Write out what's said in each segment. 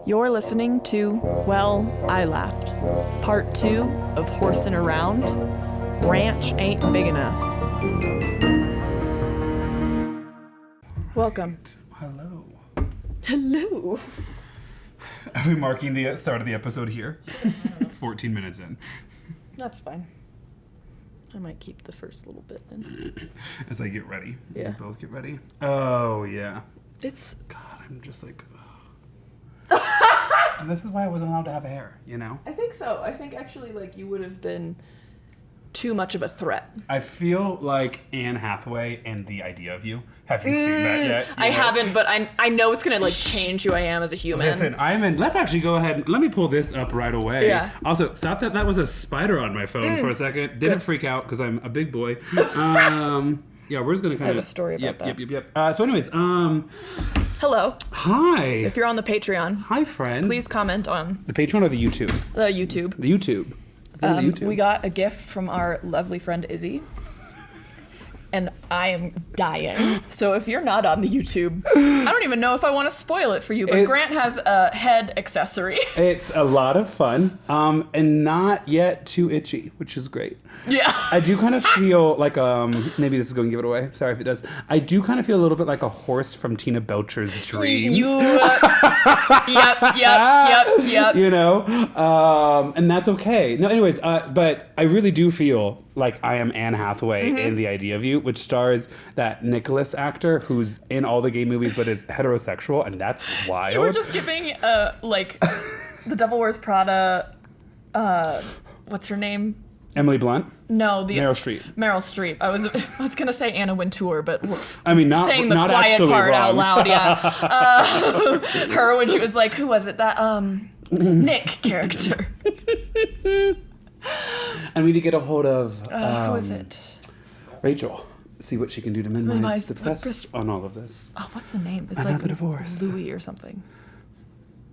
You're listening to Well, I Laughed, Part 2 of Horsin' Around. Ranch Ain't Big Enough. Welcome. Hello. Hello. Are we marking the start of the episode here? 14 minutes in. That's fine. I might keep the first little bit in. As I get ready. Yeah. We both get ready. Oh, yeah. It's... God, I'm just like... And this is why I wasn't allowed to have hair, you know? I think so. I think actually, like, you would have been too much of a threat. I feel like Anne Hathaway and The Idea of You. Have you seen that yet? I haven't, but I know it's going to, like, change who I am as a human. Listen, I'm in... Let's actually go ahead. Let me pull this up right away. Yeah. Also, thought that was a spider on my phone for a second. Didn't freak out because I'm a big boy. Yeah, we're just going to kind of... I have a story about that. Yep. So anyways, Hello. Hi. If you're on the Patreon, Hi, friends. please comment on The Patreon or the YouTube? the YouTube. The YouTube. The YouTube. We got a gift from our lovely friend Izzy, and I am dying. So if you're not on the YouTube, I don't even know if I want to spoil it for you, but Grant has a head accessory. It's a lot of fun, and not yet too itchy, which is great. Yeah. I do kind of feel like, maybe this is going to give it away. Sorry if it does. I do kind of feel a little bit like a horse from Tina Belcher's Dreams. Yep. You know? And that's okay. No, anyways, but I really do feel like I am Anne Hathaway in The Idea of You, which stars that Nicholas actor who's in all the gay movies but is heterosexual, and that's wild. You were just giving, like, The Devil Wears Prada, what's her name? Emily Blunt? No, the Meryl Streep. Meryl Streep. I was gonna say Anna Wintour, but I mean, not saying the not quiet actually part wrong. out loud. Yeah, her when she was like, who was it? That Nick character. And we need to get a hold of Who is it? Rachel. See what she can do to minimize the press on all of this. Oh, what's the name? It's Another like divorce. Louis or something.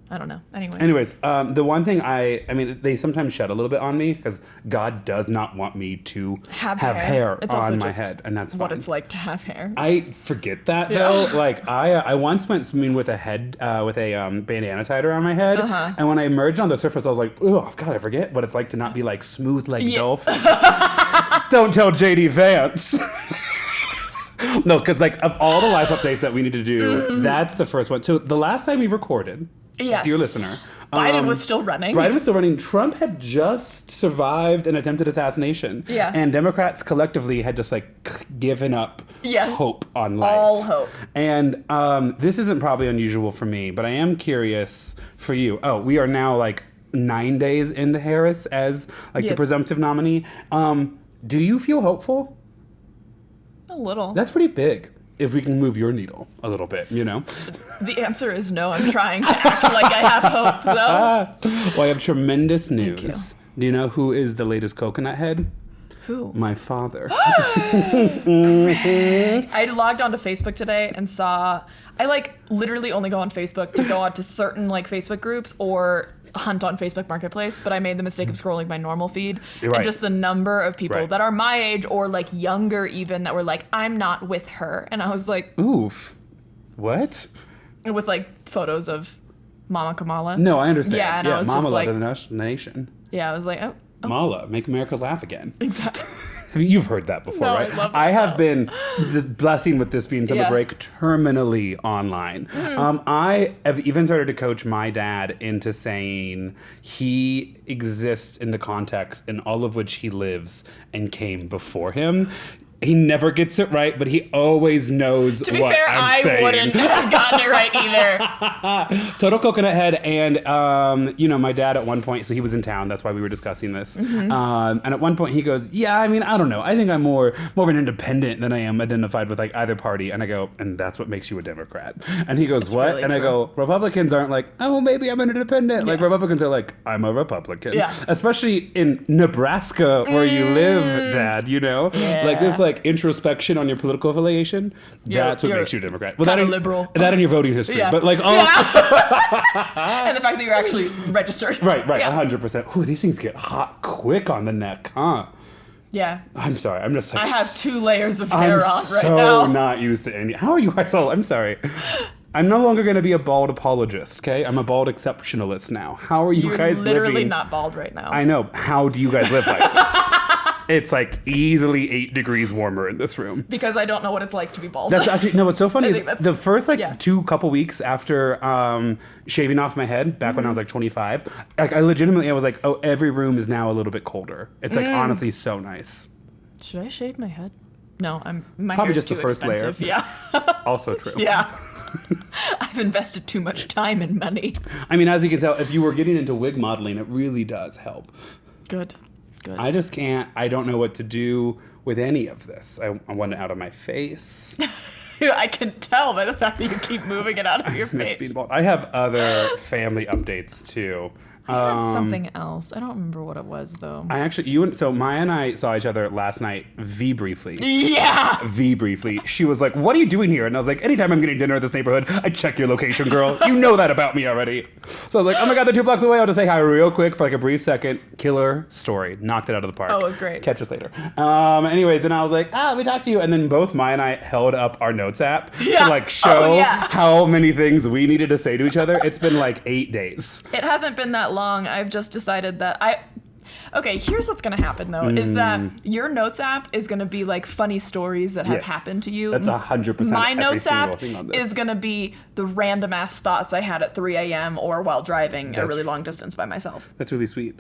I don't know. Anyways, the one thing I mean, they sometimes shed a little bit on me because God does not want me to have hair it's on my head, and that's what fine. it's like to have hair. I forget that though. Like I once went swimming with a bandana tied around my head, and when I emerged on the surface, I was like, oh God, I forget what it's like to not be like smooth like dolphin. Don't tell JD Vance. No, because like of all the life updates that we need to do, that's the first one. So the last time we recorded. Yes. Dear listener. Biden was still running. Trump had just survived an attempted assassination. Yeah. And Democrats collectively had just like given up hope on life. All hope. And this isn't probably unusual for me, but I am curious for you. Oh, we are now like 9 days into Harris as like the presumptive nominee. Do you feel hopeful? A little. That's pretty big. If we can move your needle a little bit, you know? The answer is no. I'm trying to act like I have hope, though. Well, I have tremendous news. Thank you. Do you know who is the latest coconut head? Who? My father. I logged onto Facebook today and saw... I, like, literally only go on Facebook to go onto certain, like, Facebook groups or hunt on Facebook Marketplace, but I made the mistake of scrolling my normal feed. Right. And just the number of people that are my age or, like, younger even that were like, I'm not with her. And I was like... Oof. What? With, like, photos of Mama Kamala. No, I understand. Yeah, and I was Mama just like... led the nation. Yeah, I was like, oh. Mala, make America laugh again. Exactly. You've heard that before, No, right? I love I have that. been, the blessing with this being summer break, terminally online. I have even started to coach my dad into saying he exists in the context in all of which he lives and came before him. He never gets it right, but he always knows what I'm saying. To be fair, I wouldn't have gotten it right either. Total coconut head, and you know, my dad at one point, so he was in town. That's why we were discussing this. And at one point, he goes, "Yeah, I mean, I don't know. I think I'm more of an independent than I am identified with like either party." And I go, "And that's what makes you a Democrat." And he goes, It's "What?" really and I true. go, "Republicans aren't like, oh, maybe I'm an independent. Like Yeah. Republicans are like, I'm a Republican." Yeah. Especially in Nebraska, where you live, Dad. You know, Yeah. like this like introspection on your political affiliation. That's what You're makes you a Democrat. Well, kinda that and- liberal. That in your voting history, Yeah. but like also. And the fact that you're actually registered. Right, Yeah. 100%. Ooh, these things get hot quick on the neck, huh? Yeah. I'm sorry, I'm just like... I have 2 layers of hair I'm on right so now. not used to any... How are you guys all... I'm sorry. I'm no longer going to be a bald apologist, okay? I'm a bald exceptionalist now. How are you guys living? You're literally not bald right now. I know. How do you guys live like this? It's like easily 8 degrees warmer in this room. Because I don't know what it's like to be bald. That's actually, no, what's so funny is the first yeah. couple weeks after shaving off my head, back when I was like 25, like I was like, oh, every room is now a little bit colder. It's like honestly so nice. Should I shave my head? No, my Probably hair's just too the first expensive. layer. Yeah. Also true. Yeah. I've invested too much time and money. I mean, as you can tell, if you were getting into wig modeling, it really does help. Good. I just can't. I don't know what to do with any of this. I want it out of my face. I can tell by the fact that you keep moving it out of your face. I have other family updates too. I had something else. I don't remember what it was though. So Maya and I saw each other last night, briefly. Yeah. Briefly. She was like, "What are you doing here?" And I was like, "Anytime I'm getting dinner at this neighborhood, I check your location, girl. You know that about me already." So I was like, "Oh my God, they're 2 blocks away. I'll just say hi real quick for like a brief second." Killer story. Knocked it out of the park. Oh, it was great. Catch us later. Anyways, and I was like, let me talk to you. And then both Maya and I held up our notes app to like show how many things we needed to say to each other. It's been like 8 days. It hasn't been that long. I've just decided that Okay, here's what's gonna happen though, is that your notes app is gonna be like funny stories that have happened to you. That's 100%. My notes app is gonna be the random ass thoughts I had at 3 a.m. or while driving a really long distance by myself. That's really sweet.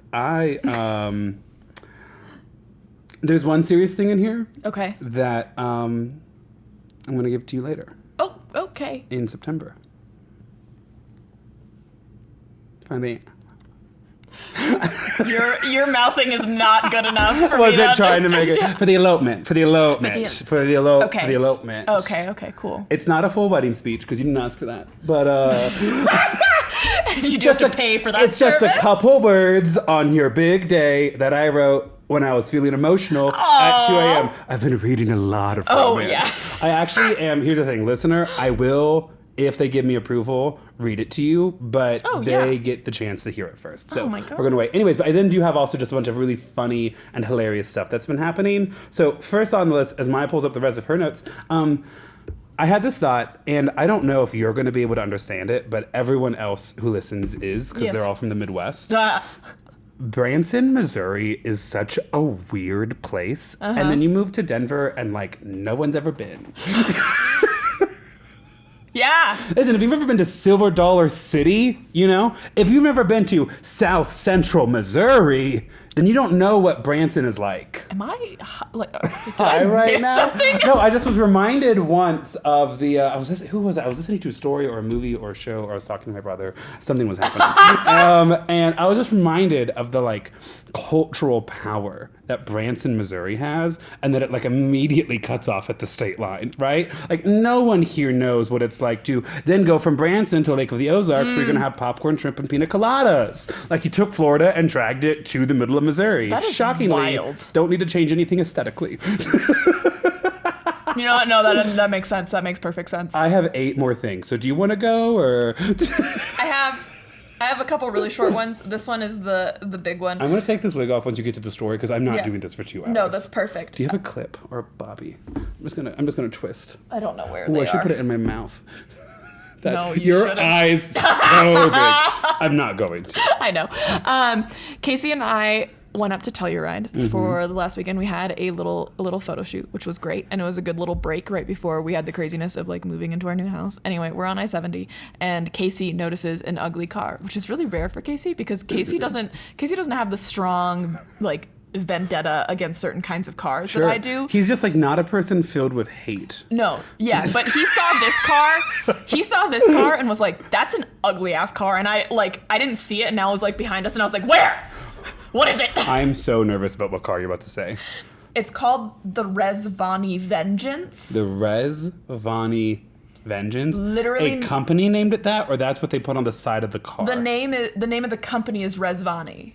There's one serious thing in here. Okay. That I'm gonna give to you later. Oh, okay. In September. Finally. Your mouthing is not good enough for was me it trying to make it for the elopement. Okay, cool. It's not a full wedding speech because you didn't ask for that, but you just have to pay for that. It's just a couple words on your big day that I wrote when I was feeling emotional at 2 a.m. I've been reading a lot of romance. Oh yeah. I actually am. Here's the thing, listener. I will, if they give me approval, read it to you, but they get the chance to hear it first. So we're going to wait. Anyways, but I then do have also just a bunch of really funny and hilarious stuff that's been happening. So first on the list, as Maya pulls up the rest of her notes, I had this thought, and I don't know if you're going to be able to understand it, but everyone else who listens is, because they're all from the Midwest. Branson, Missouri is such a weird place. And then you move to Denver, and like no one's ever been. Yeah. Listen, if you've ever been to Silver Dollar City, if you've never been to South Central Missouri, then you don't know what Branson is like. Am I like? Did I miss something? No, I just was reminded once of the. Who was it? I was listening to a story or a movie or a show, or I was talking to my brother. Something was happening, and I was just reminded of the like cultural power that Branson, Missouri has, and that it like immediately cuts off at the state line, right? Like no one here knows what it's like to then go from Branson to Lake of the Ozarks, where you're gonna have popcorn, shrimp, and pina coladas. Like you took Florida and dragged it to the middle of Missouri. That is shockingly wild. Don't need to change anything aesthetically. You know what? No, that makes sense. That makes perfect sense. I have 8 more things. So do you want to go or? I have a couple really short ones. This one is the big one. I'm going to take this wig off once you get to the story because I'm not doing this for 2 hours. No, that's perfect. Do you have a clip or a bobby? I'm just gonna twist. I don't know where they are. I should put it in my mouth. No, your shouldn't. eyes so big. I'm not going to. I know. Casey and I went up to Telluride for the last weekend. We had a little photo shoot, which was great, and it was a good little break right before we had the craziness of like moving into our new house. Anyway, we're on I-70, and Casey notices an ugly car, which is really rare for Casey because Casey doesn't have the strong like vendetta against certain kinds of cars that I do. He's just like not a person filled with hate. No, yeah, but he saw this car and was like, that's an ugly ass car, and I didn't see it, and now it was like behind us, and I was like, where? What is it? I'm so nervous about what car you're about to say. It's called the Rezvani Vengeance. The Rezvani Vengeance? Literally, a company named it that, or that's what they put on the side of the car? The name of the company is Rezvani.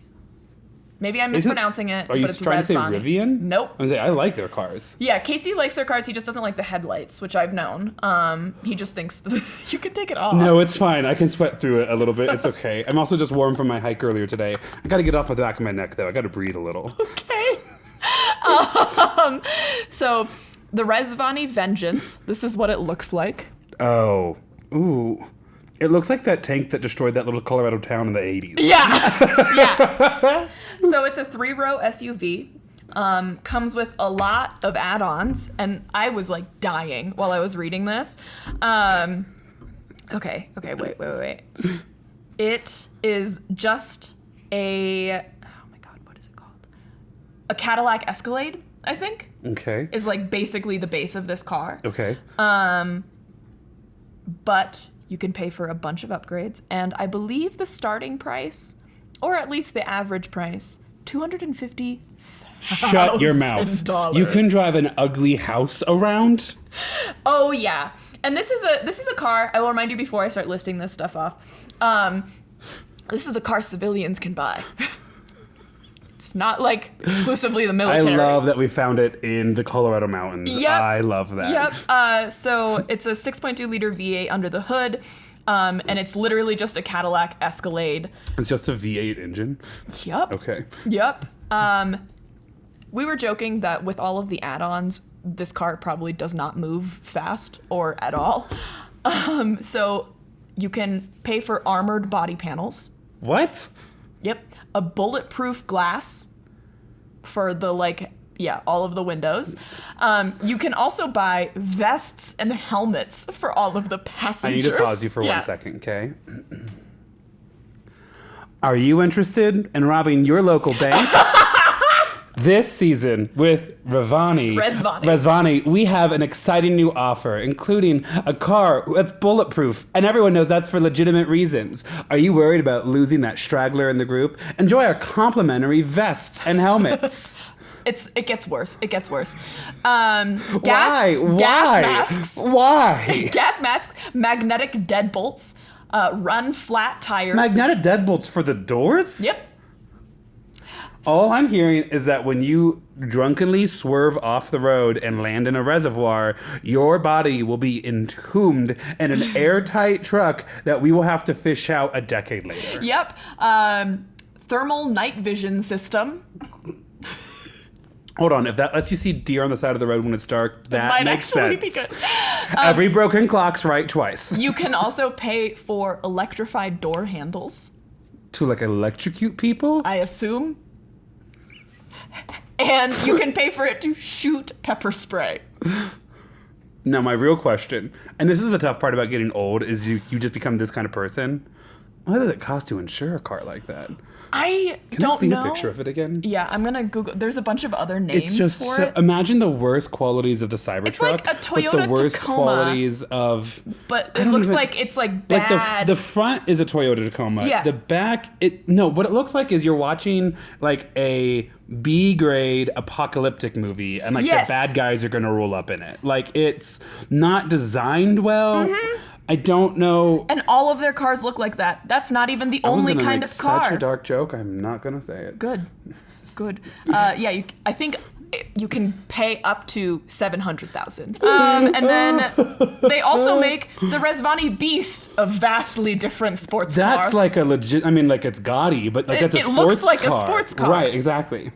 Maybe I'm mispronouncing it, but it's Rezvani. Are you trying to say Rivian? Nope. I like their cars. Yeah, Casey likes their cars. He just doesn't like the headlights, which I've known. He just thinks you could take it off. No, it's fine. I can sweat through it a little bit. It's okay. I'm also just warm from my hike earlier today. I got to get off the back of my neck, though. I got to breathe a little. Okay. So, the Rezvani Vengeance. This is what it looks like. Oh. Ooh. It looks like that tank that destroyed that little Colorado town in the 80s. Yeah. Yeah. So it's a 3-row SUV. Comes with a lot of add-ons, and I was like dying while I was reading this. Okay, wait. It is just oh my God, what is it called? A Cadillac Escalade, I think. Okay. Is like basically the base of this car. Okay. But you can pay for a bunch of upgrades, and I believe the starting price, or at least the average price, $250,000. Shut your mouth. You can drive an ugly house around? Oh yeah. And this is a car, I will remind you before I start listing this stuff off. This is a car civilians can buy. It's not like exclusively the military. I love that we found it in the Colorado mountains. Yep. I love that. Yep. So it's a 6.2 liter V8 under the hood. And it's literally just a Cadillac Escalade. It's just a V8 engine? Yep. Okay. Yep. We were joking that with all of the add-ons, this car probably does not move fast or at all. So you can pay for armored body panels. What? Yep. A bulletproof glass for the all of the windows. You can also buy vests and helmets for all of the passengers. I need to pause you for 1 second, okay? Are you interested in robbing your local bank? This season with Rezvani, we have an exciting new offer, including a car that's bulletproof, and everyone knows that's for legitimate reasons. Are you worried about losing that straggler in the group? Enjoy our complimentary vests and helmets. It gets worse. Why? Gas masks. Why? Gas masks, magnetic deadbolts, run flat tires. Magnetic deadbolts for the doors? Yep. All I'm hearing is that when you drunkenly swerve off the road and land in a reservoir, your body will be entombed in an airtight truck that we will have to fish out a decade later. Yep. Thermal night vision system. Hold on, if that lets you see deer on the side of the road when it's dark, that makes sense. Be good. Every broken clock's right twice. You can also pay for electrified door handles. To electrocute people? I assume. And you can pay for it to shoot pepper spray. Now, my real question, and this is the tough part about getting old, is you just become this kind of person. What does it cost to insure a car like that? I don't know. Can I see know. a picture of it again? Yeah, I'm going to Google. There's a bunch of other names it's just for so, it. Imagine the worst qualities of the Cybertruck. It's like a Toyota with the worst Tacoma, qualities of... But it looks like it's bad. Like the front is a Toyota Tacoma. Yeah. The back, what it looks like is you're watching a B-grade apocalyptic movie and the bad guys are going to roll up in it. It's not designed well. Mm-hmm. I don't know. And all of their cars look like that. That's not even the only kind of car. Such a dark joke. I'm not going to say it. Good. I think you can pay up to $700,000. And then they also make the Rezvani Beast, a vastly different sports car. That's like a legit. I mean, it's gaudy, but that's a sports car. It looks like a sports car. Right. Exactly.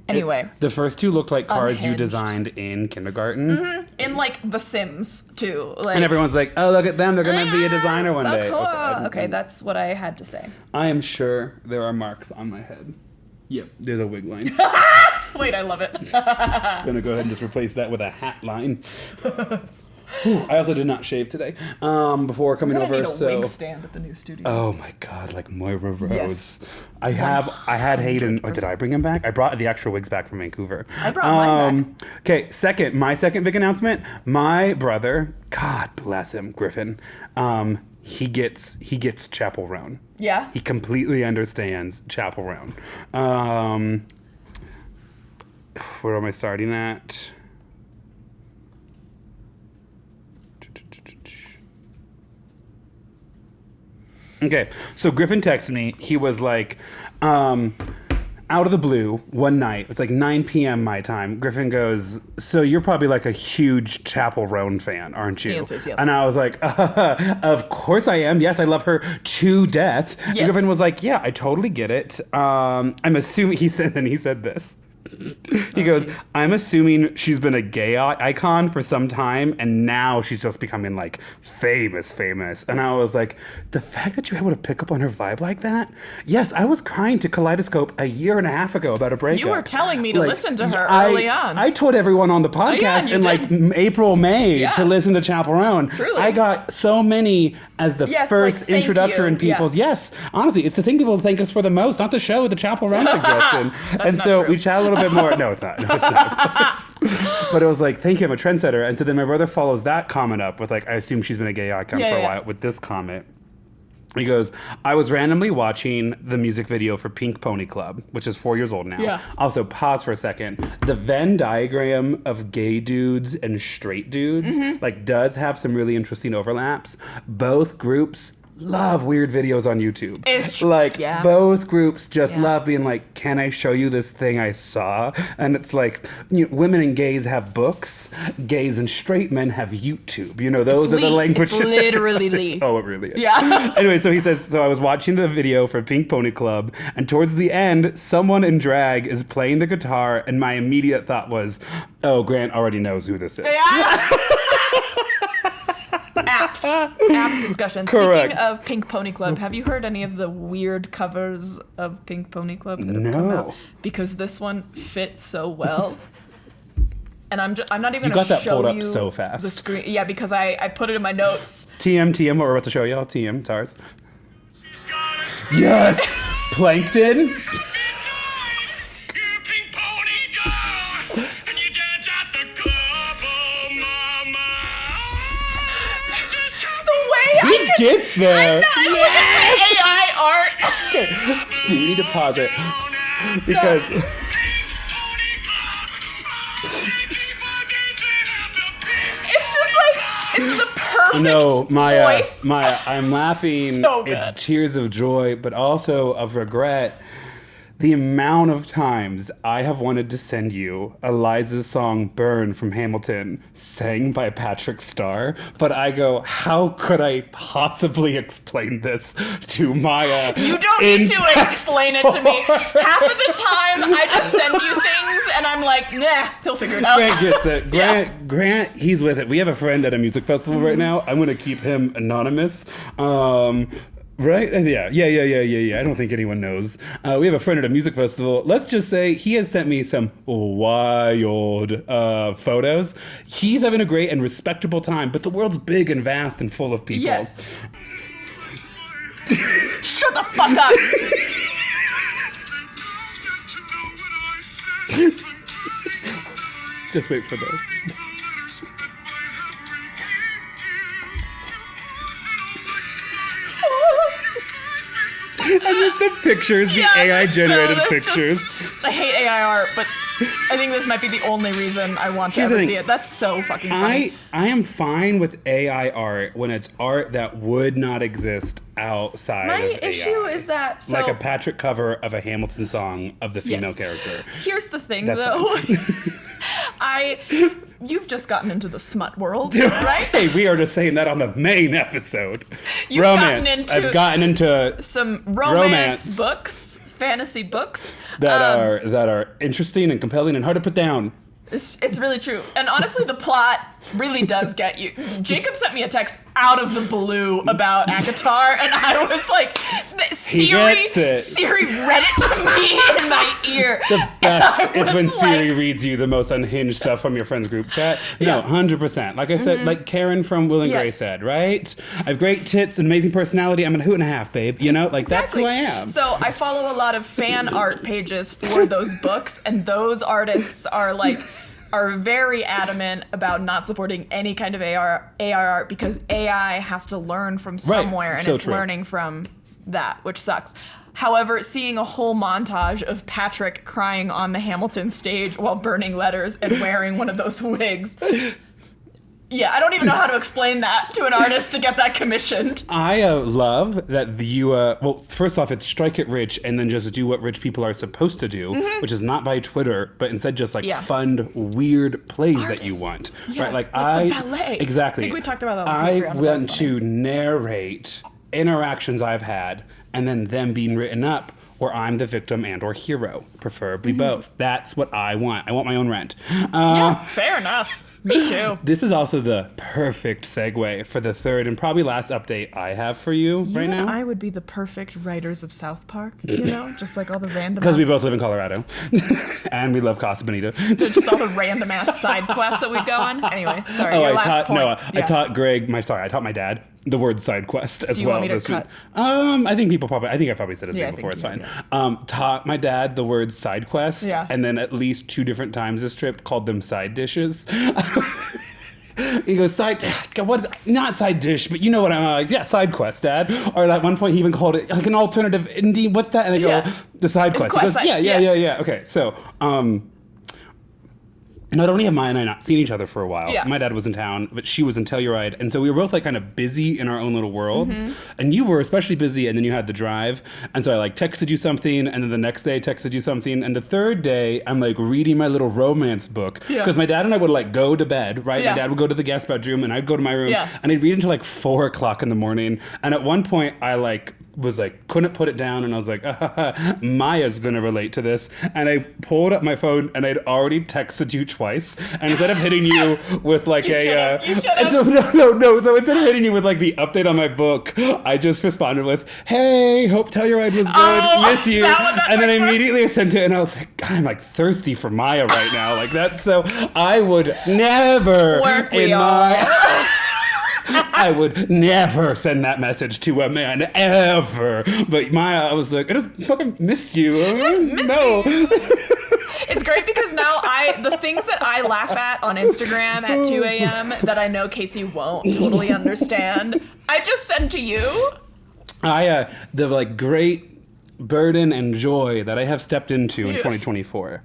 Anyway. The first two looked like cars you Unhinged. designed in kindergarten. Mm-hmm. In The Sims, too. And everyone's like, oh, look at them. They're going to be a designer one day. Cool. Okay, that's what I had to say. I am sure there are marks on my head. Yep, there's a wig line. Wait, I love it. I'm going to go ahead and just replace that with a hat line. Whew, I also did not shave today before coming over. I need a wig stand at the new studio. Oh my God, like Moira Rose. Yes. I had Hayden. Oh, did I bring him back? I brought the actual wigs back from Vancouver. I brought mine back. Okay, my second big announcement. My brother, God bless him, Griffin. He gets Chapel Roan. Yeah. He completely understands Chapel Roan. Where am I starting at? Okay, so Griffin texted me. He was like, out of the blue, one night, it's 9 p.m. my time. Griffin goes, so you're probably a huge Chapel Roan fan, aren't you? The answer is yes. And I was like, of course I am. Yes, I love her to death. Yes. And Griffin was like, yeah, I totally get it. I'm assuming, he said this. He goes, I'm assuming she's been a gay icon for some time, and now she's just becoming like famous. And I was like, the fact that you're able to pick up on her vibe like that? Yes, I was crying to Kaleidoscope a year and a half ago about a breakup. You were telling me to listen to her early on. I told everyone on the podcast in like April, May to listen to Chaperone. Truly. I got so many as the first introduction in people's. Yes, honestly, it's the thing people thank us for the most, not the show, the Chaperone suggestion. And so we chat a little bit more. No, it's not. No, it's not. But it was like, thank you, I'm a trendsetter. And so then my brother follows that comment up with like, I assume she's been a gay icon for a while with this comment. He goes, I was randomly watching the music video for Pink Pony Club, which is 4 years old now. Yeah. Also, pause for a second. The Venn diagram of gay dudes and straight dudes like does have some really interesting overlaps. Both groups love weird videos on YouTube. It's like both groups just love being like, can I show you this thing I saw? And it's like, you know, women and gays have books, gays and straight men have YouTube. You know, those are the languages. It's literally. Oh, it really is. Yeah. Anyway, so he says, so I was watching the video for Pink Pony Club, and towards the end, someone in drag is playing the guitar, and my immediate thought was, oh, Grant already knows who this is. Yeah. Apt discussion. Correct. Speaking of Pink Pony Club, have you heard any of the weird covers of Pink Pony Club that have come out? Because this one fits so well. And I'm not even going to show you. You got that pulled up so fast. The screen. Yeah, because I put it in my notes. TM, what we're about to show y'all. TM, Tars. Yes! Plankton. He gets there. Yes! AI art. Okay. You need to pause it because it's just like it's the perfect voice. Maya, I'm laughing. So good. It's tears of joy, but also of regret. The amount of times I have wanted to send you Eliza's song Burn from Hamilton, sang by Patrick Starr, but I go, how could I possibly explain this to Maya? You don't need to explain it to me. Half of the time I just send you things and I'm like, nah, he'll figure it out. Grant gets it. Grant, he's with it. We have a friend at a music festival right now. I'm going to keep him anonymous. Right? Yeah. I don't think anyone knows. We have a friend at a music festival. Let's just say he has sent me some wild photos. He's having a great and respectable time, but the world's big and vast and full of people. Yes. Shut the fuck up! Just wait for the... And just the pictures, the AI-generated pictures. I hate AI art, but I think this might be the only reason I want to ever see it. That's so fucking funny. I am fine with AI art when it's art that would not exist outside of AI. My issue is that... like a Patrick cover of a Hamilton song of the female character. Here's the thing, though. You've just gotten into the smut world, right? Hey, we are just saying that on the main episode. I've gotten into some romance books, fantasy books that are interesting and compelling and hard to put down. It's really true. And honestly, the plot really does get you. Jacob sent me a text out of the blue about ACOTAR, and I was like, Siri read it to me in my ear. The best is when Siri reads you the most unhinged stuff from your friend's group chat. No, 100%. Like I said, like Karen from Will and Grace said, right? I have great tits, an amazing personality. I'm a hoot and a half, babe. You know, like that's who I am. So I follow a lot of fan art pages for those books, and those artists are very adamant about not supporting any kind of AR art because AI has to learn from somewhere, and it's learning from that, which sucks. However, seeing a whole montage of Patrick crying on the Hamilton stage while burning letters and wearing one of those wigs... Yeah, I don't even know how to explain that to an artist to get that commissioned. I love that you, well, first off, it's strike it rich and then just do what rich people are supposed to do, which is not by Twitter, but instead just fund weird plays that you want. Yeah, right? like the ballet. Exactly. I think we talked about that on Patreon. I went to narrate interactions I've had, and then them being written up where I'm the victim and or hero, preferably both. That's what I want. I want my own rent. Yeah, fair enough. Me too. This is also the perfect segue for the third and probably last update I have for you right now. I would be the perfect writers of South Park, you know? Just like all the random Because we both live in Colorado. And we love Casa Bonita. Just all the random ass side quests that we go on. Anyway, sorry, your last point. I taught my dad the word side quest as well. Do you want me to cut? I think I probably said his name before, it's fine. Yeah. Taught my dad the word side quest, Yeah. and then at least 2 different times this trip called them side dishes. He goes, not side dish, but you know what I'm like, yeah, side quest, Dad. Or at one point he even called it like an alternative indie, what's that? And I go, the side quest. He goes, yeah. Okay, so, not only have Maya and I not seen each other for a while, my dad was in town, but she was in Telluride, and so we were both like kind of busy in our own little worlds. And you were especially busy, and then you had the drive, and so I like texted you something, and then the next day I texted you something, and the third day I'm like reading my little romance book because my dad and I would like go to bed, right? My dad would go to the guest bedroom, and I'd go to my room, and I'd read until like 4 o'clock in the morning. And at one point I was like, couldn't put it down, and I was like, Maya's gonna relate to this. And I pulled up my phone, and I'd already texted you twice, and instead of hitting you with like no. So instead of hitting you with like the update on my book, I just responded with, hey, hope Telluride was good, miss you. And then I immediately sent it, and I was like, God, I'm like thirsty for Maya right now, like that's so. I would never I would never send that message to a man ever. But Maya, I was like, I just fucking miss you. No. It's great because now the things that I laugh at on Instagram at 2 a.m. that I know Casey won't totally understand, I just send to you. The like great burden and joy that I have stepped into in 2024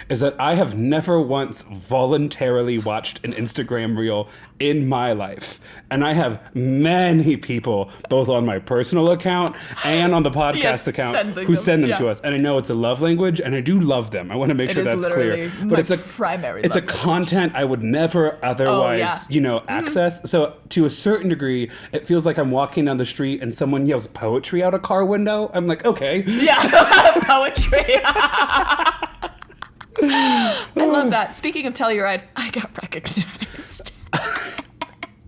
is that I have never once voluntarily watched an Instagram reel in my life. And I have many people, both on my personal account and on the podcast account, who send them to us. And I know it's a love language, and I do love them. I want to make sure that's clear. But it's a primary. It's a content I would never otherwise, access. So to a certain degree, it feels like I'm walking down the street and someone yells poetry out a car window. I'm like, okay. Yeah, poetry. I love that. Speaking of Telluride, I got recognized.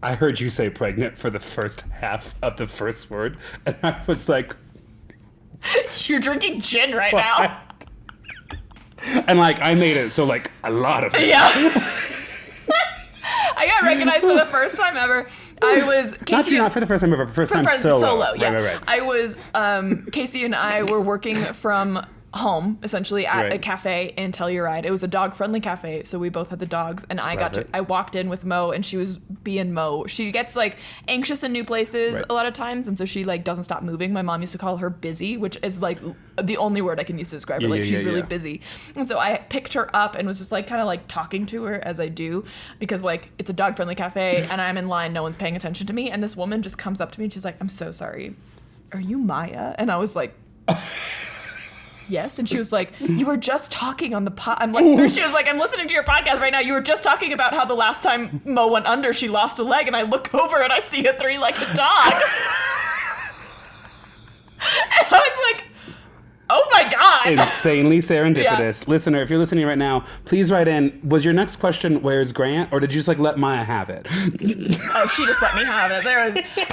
I heard you say pregnant for the first half of the first word, and I was like... You're drinking gin right now. And like, I made it so like a lot of it. Yeah. I got recognized for the first time ever. I was... Not for the first time ever, first time solo. Yeah. Right. I was... Casey and I were working from home, essentially, at a cafe in Telluride. It was a dog-friendly cafe, so we both had the dogs, and I walked in with Mo, and she was being Mo. She gets, like, anxious in new places a lot of times, and so she, like, doesn't stop moving. My mom used to call her busy, which is, like, the only word I can use to describe her. Like, she's really busy. And so I picked her up and was just, like, kind of, like, talking to her as I do, because, like, it's a dog-friendly cafe, and I'm in line, no one's paying attention to me, and this woman just comes up to me, and she's like, I'm so sorry. Are you Maya? And I was like... Yes, and she was like, you were just talking on the I'm like, she was like, I'm listening to your podcast right now. You were just talking about how the last time Mo went under, she lost a leg, and I look over and I see a 3-legged dog. And I was like, oh my God. Insanely serendipitous. Listener, if you're listening right now, please write in. Was your next question, where's Grant? Or did you just like let Maya have it? Oh, she just let me have it.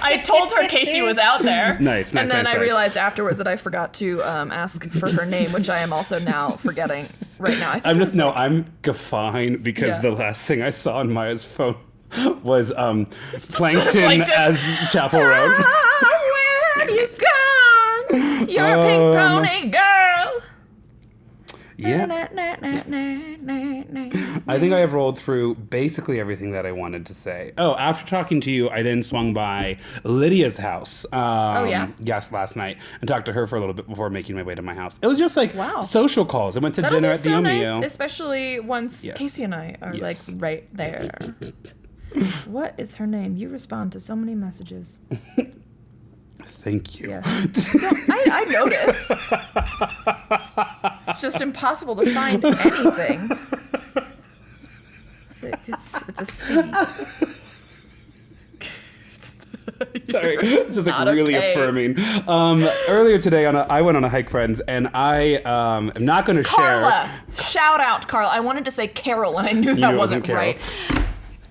I told her Casey was out there. Nice. And then I realized afterwards that I forgot to ask for her name, which I am also now forgetting right now. I'm guffawing because the last thing I saw on Maya's phone was Plankton as Chapel Road. Where have you gone? You're a pink pony girl. Yeah. I think I have rolled through basically everything that I wanted to say. Oh, after talking to you, I then swung by Lydia's house. Yes, last night, and talked to her for a little bit before making my way to my house. It was just like social calls. I went to dinner at the Omeo. Nice, especially once Casey and I are like right there. What is her name? You respond to so many messages. Thank you. Yeah. I notice. It's just impossible to find anything. It's a C. Sorry, it's just like Not really okay. affirming. Earlier today, I went on a hike, friends, and I am not going to share. Carla! Shout out, Carla. I wanted to say Carol, and I knew that it wasn't wasn't right.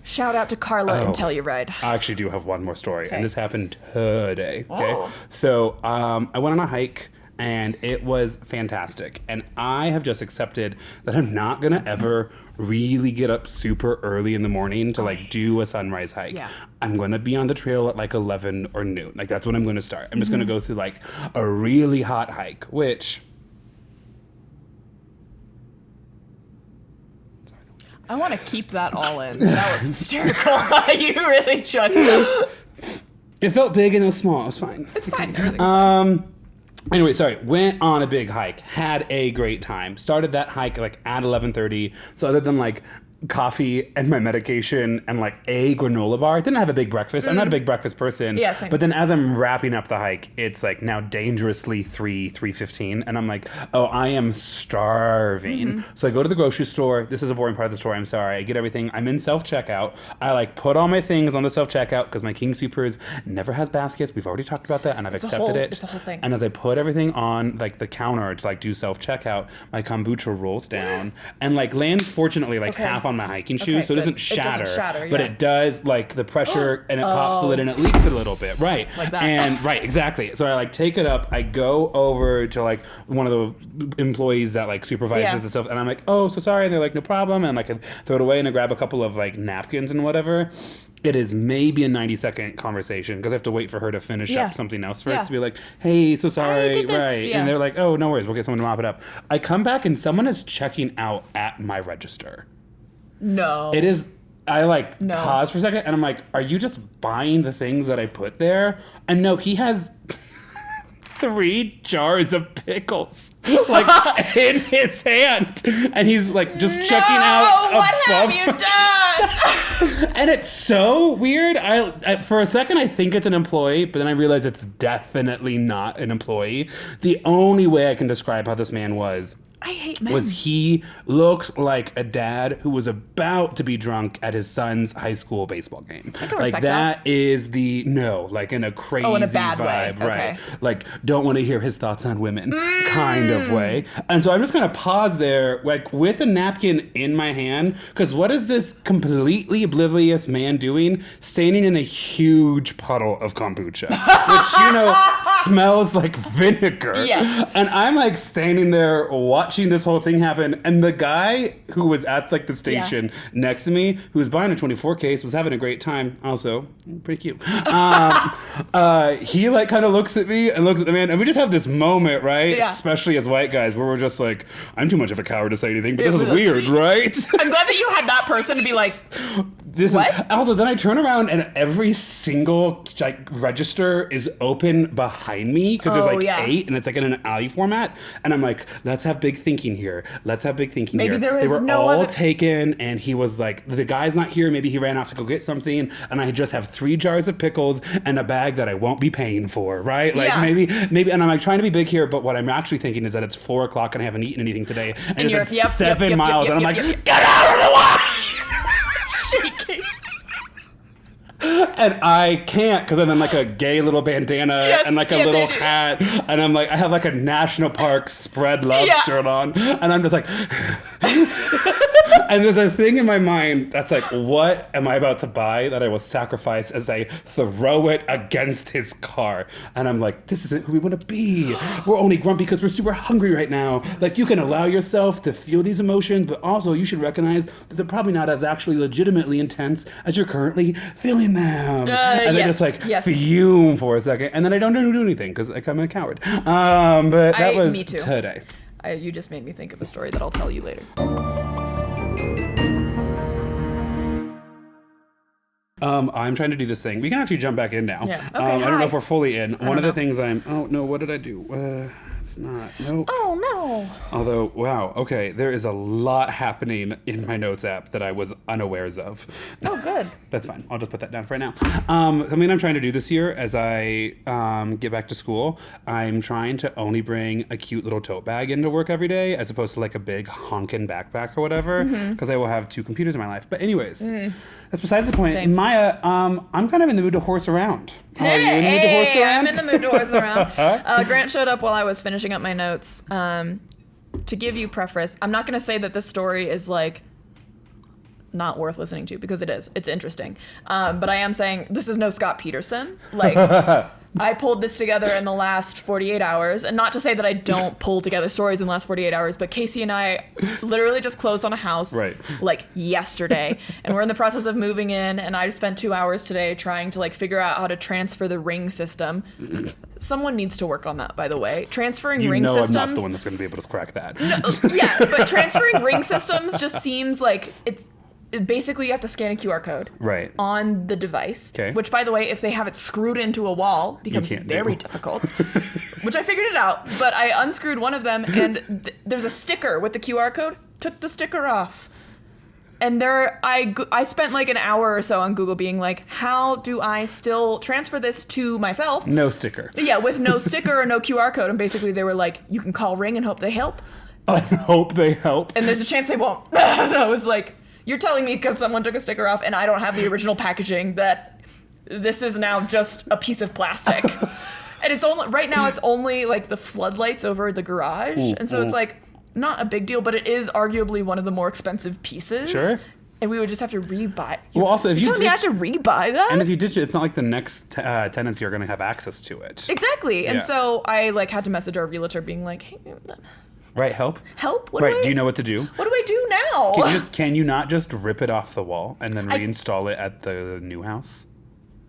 Shout out to Carla and Oh. Tell Your Ride. I actually do have one more story, Okay. and this happened today. Okay, Oh. so I went on a hike, and it was fantastic. And I have just accepted that I'm not gonna ever really get up super early in the morning to like do a sunrise hike. Yeah. I'm gonna be on the trail at like 11 or noon. Like that's when I'm gonna start. I'm just gonna go through like a really hot hike, which. I want to keep that all in. That was hysterical. You really just... It felt big and it was small. It was fine. It's fine. Everything's fine. Anyway, sorry. Went on a big hike. Had a great time. Started that hike like at 11:30. So other than like coffee and my medication and like a granola bar, I didn't have a big breakfast. I'm not a big breakfast person. Yeah, same. But then as I'm wrapping up the hike, it's like now dangerously 3:15, and I'm like, oh, I am starving. So I go to the grocery store. This is a boring part of the story. I'm sorry. I get everything. I'm in self-checkout. I like put all my things on the self-checkout because my King Soopers never has baskets. We've already talked about that, and I've accepted it. It's a whole thing. And as I put everything on like the counter to like do self-checkout, my kombucha rolls down and like lands fortunately like Okay. half on my hiking shoe, so it good. doesn't It shatter. doesn't shatter, But yeah. it does like the pressure and it pops the lid and it leaks a little bit. Right. Like that. And right, exactly. So I like take it up, I go over to like one of the employees that like supervises Yeah. the stuff, and I'm like, oh, so sorry. And they're like, no problem. And like I throw it away and I grab a couple of like napkins and whatever. It is maybe a 90-second conversation because I have to wait for her to finish Yeah. up something else first Yeah. to be like, hey, so sorry. did this. Right. Yeah. And they're like, oh, no worries. We'll get someone to mop it up. I come back and someone is checking out at my register. No. It is. I like No. pause for a second and I'm like, are you just buying the things that I put there? And no, he has 3 jars of pickles like in his hand, and he's like just checking out what above. have you done? And it's so weird. I for a second I think it's an employee, but then I realize it's definitely not an employee. The only way I can describe how this man was I hate men. was he looked like a dad who was about to be drunk at his son's high school baseball game. I can Like respect that is the like in a crazy in a bad way. vibe, right? Okay. Like don't want to hear his thoughts on women kind of way. And so I'm just gonna pause there, like with a napkin in my hand, because what is this completely oblivious man doing? Standing in a huge puddle of kombucha, which smells like vinegar. Yes. And I'm like standing there watching this whole thing happen, and the guy who was at like the station next to me, who was buying a 24 case, was having a great time. Also, pretty cute. He like kind of looks at me and looks at the man, and we just have this moment, right? Yeah. Especially as white guys, where we're just like, I'm too much of a coward to say anything, but Yeah, this is but- weird, right? I'm glad that you had that person to be like, This What? Is, also, then I turn around and every single like register is open behind me because there's Oh, like yeah. 8 and it's like in an alley format. And I'm like, let's have big thinking here. Let's have big thinking Maybe here. there They is were no all other- taken, and he was like, the guy's not here. Maybe he ran off to go get something, and I just have 3 jars of pickles and a bag that I won't be paying for, right? Like Yeah. maybe, and I'm like trying to be big here, but what I'm actually thinking is that it's 4 o'clock and I haven't eaten anything today, and it's you're- like yep, 7 yep, miles, yep, and I'm yep, like, yep. get out of the way! shaking. And I can't because I'm in like a gay little bandana Yes, and like a yes, little yes, yes. hat, and I'm like, I have like a national park spread love Yeah. shirt on, and I'm just like, and there's a thing in my mind that's like, what am I about to buy that I will sacrifice as I throw it against his car? And I'm like, this isn't who we want to be. We're only grumpy because we're super hungry right now. Like, you can allow yourself to feel these emotions, but also you should recognize that they're probably not as actually legitimately intense as you're currently feeling them. And then yes, just like yes. fume for a second, and then I don't do anything because like, I'm a coward. But that was me too. today. You just made me think of a story that I'll tell you later. I'm trying to do this thing. We can actually jump back in now. Yeah. Okay, I don't know hi. if we're fully in. One of the know. things oh no, what did I do? It's not. Nope. Oh, no. Although, wow, okay, there is a lot happening in my notes app that I was unawares of. Oh, good. That's fine. I'll just put that down for right now. Something I'm trying to do this year as I get back to school, I'm trying to only bring a cute little tote bag into work every day as opposed to like a big honkin' backpack or whatever, because I will have 2 computers in my life. But anyways, that's besides the point. Same. Maya, I'm kind of in the mood to horse around. Are you in the mood to horse around? I'm in the mood to horse around. Grant showed up while I was finishing up my notes. To give you preface, I'm not going to say that this story is like not worth listening to, because it is. It's interesting. But I am saying this is no Scott Peterson. Like, I pulled this together in the last 48 hours. And not to say that I don't pull together stories in the last 48 hours, but Casey and I literally just closed on a house like yesterday. And we're in the process of moving in. And I just spent 2 hours today trying to like figure out how to transfer the ring system. Someone needs to work on that, by the way. Transferring ring systems. I'm not the one that's going to be able to crack that. No, yeah, but transferring ring systems just seems like basically you have to scan a QR code on the device, which, by the way, if they have it screwed into a wall, becomes very difficult, which I figured it out. But I unscrewed one of them, and there's a sticker with the QR code. Took the sticker off. And I spent like an hour or so on Google being like, how do I still transfer this to myself? No sticker. Yeah, with no sticker or no QR code. And basically they were like, you can call Ring and hope they help. I hope they help. And there's a chance they won't. And I was like, you're telling me because someone took a sticker off and I don't have the original packaging that this is now just a piece of plastic. And it's only, right now it's only like the floodlights over the garage. And so it's like, not a big deal, but it is arguably one of the more expensive pieces. Sure. And we would just have to rebuy. Well, also, if you tell me I have to rebuy that? And if you ditch it, it's not like the next tenants are going to have access to it. Exactly. And so I like had to message our realtor being like, hey, right, help? Help? Do you know what to do? What do I do now? Can you not just rip it off the wall and then reinstall it at the new house?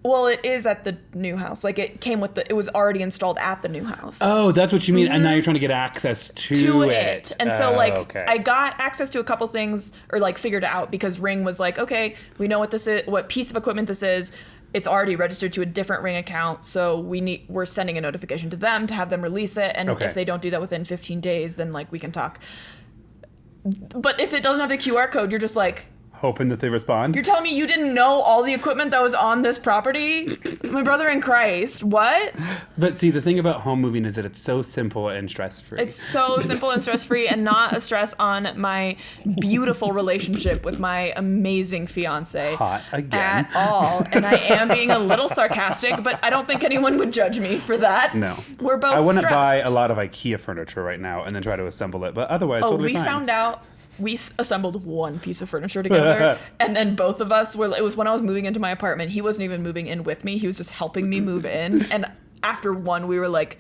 Well, it is at the new house. Like, it came with it was already installed at the new house. Oh, that's what you mean. And now you're trying to get access to it. And so, like, I got access to a couple things, or, like, figured it out, because Ring was like, okay, we know what this is, what piece of equipment this is. It's already registered to a different Ring account, so we're sending a notification to them to have them release it. And if they don't do that within 15 days, then, like, we can talk. But if it doesn't have the QR code, you're just like... hoping that they respond? You're telling me you didn't know all the equipment that was on this property? My brother in Christ. What? But see, the thing about home moving is that it's so simple and stress-free. It's so simple and stress-free, and not a stress on my beautiful relationship with my amazing fiance. Hot again. At all. And I am being a little sarcastic, but I don't think anyone would judge me for that. No. We're both I wouldn't stressed. buy a lot of IKEA furniture right now and then try to assemble it, but otherwise totally fine. We found out... We assembled one piece of furniture together, and then both of us it was when I was moving into my apartment. He wasn't even moving in with me. He was just helping me move in. And after one, we were like...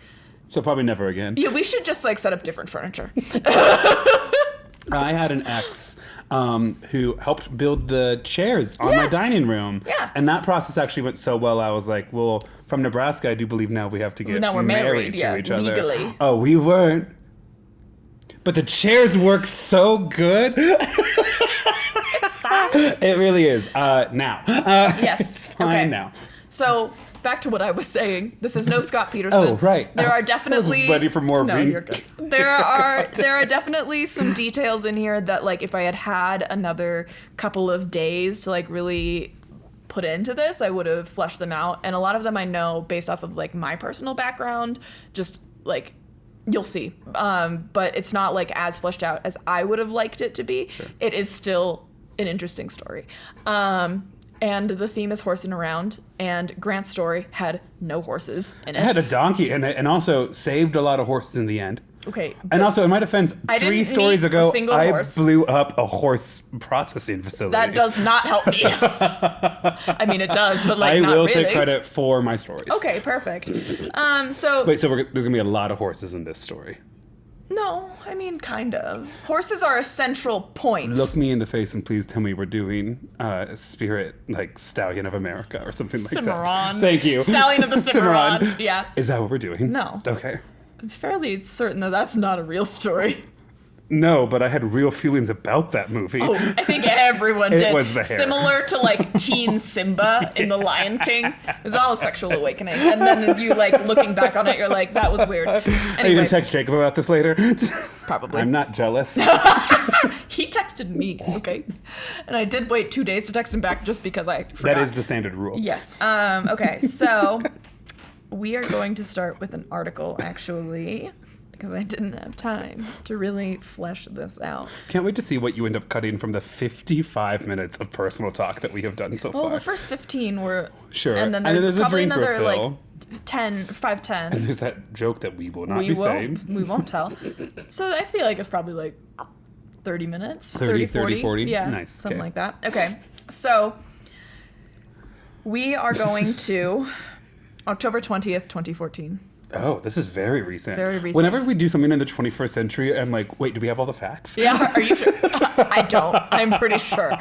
So probably never again. Yeah, we should just, like, set up different furniture. I had an ex who helped build the chairs on my dining room. Yeah. And that process actually went so well, I was like, well, from Nebraska, I do believe now we have to get now we're married to each other. Legally. Oh, we weren't. But the chairs work so good. It really is. Now. Yes. It's fine now. So, back to what I was saying. This is no Scott Peterson. Oh, right. There are definitely... I was ready for more No, reading. you're good. There are definitely some details in here that, like, if I had another couple of days to, like, really put into this, I would have fleshed them out. And a lot of them I know based off of, like, my personal background, just, like... You'll see. But it's not like as fleshed out as I would have liked it to be. Sure. It is still an interesting story. And the theme is horsing around. And Grant's story had no horses in it. It had a donkey in it and also saved a lot of horses in the end. Okay. And also, in my defense, 3 stories ago, I blew up a horse processing facility. That does not help me. I mean, it does, but like, not I will really. take credit for my stories. Okay, perfect. So... Wait, so there's going to be a lot of horses in this story? No, I mean, kind of. Horses are a central point. Look me in the face and please tell me we're doing Spirit, like Stallion of America or something like Cimarron. that. Thank you. Stallion of the Cimarron. Yeah. Is that what we're doing? No. Okay. I'm fairly certain that that's not a real story. No, but I had real feelings about that movie. Oh, I think everyone did. It was the hair. Similar to like teen Simba in The Lion King. It was all a sexual awakening. And then you like looking back on it, you're like, that was weird. Are you Anyway, going to text Jacob about this later? probably. I'm not jealous. He texted me, okay? And I did wait 2 days to text him back just because I forgot. That is the standard rule. Yes. Okay, so we are going to start with an article, actually, because I didn't have time to really flesh this out. Can't wait to see what you end up cutting from the 55 minutes of personal talk that we have done so Well, far. the first 15 were... Sure. And then there's a probably drink another, refill. like, 10, 5-10. And there's that joke that we will not be saying. We won't tell. So I feel like it's probably, like, 30 minutes? 30, 40? Yeah, Nice. something Okay. like that. Okay, so we are going to October 20th, 2014. Oh, this is very recent. Very recent. Whenever we do something in the 21st century, I'm like, wait, do we have all the facts? Yeah, are you sure? I don't. I'm pretty sure.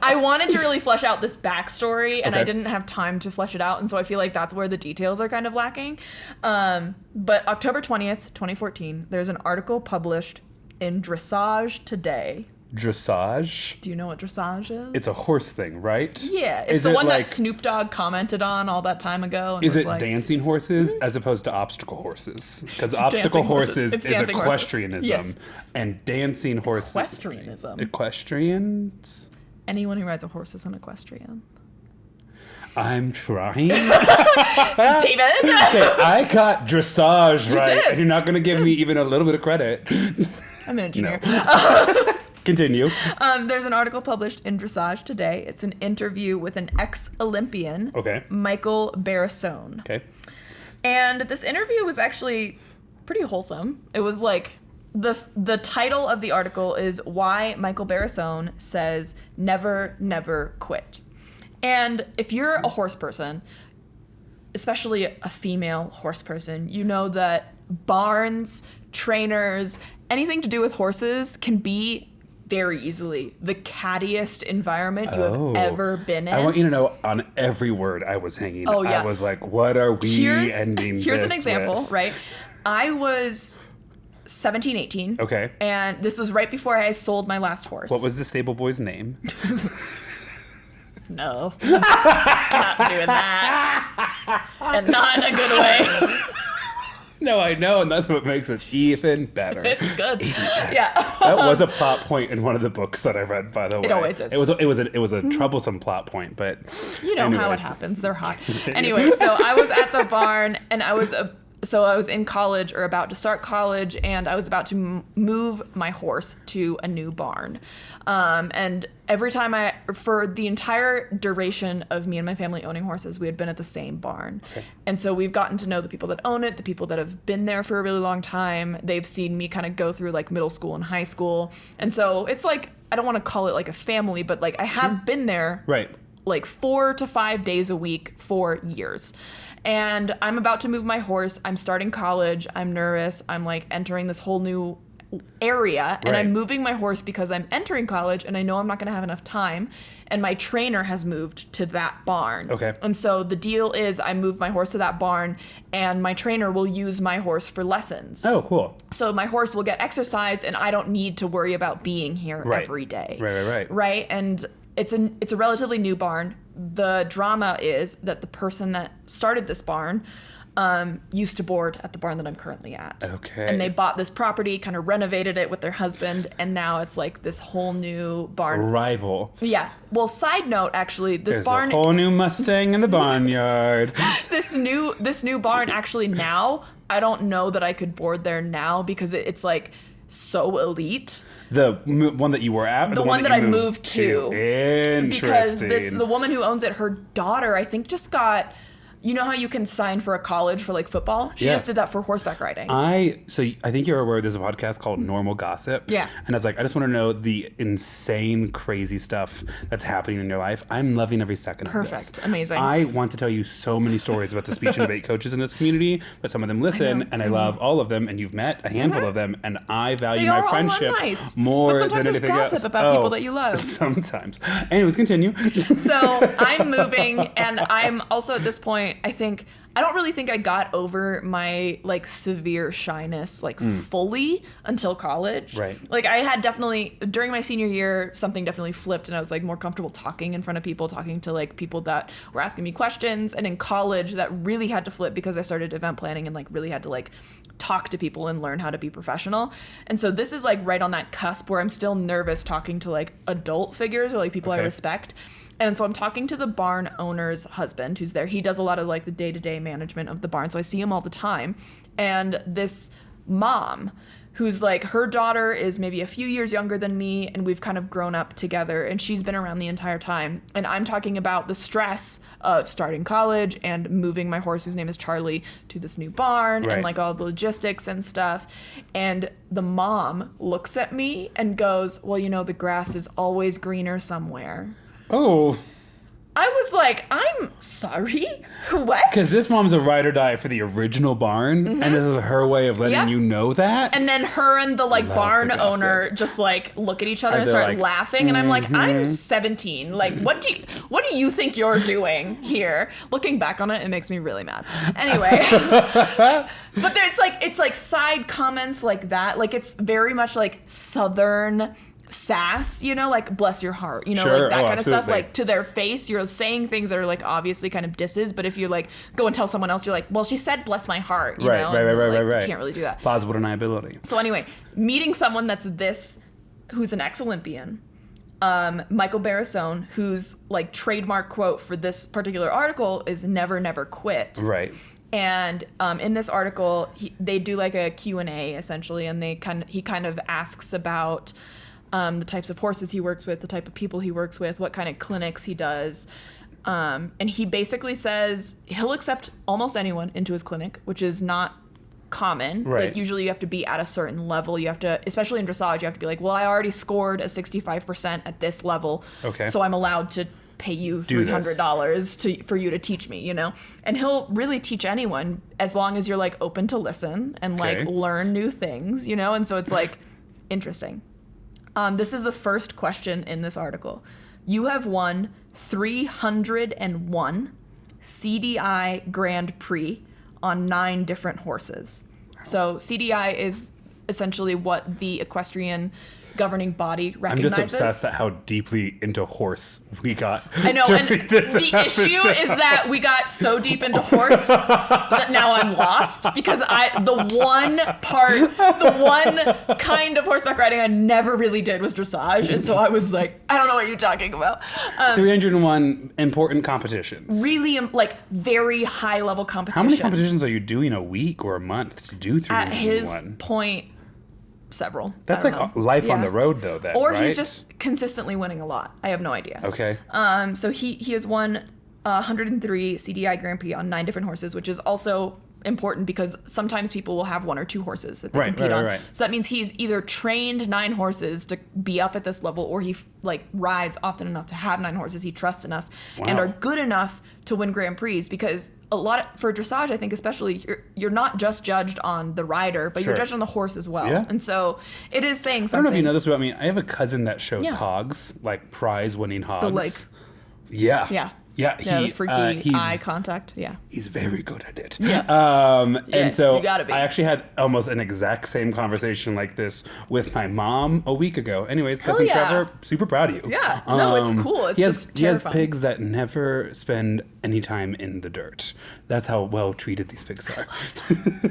I wanted to really flesh out this backstory, and I Okay. didn't have time to flesh it out, and so I feel like that's where the details are kind of lacking. But October 20th, 2014, there's an article published in Dressage Today. Dressage? Do you know what dressage is? It's a horse thing, right? Yeah, it's Is the it one like- that Snoop Dogg commented on all that time ago. And Is was it like, dancing horses as opposed to obstacle horses? Because It's obstacle dancing horses. horses It's is dancing horses. equestrianism, Yes. and dancing horses. Equestrianism. Equestrians? Anyone who rides a horse is an equestrian. I'm trying. David! Okay, I got dressage right, did. and you're not going to give me even a little bit of credit. I'm an engineer. Continue. There's an article published in Dressage Today. It's an interview with an ex-Olympian, Okay. Michael Barrasone. Okay. And this interview was actually pretty wholesome. It was like, the title of the article is Why Michael Barrasone Says Never, Never Quit. And if you're a horse person, especially a female horse person, you know that barns, trainers, anything to do with horses can be very easily the cattiest environment you have ever been in. I want you to know on every word I was hanging. Oh, yeah. I was like, what are we ending Here's this an example, with? right? I was 17, 18. Okay. And this was right before I sold my last horse. What was the stable boy's name? No. Not doing that. And not in a good way. No, I know, and that's what makes it even better. It's good. Yeah. That was a plot point in one of the books that I read, by the way. It always is. It was a troublesome plot point, but You know how it anyways. happens. They're hot. Continue. Anyway, so I was at the barn, and I was in college or about to start college, and I was about to move my horse to a new barn. And every time for the entire duration of me and my family owning horses, we had been at the same barn. Okay. And so we've gotten to know the people that own it, the people that have been there for a really long time. They've seen me kind of go through like middle school and high school. And so it's like, I don't want to call it like a family, but like I have been there Right. like 4 to 5 days a week for years. And I'm about to move my horse. I'm starting college. I'm nervous. I'm like entering this whole new area, and Right. I'm moving my horse because I'm entering college and I know I'm not going to have enough time. And my trainer has moved to that barn. Okay. And so the deal is I move my horse to that barn, and my trainer will use my horse for lessons. Oh, cool. So my horse will get exercise, and I don't need to worry about being here Right. every day. Right. Right, and it's a relatively new barn. The drama is that the person that started this barn used to board at the barn that I'm currently at. Okay. And they bought this property, kind of renovated it with their husband, and now it's like this whole new barn. Rival. Yeah. Well, side note, actually, this There's barn, a whole new Mustang in the barnyard. this new barn, actually now, I don't know that I could board there now because it's like so elite. The one that you were at? Or The one that you I moved to. Because Interesting. the woman who owns it, her daughter, I think just got, you know how you can sign for a college for like football? She Yeah. just did that for horseback riding. I think you're aware there's a podcast called Normal Gossip. Yeah. And I was like, I just want to know the insane, crazy stuff that's happening in your life. I'm loving every second of this. Perfect. Amazing. I want to tell you so many stories about the speech and debate coaches in this community, but some of them listen, and I love all of them, and you've met a handful of them, and I value They my are all friendship nice. more But sometimes than there's anything gossip else. about people that you love. Sometimes. Anyways, continue. So I'm moving, and I'm also at this point, I think I don't really think I got over my like severe shyness like fully until college. Right. Like I had definitely during my senior year, something definitely flipped and I was like more comfortable talking in front of people, talking to like people that were asking me questions. And in college that really had to flip because I started event planning and like really had to like talk to people and learn how to be professional. And so this is like right on that cusp where I'm still nervous talking to like adult figures or like people I respect. And so I'm talking to the barn owner's husband who's there. He does a lot of like the day-to-day management of the barn. So I see him all the time. And this mom who's like, her daughter is maybe a few years younger than me and we've kind of grown up together and she's been around the entire time. And I'm talking about the stress of starting college and moving my horse, whose name is Charlie, to this new barn and like all the logistics and stuff. And the mom looks at me and goes, well, you know, the grass is always greener somewhere. Oh. I was like, I'm sorry? What? Because this mom's a ride or die for the original barn, and this is her way of letting you know that. And then her and the like barn owner just like look at each other and start like, laughing, and I'm like, I'm 17. Like, what do you think you're doing here? Looking back on it, it makes me really mad. Anyway, but it's like side comments like that. Like it's very much like Southern sass, you know, like bless your heart, you know, like that kind of stuff, like to their face you're saying things that are like obviously kind of disses, but if you like go and tell someone else, you're like, well, she said bless my heart, you know? Right. You can't really do that. Plausible deniability. So anyway, meeting someone who's an ex-Olympian, Michael Barrasone, whose like trademark quote for this particular article is never, never quit. Right. And in this article, they do like a Q&A essentially, and he kind of asks about the types of horses he works with, the type of people he works with, what kind of clinics he does. And he basically says he'll accept almost anyone into his clinic, which is not common. Right. Like usually you have to be at a certain level. You have to, especially in dressage, you have to be like, well, I already scored a 65% at this level. Okay. So I'm allowed to pay you $300 for you to teach me, you know? And he'll really teach anyone as long as you're like open to listen and like learn new things, you know? And so it's like interesting. This is the first question in this article. You have won 301 CDI Grand Prix on 9 different horses. So CDI is essentially what the equestrian governing body recognizes. I'm just obsessed at how deeply into horse we got. I know, and the issue is that we got so deep into horse that now I'm lost because the one kind of horseback riding I never really did was dressage, and so I was like, I don't know what you're talking about. 301 important competitions. Really, like very high level competition. How many competitions are you doing a week or a month to do 301? At his point, several. That's like life on the road, though. Then, or right? he's just consistently winning a lot. I have no idea. Okay. So he has won 103 CDI Grand Prix on 9 different horses, which is also important because sometimes people will have 1 or 2 horses that they compete on. Right. So that means he's either trained 9 horses to be up at this level, or he like rides often enough to have 9 horses he trusts enough and are good enough to win Grand Prix. Because for dressage, I think especially, you're not just judged on the rider, but you're judged on the horse as well. Yeah. And so it is saying something. I don't know if you know this about me. I have a cousin that shows hogs, like prize-winning hogs. The like. Yeah. Yeah, the freaky eye contact. Yeah, he's very good at it. Yeah, and so you gotta be. I actually had almost an exact same conversation like this with my mom a week ago. Anyways, cousin Trevor, super proud of you. Yeah, no, it's cool. It's just terrifying. He has pigs that never spend any time in the dirt. That's how well treated these pigs are.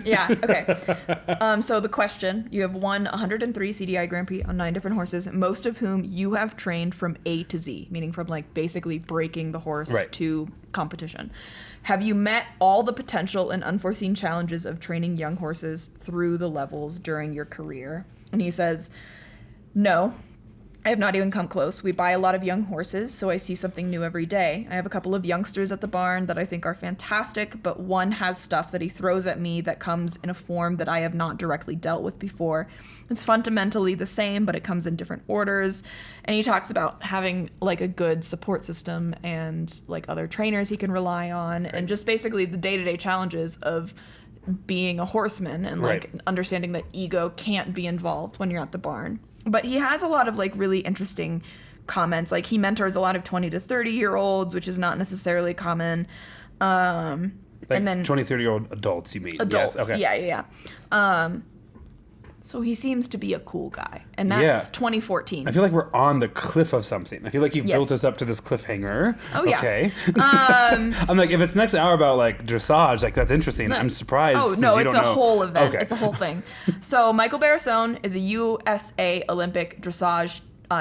Yeah. Okay. So the question: you have won 103 CDI Grand Prix on 9 different horses, most of whom you have trained from A to Z, meaning from like basically breaking the horse to competition. Have you met all the potential and unforeseen challenges of training young horses through the levels during your career? And he says, no, I have not even come close. We buy a lot of young horses, so I see something new every day. I have a couple of youngsters at the barn that I think are fantastic, but one has stuff that he throws at me that comes in a form that I have not directly dealt with before. It's fundamentally the same, but it comes in different orders. And he talks about having like a good support system and like other trainers he can rely on, and just basically the day-to-day challenges of being a horseman and like understanding that ego can't be involved when you're at the barn. But he has a lot of like really interesting comments. Like he mentors a lot of 20 to 30 year olds, which is not necessarily common. Like and then 20, 30-year-old adults, you mean? adults. Yes, okay. Yeah. So he seems to be a cool guy, and that's 2014. I feel like we're on the cliff of something. I feel like you've Yes. built us up to this cliffhanger. Oh, yeah. Okay. I'm like, if it's next hour about like dressage, like that's interesting. I'm surprised. Oh since no, you it's don't a know. whole event. Okay. It's a whole thing. So Michael Barrasone is a USA Olympic dressage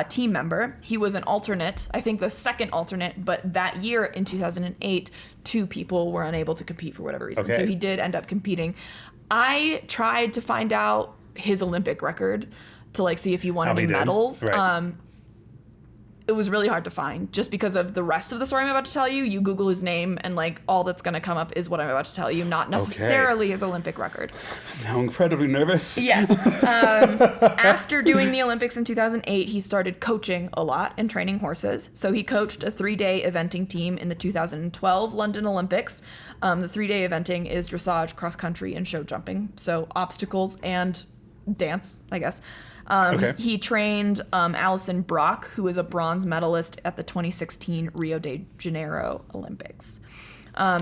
team member. He was an alternate, I think the second alternate, but that year in 2008, 2 people were unable to compete for whatever reason. Okay. So he did end up competing. I tried to find out his Olympic record to like see if he won How any he did. medals. Right. It was really hard to find just because of the rest of the story I'm about to tell you. You Google his name and like all that's going to come up is what I'm about to tell you, not necessarily his Olympic record. Now I'm incredibly nervous. Yes. After doing the Olympics in 2008, he started coaching a lot and training horses. So he coached a 3-day eventing team in the 2012 London Olympics. The 3-day eventing is dressage, cross country, and show jumping. So obstacles and dance, I guess. Okay. He trained Alison Brock, who is a bronze medalist at the 2016 Rio de Janeiro Olympics.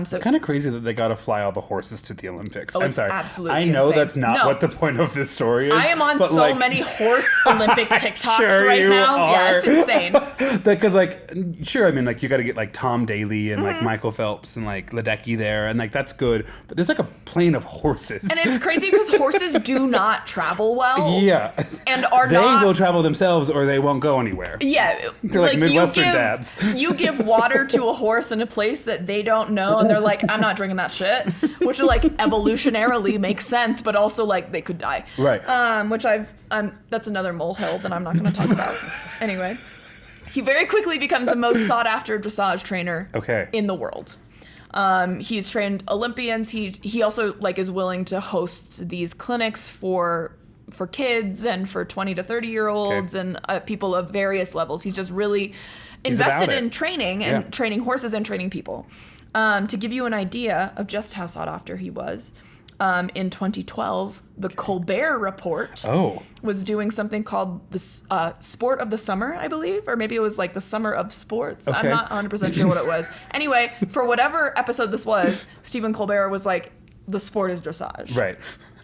So Kind of crazy that they got to fly all the horses to the Olympics. Oh, I'm it's sorry. absolutely I know insane. that's not No. what the point of this story is. I am on but, so like, many horse Olympic TikToks Sure right you now. are. Yeah, it's insane. Because, like, sure, I mean, like, you got to get, like, Tom Daly and, like, Michael Phelps and, like, Ledecky there, and, like, that's good. But there's, like, a plane of horses. And it's crazy because horses do not travel well. Yeah. And are They not. will travel themselves or they won't go anywhere. Yeah. They're like Midwestern you give, dads. You give water to a horse in a place that they don't know, and they're like, I'm not drinking that shit. Which, like, evolutionarily makes sense, but also, like, they could die. Right. Which that's another molehill that I'm not going to talk about. Anyway. He very quickly becomes the most sought after dressage trainer in the world. He's trained Olympians. He also like is willing to host these clinics for kids and for 20 to 30 year olds and people of various levels. He's just really invested in training and training horses and training people. To give you an idea of just how sought after he was, in 2012, the Colbert Report was doing something called the Sport of the Summer, I believe, or maybe it was like the Summer of Sports. I'm not 100% sure what it was. Anyway, for whatever episode this was, Stephen Colbert was like, the sport is dressage. Right.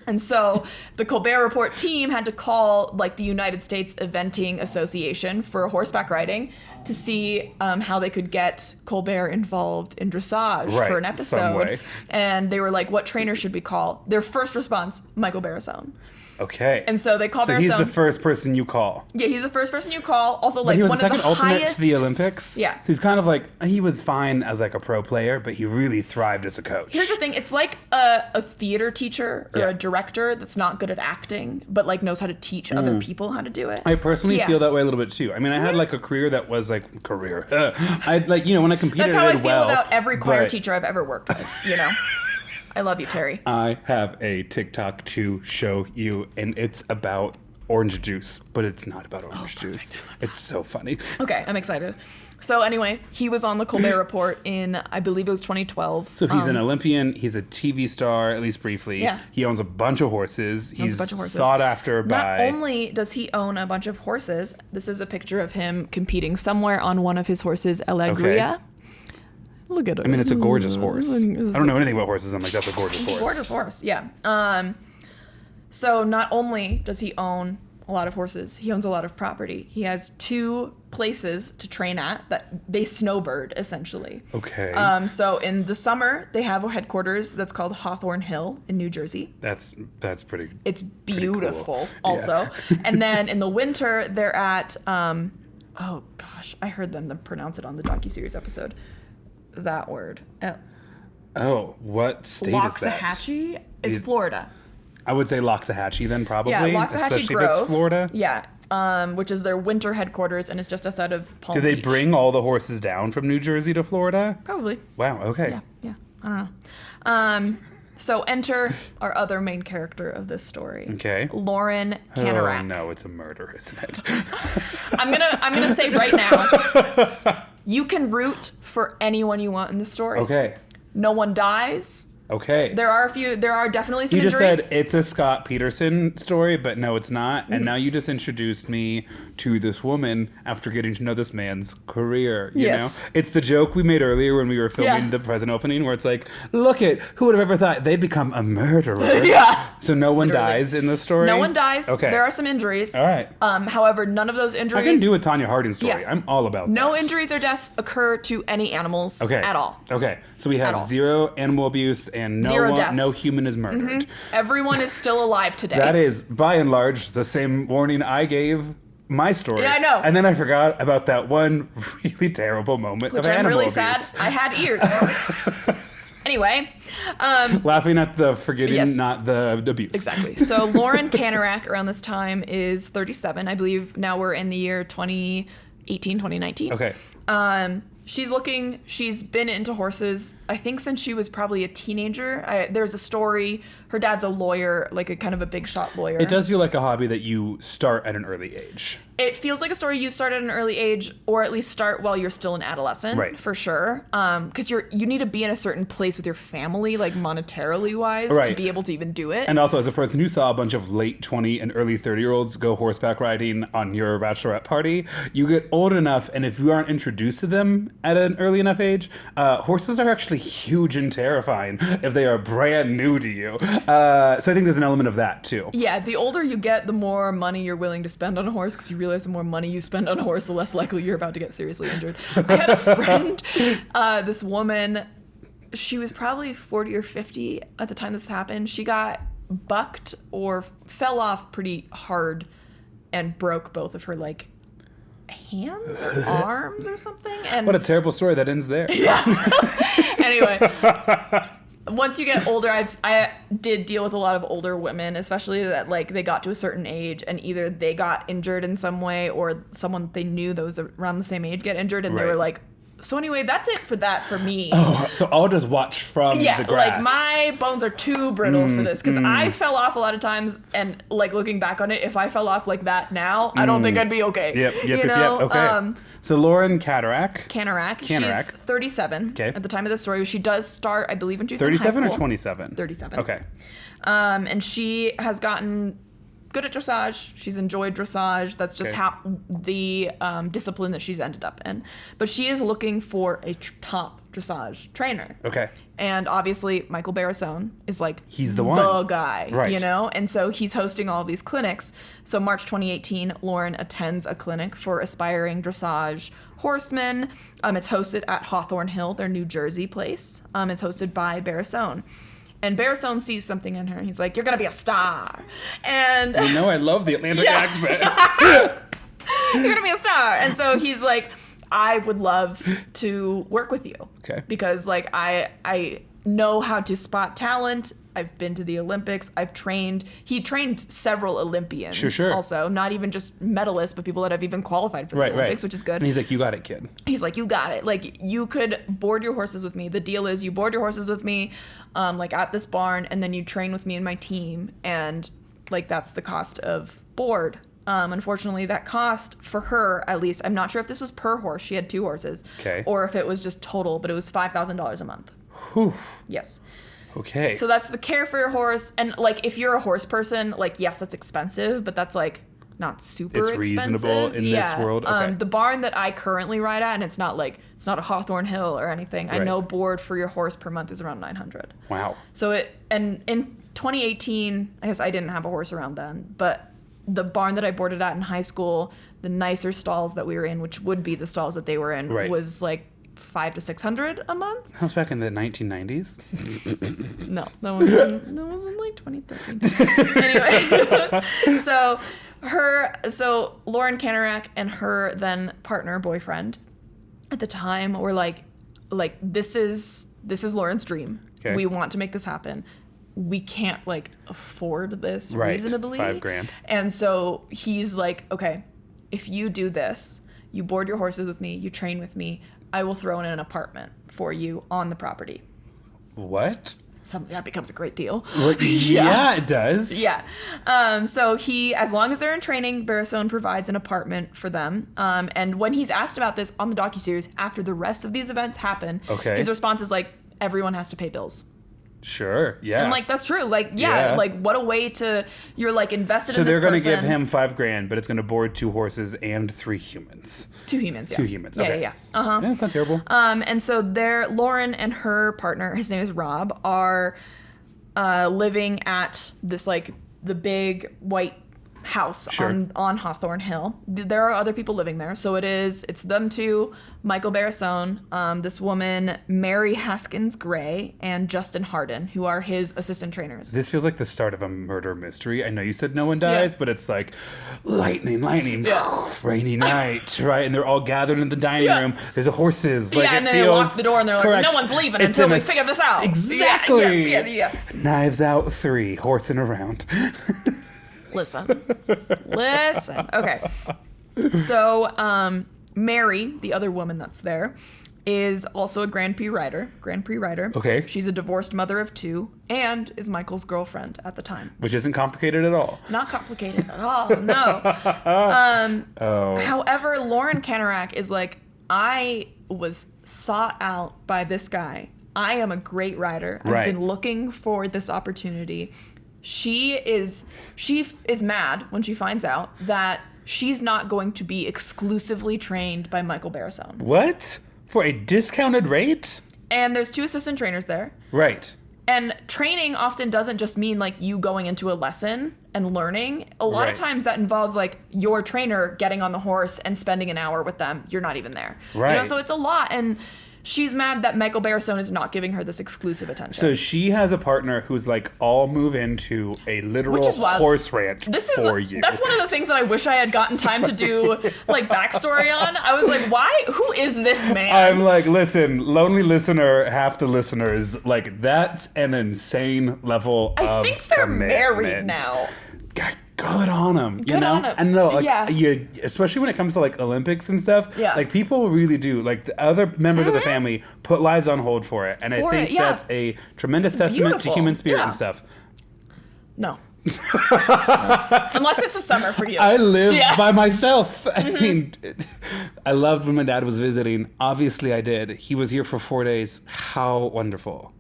And so the Colbert Report team had to call like the United States Eventing Association for horseback riding to see how they could get Colbert involved in dressage for an episode. Some way. And they were like, what trainer should we call? Their first response, Michael Barrasone. Okay. And so they call Barrasone. So he's the first person you call. Yeah, he's the first person you call. Also, But like he was one the second of the alternate highest to the Olympics. Yeah. So he's kind of like, he was fine as like a pro player, but he really thrived as a coach. Here's the thing. It's like a theater teacher or a director that's not good at acting, but like knows how to teach other people how to do it. I personally feel that way a little bit too. I mean, I had like a career that was like I like, you know, when I competed, That's how I did feel well, about every choir but teacher I've ever worked with, you know? I love you, Terry. I have a TikTok to show you, and it's about orange juice, but it's not about orange juice. It's so funny. Okay, I'm excited. So anyway, he was on the Colbert Report in, I believe it was 2012. So he's an Olympian. He's a TV star, at least briefly. Yeah. He owns a bunch of horses. He's a bunch of horses. sought after by... Not only does he own a bunch of horses, this is a picture of him competing somewhere on one of his horses, Alegria. Okay. Look at it. I mean, it's a gorgeous horse. I don't know anything about horses. I'm like, that's a gorgeous horse. Gorgeous horse, yeah. So not only does he own a lot of horses, he owns a lot of property. He has 2 places to train at that they snowbird, essentially. Okay. So in the summer, they have a headquarters that's called Hawthorne Hill in New Jersey. That's pretty... It's beautiful, cool. also. And then in the winter, they're at, oh gosh, I heard them pronounce it on the docuseries episode. That word. Oh, what state is that? Loxahatchee is Florida. I would say Loxahatchee then, probably. Yeah, Loxahatchee especially Grove. if it's Florida. Yeah, which is their winter headquarters, and it's just outside of Palm Do they Beach. bring all the horses down from New Jersey to Florida? Probably. Wow, okay. Yeah, I don't know. So enter our other main character of this story. Okay. Lauren Canarak. Oh, no, it's a murder, isn't it? I'm gonna say right now, you can root for anyone you want in the story. Okay. No one dies. Okay. There are definitely some You just injuries. said it's a Scott Peterson story, but no, it's not. And now you just introduced me to this woman after getting to know this man's career. You know, it's the joke we made earlier when we were filming the present opening, where it's like, look at who would have ever thought they'd become a murderer. So no one dies in this story. No one dies. Okay. There are some injuries. All right. However, none of those injuries. I can do a Tanya Harding story. I'm all about that. No injuries or deaths occur to any animals at all. Okay. So we have 0 animal abuse and no human is murdered. Everyone is still alive today. That is, by and large, the same warning I gave my story. Yeah, I know. And then I forgot about that one really terrible moment of animal really abuse. sad. I had ears. Anyway. Laughing at the forgetting, not the abuse. Exactly. So Lauren Canarak around this time is 37. I believe now we're in the year 2018, 2019. Okay. She's been into horses, I think, since she was probably a teenager. There's a story. Her dad's a lawyer, like a kind of a big shot lawyer. It does feel like a hobby that you start at an early age. It feels like a story you start at an early age, or at least start while you're still an adolescent, right? For sure. Because you need to be in a certain place with your family, like monetarily wise, to be able to even do it. And also, as a person who saw a bunch of late 20 and early 30-year-olds go horseback riding on your bachelorette party, you get old enough, and if you aren't introduced to them at an early enough age, horses are actually huge and terrifying if they are brand new to you. So I think there's an element of that too. Yeah, the older you get, the more money you're willing to spend on a horse, because you realize the more money you spend on a horse, the less likely you're about to get seriously injured. I had a friend, this woman, she was probably 40 or 50 at the time this happened. She got bucked or fell off pretty hard and broke both of her like hands or arms or something. And what a terrible story that ends there. Yeah. Anyway. Once you get older, I did deal with a lot of older women, especially that like they got to a certain age and either they got injured in some way or someone they knew that was around the same age get injured, and they were like, so anyway, that's it for that for me. Oh, so I'll just watch from the grass. Like my bones are too brittle for this, because I fell off a lot of times, and like looking back on it, if I fell off like that now, I don't think I'd be okay. Yep. Okay. So Lauren Canarak. She's 37 at the time of the story. She does start, I believe, when she's in high school. 37 or 27? 37. Okay. And she has gotten good at dressage. She's enjoyed dressage. That's just how the discipline that she's ended up in. But she is looking for a top dressage trainer. Okay. And obviously, Michael Barrasone is like he's the guy, right? You know, and so he's hosting all of these clinics. So March 2018, Lauren attends a clinic for aspiring dressage horsemen. It's hosted at Hawthorne Hill, their New Jersey place. It's hosted by Barrasone. And Barrasone sees something in her. He's like, "You're gonna be a star." And you know, I love the Atlantic accent. You're gonna be a star. And so he's like, I would love to work with you. Okay. Because like I know how to spot talent. I've been to the Olympics. I've trained. He trained several Olympians. Sure. Also, not even just medalists, but people that have even qualified for the Olympics, which is good. And he's like, you got it, kid. He's like, you got it. Like, you could board your horses with me. The deal is you board your horses with me, like at this barn, and then you train with me and my team. And like, that's the cost of board. Unfortunately, that cost for her, at least, I'm not sure if this was per horse. She had 2 horses. Okay. Or if it was just total, but it was $5,000 a month. Whew. Yes. Okay. So that's the care for your horse. And like, if you're a horse person, like, yes, that's expensive, but that's like not super expensive. It's reasonable in this world. Okay. The barn that I currently ride at, and it's not a Hawthorne Hill or anything. I know board for your horse per month is around $900. Wow. So and in 2018, I guess I didn't have a horse around then, but the barn that I boarded at in high school, the nicer stalls that we were in, which would be the stalls that they were in, was like $500 to $600 a month. That was back in the 1990s. No, that was in like 2013. Anyway, so Lauren Canarak and her then partner, boyfriend, at the time were like this is Lauren's dream. Okay. We want to make this happen. We can't like afford this reasonably. $5,000. And so he's like, okay, if you do this, you board your horses with me, you train with me, I will throw in an apartment for you on the property. What? That becomes a great deal. Yeah, it does. Yeah. So as long as they're in training, Barrasone provides an apartment for them. And when he's asked about this on the docuseries, after the rest of these events happen, his response is like, everyone has to pay bills. Sure. Yeah. And like that's true. Like like what a way to you're like invested in this person. So they're person. going to give him $5,000, but it's going to board 2 horses and 3 humans. 2 humans. Yeah. 2 humans. Yeah. Okay. Yeah. Uh-huh. Yeah, that's not terrible. And so Lauren and her partner, his name is Rob, are living at this like the big white house on Hawthorne Hill. There are other people living there, so it's them two, Michael Barrasone, this woman Mary Haskins Gray, and Justin Harden, who are his assistant trainers. This feels like the start of a murder mystery. I know you said no one dies, but it's like lightning, rainy night, right? And they're all gathered in the dining room. There's horses. Like, and then they lock the door and they're like, no one's leaving until we figure this out. Exactly. Yes. Knives Out 3, horsing around. Listen. Okay. So, Mary, the other woman that's there, is also a Grand Prix rider. Okay. She's a divorced mother of 2 and is Michael's girlfriend at the time. Which isn't complicated at all. Not complicated at all, no. However, Lauren Canarak is like, I was sought out by this guy. I am a great rider. I've been looking for this opportunity. She is mad when she finds out that she's not going to be exclusively trained by Michael Barrasone. What? For a discounted rate? And there's 2 assistant trainers there. Right. And training often doesn't just mean like you going into a lesson and learning. A lot of times that involves like your trainer getting on the horse and spending an hour with them. You're not even there. Right. So it's a lot. And she's mad that Michael Barrasone is not giving her this exclusive attention. So she has a partner who's like, I'll move into a literal horse ranch for you. That's one of the things that I wish I had gotten time to do like backstory on. I was like, why? Who is this man? I'm like, listen, lonely listener, half the listeners, like that's an insane level of I think they're commitment. married now. God, good on them, you Good know? on 'em. And no, like, Yeah. you, especially when it comes to like Olympics and stuff, Yeah. like people really do, like the other members of the family put lives on hold for it. And I think that's a tremendous testament to human spirit and stuff. No. Unless it's the summer for you. I live by myself. I mean, I loved when my dad was visiting. Obviously, I did. He was here for 4 days. How wonderful.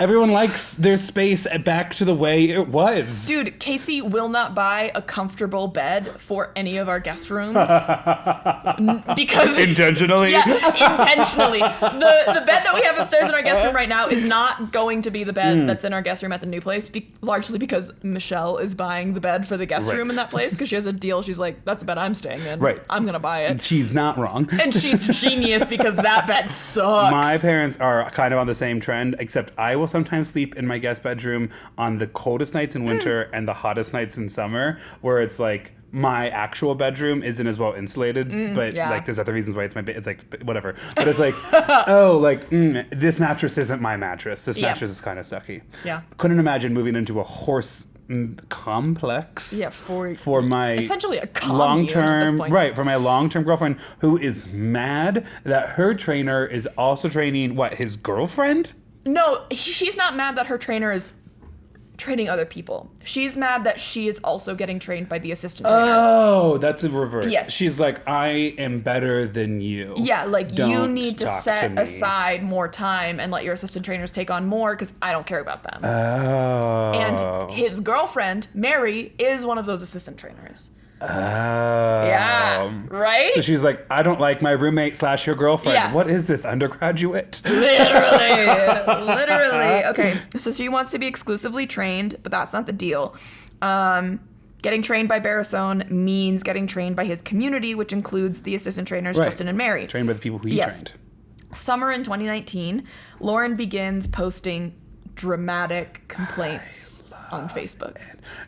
Everyone likes their space back to the way it was. Dude, Casey will not buy a comfortable bed for any of our guest rooms. Because intentionally? Yeah, intentionally. The bed that we have upstairs in our guest room right now is not going to be the bed that's in our guest room at the new place, largely because Michelle is buying the bed for the guest room in that place because she has a deal. She's like, that's the bed I'm staying in. Right. I'm going to buy it. And she's not wrong. And she's genius because that bed sucks. My parents are kind of on the same trend, except I will sometimes sleep in my guest bedroom on the coldest nights in winter and the hottest nights in summer, where it's like my actual bedroom isn't as well insulated, but like there's other reasons why it's my bed. It's like whatever, but it's like this mattress isn't my mattress. This mattress is kind of sucky. Yeah, couldn't imagine moving into a horse complex. Yeah, for my essentially a long-term for my long-term girlfriend who is mad that her trainer is also training his girlfriend. No, she's not mad that her trainer is training other people. She's mad that she is also getting trained by the assistant trainers. Oh, that's a reverse. Yes. She's like, I am better than you. Yeah, like Don't you need to set me. aside more time and let your assistant trainers take on more because I don't care about them. Oh. And his girlfriend, Mary, is one of those assistant trainers. Oh. Yeah, right? So she's like, I don't like my roommate / your girlfriend. Yeah. What is this, undergraduate? Literally. Okay, so she wants to be exclusively trained, but that's not the deal. Getting trained by Barrasone means getting trained by his community, which includes the assistant trainers, Justin and Mary. Trained by the people who he trained. Summer in 2019, Lauren begins posting dramatic complaints on Facebook.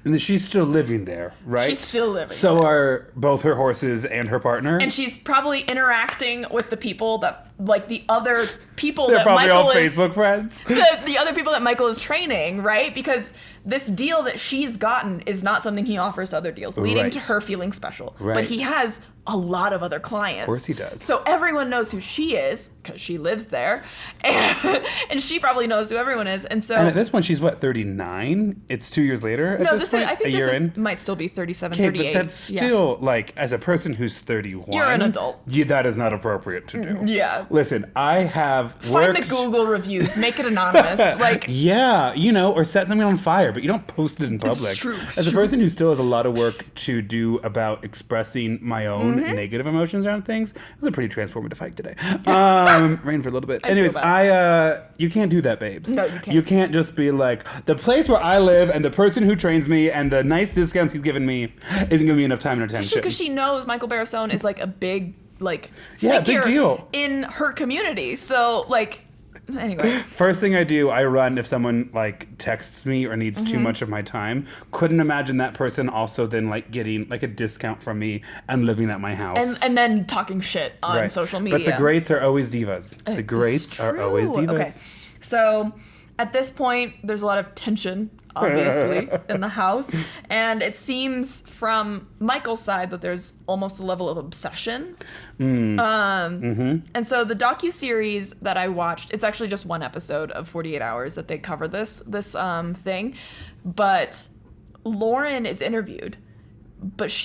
And she's still living there, right? She's still living So there. are both her horses and her partner? And she's probably interacting with the people that, like the other people They're that probably Michael all is... Facebook friends. The other people that Michael is training, right? Because this deal that she's gotten is not something he offers to other deals, leading to her feeling special. Right. But he has a lot of other clients. Of course he does. So everyone knows who she is because she lives there, and she probably knows who everyone is. And so, and at this point, she's what, 39? It's 2 years later. No, I think this might still be 37, 38. But that's still like, as a person who's 31, you're an adult. That is not appropriate to do. Yeah. Listen, I have find the Google reviews, make it anonymous, like yeah, or set something on fire, but you don't post it in public. It's true. As a person who still has a lot of work to do about expressing my own negative emotions around things, it was a pretty transformative hike today. Rain for a little bit. Anyways, you can't do that, babes. No, you can't. You can't just be like, the place where I live and the person who trains me and the nice discounts he's given me isn't giving me enough time and attention. Because she knows Michael Barrasone is like a big big figure deal in her community. So anyway. First thing I do, I run if someone texts me or needs too much of my time. Couldn't imagine that person also then getting a discount from me and living at my house. And then talking shit on social media. But the greats are always divas. The greats are always divas. Okay. So at this point, there's a lot of tension, obviously, in the house. And it seems from Michael's side that there's almost a level of obsession. And so the docuseries that I watched, it's actually just one episode of 48 Hours that they cover this thing. But Lauren is interviewed. But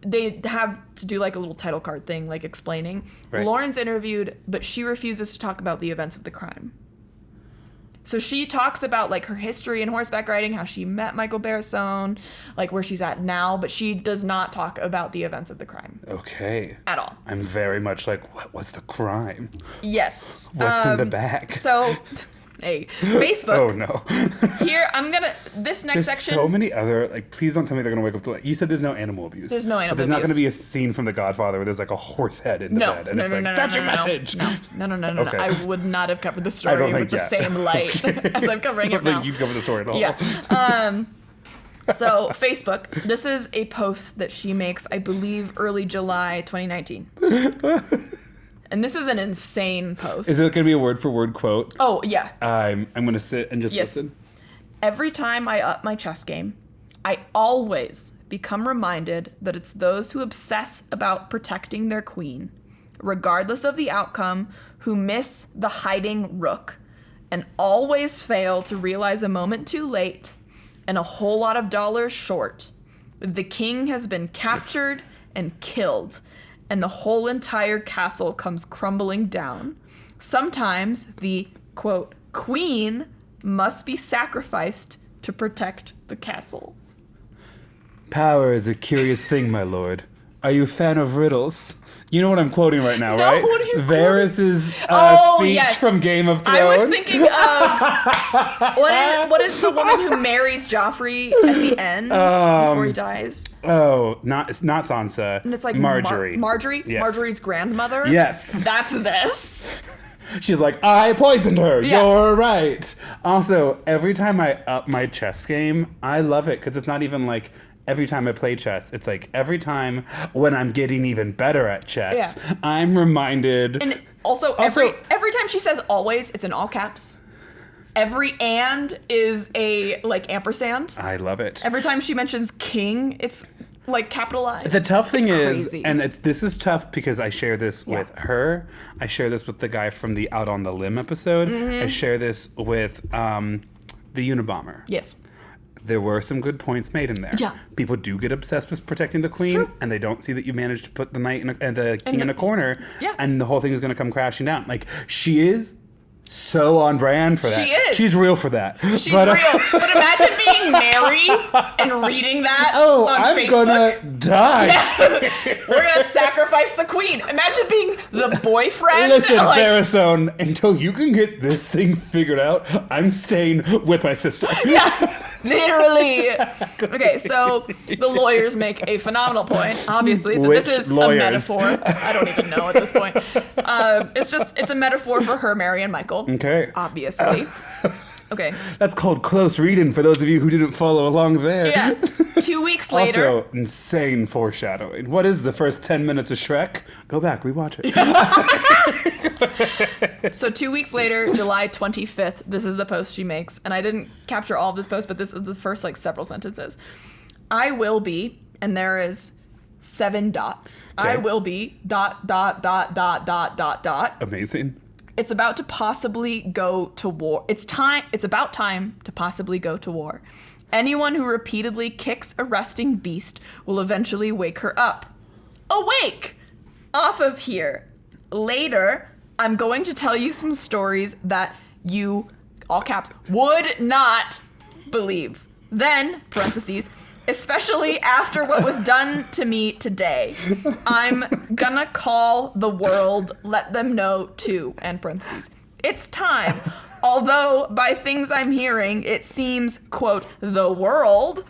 they have to do a little title card thing, explaining. Right. Lauren's interviewed, but she refuses to talk about the events of the crime. So she talks about her history in horseback riding, how she met Michael Barrasone, where she's at now, but she does not talk about the events of the crime. Okay. At all. I'm very much what was the crime? Yes. What's in the bag? So, hey, Facebook. Oh no. Here, this next section. There's so many other, please don't tell me they're gonna wake up to, you said there's no animal abuse. There's no animal abuse. But there's not gonna be a scene from The Godfather where there's a horse head in the bed. And that's your message. No. Okay. I would not have covered the story with the same light as I'm covering it now. You cover the story at all. Yeah. So Facebook, this is a post that she makes, I believe, early July 2019. And this is an insane post. Is it going to be a word-for-word quote? Oh, yeah. I'm going to sit and just listen. Every time I up my chess game, I always become reminded that it's those who obsess about protecting their queen, regardless of the outcome, who miss the hiding rook, and always fail to realize a moment too late and a whole lot of dollars short. The king has been captured and killed, and the whole entire castle comes crumbling down. Sometimes the, quote, queen must be sacrificed to protect the castle. Power is a curious thing, my lord. Are you a fan of riddles? You know what I'm quoting right now, no, right? What are you Varys's speech from Game of Thrones. I was thinking of what is the woman who marries Joffrey at the end before he dies? Oh, it's not Sansa. And it's Marjorie. Marjorie? Yes. Marjorie's grandmother? Yes. That's this. She's like, I poisoned her. Yeah. You're right. Also, every time I up my chess game, I love it because it's not even every time I play chess. It's every time when I'm getting even better at chess, I'm reminded. And also every time she says always, it's in all caps. Every and is a ampersand. I love it. Every time she mentions king, it's capitalized. The tough thing is, crazy. and this is tough because I share this with her. I share this with the guy from the Out on the Limb episode. I share this with the Unabomber. Yes. There were some good points made in there. Yeah. People do get obsessed with protecting the queen, and they don't see that you managed to put the knight and the king in a corner, and the whole thing is going to come crashing down. She is so on brand for that. She is. She's real for that. She's real. But imagine being Mary and reading that on I'm Facebook. gonna die. Yeah. We're gonna sacrifice the queen. Imagine being the boyfriend. Listen, Barrasone, until you can get this thing figured out, I'm staying with my sister. Yeah, literally. Exactly. Okay, so the lawyers make a phenomenal point, obviously, that this is a metaphor. I don't even know at this point. It's a metaphor for her, Mary, and Michael. Okay. Obviously. Okay. That's called close reading for those of you who didn't follow along there. Yeah. 2 weeks later. Also, insane foreshadowing. What is the first 10 minutes of Shrek? Go back, rewatch it. So 2 weeks later, July 25th, this is the post she makes. And I didn't capture all of this post, but this is the first several sentences. I will be, and there is 7 dots. Okay. I will be ... Amazing. It's about to possibly go to war. It's about time to possibly go to war. Anyone who repeatedly kicks a resting beast will eventually wake her up. Awake! Off of here. Later, I'm going to tell you some stories that you, all caps, would not believe. Then, parentheses, especially after what was done to me today, I'm gonna call the world, let them know too, end parentheses. It's time. Although, by things I'm hearing, it seems, quote, the world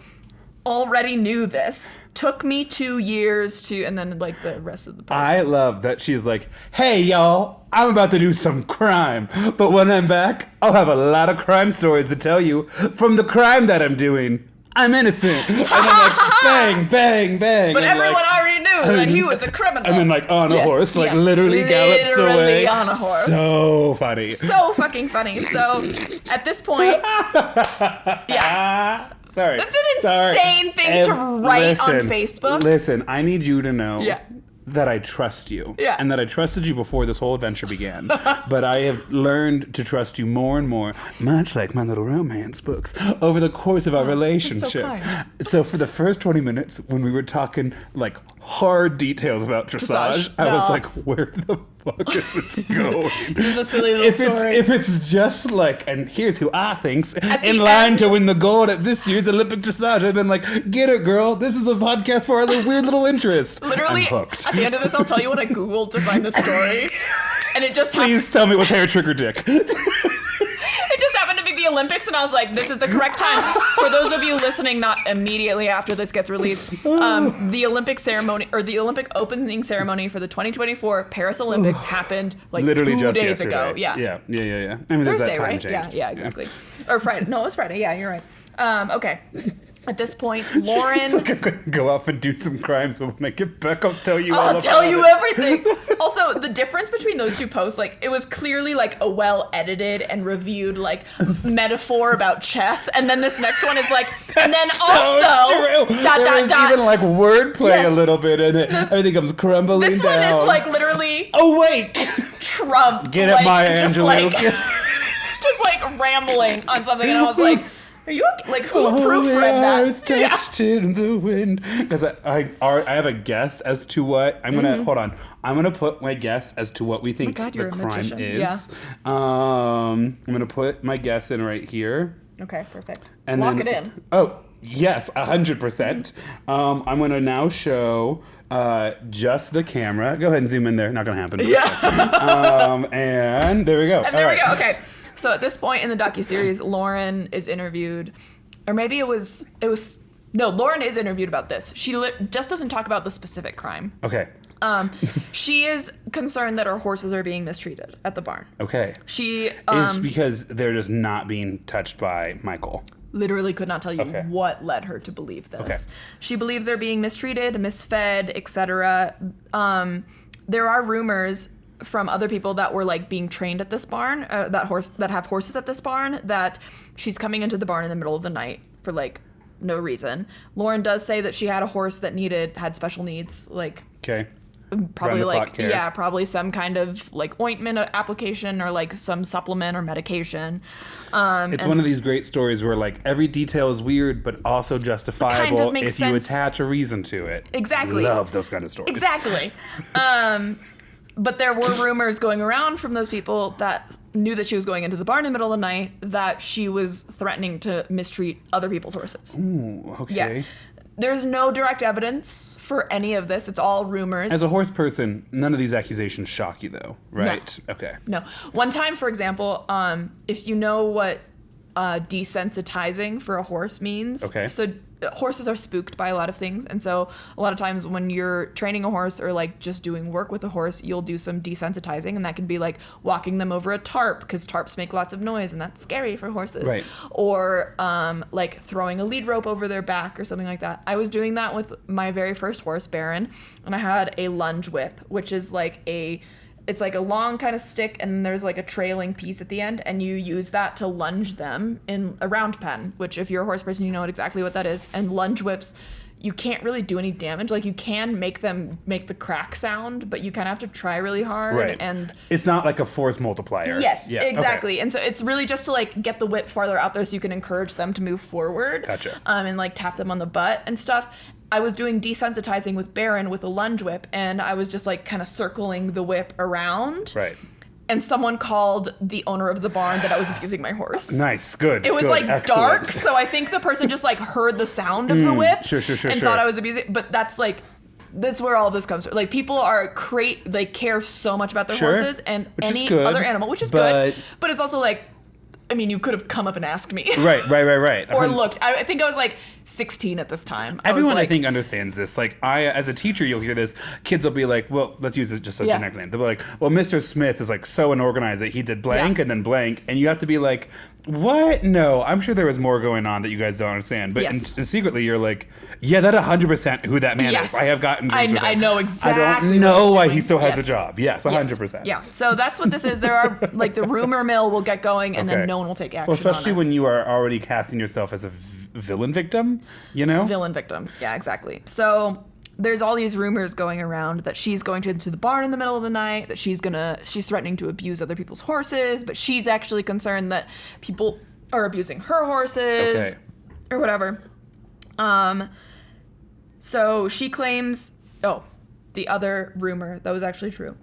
already knew this. Took me 2 years to, and then like the rest of the post. I love that she's like, hey, y'all, I'm about to do some crime. But when I'm back, I'll have a lot of crime stories to tell you from the crime that I'm doing. I'm innocent. And then like, bang, bang, bang. But and everyone like, already knew that he was a criminal. And then like on a Yes, horse, like yeah. literally gallops away. Literally on a horse. So funny. So fucking funny. So at this point, yeah. Sorry. That's an insane thing to write on Facebook. Listen, I need you to know Yeah. that I trust you. Yeah. And that I trusted you before this whole adventure began. But I have learned to trust you more and more, much like my little romance books, over the course of our relationship. kind. So for the first 20 minutes, when we were talking like hard details about dressage, I was No. like, where the fuck is this going? This is a silly little story. If it's just like, and here's who I think's At in the line end- to win the gold at this year's Olympic dressage, I've been like, get it, girl. This is a podcast for our weird little interest. Literally, I'm hooked. at the end of this, I'll tell you what I Googled to find the story. And it just happened. Please tell me it was hair, trick, or dick. It just happened to be the Olympics, and I was like, this is the correct time. For those of you listening, not immediately after this gets released, the Olympic ceremony, or the Olympic opening ceremony for the 2024 Paris Olympics happened like Literally 2 just days yesterday. ago. Yeah. Yeah. I mean, there's Thursday, that time right? change. Yeah, exactly. Or Friday. No, it was Friday. Yeah, you're right. Okay. At this point, Lauren... I'm gonna go off and do some crimes, but when I get back, I'll tell you all I'll about tell you it. everything. Also, the difference between those two posts, like, it was clearly like a well-edited and reviewed like metaphor about chess, and then this next one is like, and then also True. dot There's dot dot. even like wordplay Yes. a little bit in it. Everything comes crumbling This down. one is like literally awake. Trump. Get it, like, Maya just Angelou. like, just like rambling on something, and I was like, are you like who proofread that? It's touched in the wind. Because I have a guess as to what I'm gonna hold on. I'm gonna put my guess as to what we think God, the you're a crime magician. is. Yeah. I'm gonna put my guess in right here. Okay, perfect. And Lock then, it in. Oh, yes, 100%. I'm going to now show just the camera. Go ahead and zoom in there. Not going to happen. Yeah. And there we go. And there we go. Okay. So at this point in the docuseries, Lauren is interviewed, or maybe no, Lauren is interviewed about this. She just doesn't talk about the specific crime. Okay. She is concerned that her horses are being mistreated at the barn. Okay. She It's because they're just not being touched by Michael. literally could not tell you Okay. what led her to believe this. Okay. She believes they're being mistreated, misfed, etc. There are rumors from other people that were like being trained at this barn, that have horses at this barn, that she's coming into the barn in the middle of the night for like no reason. Lauren does say that she had a horse that had special needs, like Okay. probably Round the like clock care. yeah, probably some kind of like ointment application or like some supplement or medication. It's one of these great stories where like every detail is weird but also justifiable makes if you sense. attach a reason to it. Exactly. Love those kind of stories. Exactly. But there were rumors going around from those people that knew that she was going into the barn in the middle of the night that she was threatening to mistreat other people's horses. Ooh, okay. Yeah. There's no direct evidence for any of this. It's all rumors. As a horse person, none of these accusations shock you though, right? Okay. No. One time, for example, if you know what desensitizing for a horse means. Okay. So horses are spooked by a lot of things. And so a lot of times when you're training a horse or like just doing work with a horse, you'll do some desensitizing. And that can be like walking them over a tarp because tarps make lots of noise and that's scary for horses. Right. Or like throwing a lead rope over their back or something like that. I was doing that with my very first horse, Baron, and I had a lunge whip, which is like it's like a long kind of stick and there's like a trailing piece at the end, and you use that to lunge them in a round pen, which if you're a horse person, you know exactly what that is. And lunge whips, you can't really do any damage. Like, you can make them make the crack sound, but you kind of have to try really hard. Right. And it's not like a force multiplier. yes, yeah, exactly. okay. And so it's really just to like get the whip farther out there so you can encourage them to move forward. Gotcha. And like tap them on the butt and stuff. I was doing desensitizing with Baron with a lunge whip, and I was just like kind of circling the whip around. Right. And someone called the owner of the barn that I was abusing my horse. Nice, good. It was good, like excellent. dark, so I think the person just like heard the sound of the whip sure, and thought I was abusing. But that's where all this comes from. Like, people are they care so much about their horses and which any is good, other animal, which is good. But it's also like, I mean, you could have come up and asked me. Right. Or looked. I think I was like 16 at this time. Everyone, I think, understands this. Like, as a teacher, you'll hear this. Kids will be like, well, let's use it just a generic name. They'll be like, well, Mr. Smith is like so unorganized that he did blank and then blank. And you have to be like, what? No, I'm sure there was more going on that you guys don't understand. But and secretly, you're like, yeah, that 100% who that man is. I have gotten dreams with him. I know exactly. I don't know why he still has a job. Yes, 100%. Yeah, so that's what this is. There are, like, the rumor mill will get going, and then no one will take action. Well, especially when you are already casting yourself as a villain victim, you know? Villain victim. Yeah, exactly. So there's all these rumors going around that she's going into the barn in the middle of the night, that she's threatening to abuse other people's horses, but she's actually concerned that people are abusing her horses or whatever. So she claims, the other rumor that was actually true.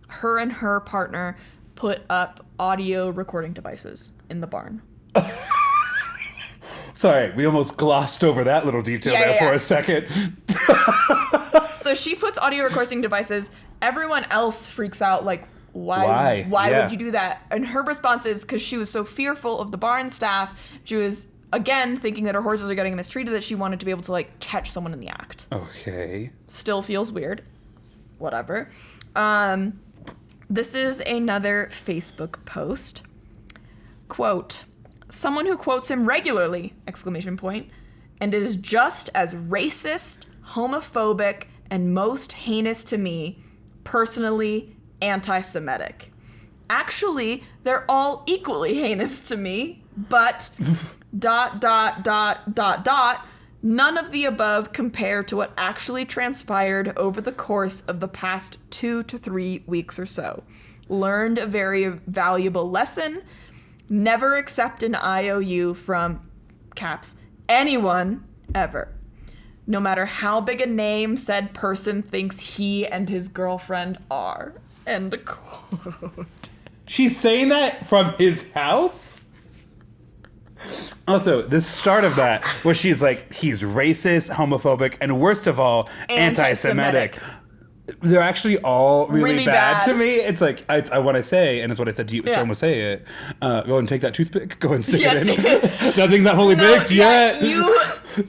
Her and her partner put up audio recording devices in the barn. Sorry, we almost glossed over that little detail for a second. So she puts audio recording devices. Everyone else freaks out, like, why would you do that? And her response is because she was so fearful of the barn staff. She was, again, thinking that her horses are getting mistreated, that she wanted to be able to, like, catch someone in the act. Okay. Still feels weird. Whatever. This is another Facebook post. Quote, someone who quotes him regularly, ! And is just as racist, homophobic, and most heinous to me, personally anti-Semitic. Actually, they're all equally heinous to me, but ... none of the above compare to what actually transpired over the course of the past 2 to 3 weeks or so. Learned a very valuable lesson. Never accept an IOU from, caps, anyone, ever. No matter how big a name said person thinks he and his girlfriend are. End quote. She's saying that from his house? Also, the start of that, where she's like, he's racist, homophobic, and worst of all, anti-Semitic. They're actually all really bad to me. It's like, I want to say, and it's what I said to you, someone will say it, go and take that toothpick, go and stick it in. Nothing's not fully baked yet.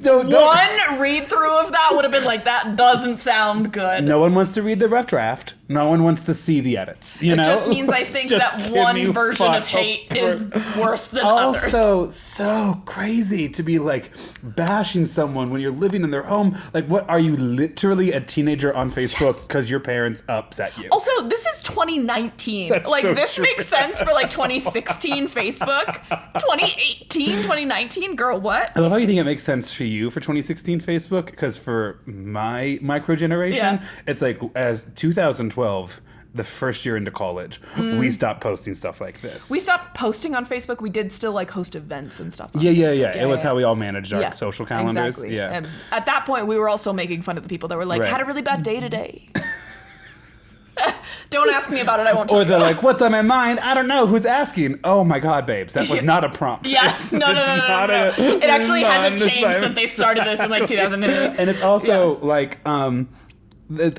One read-through of that would have been like, that doesn't sound good. No one wants to read the rough draft. No one wants to see the edits, you know? It just means I think that one version of hate is worse than others. Also, so crazy to be, like, bashing someone when you're living in their home. Like, what, are you literally a teenager on Facebook because your parents upset you? Also, this is 2019. That's like, so this true. makes sense for, like, 2016 Facebook. 2018, 2019? Girl, what? I love how you think it makes sense for you for 2016 Facebook, because for my micro generation, it's like, as 2012, the first year into college, we stopped posting stuff like this. We stopped posting on Facebook. We did still, like, host events and stuff on Yeah. Facebook. It was how we all managed our social calendars. Exactly. Yeah. And at that point, we were also making fun of the people that were like, had a really bad day today. Don't ask me about it. I won't tell you. Or they're like, what's on my mind? I don't know. Who's asking? Oh my God, babes. That was not a prompt. Yes. No. It actually hasn't changed since they started this in, like, 2008. And it's also like,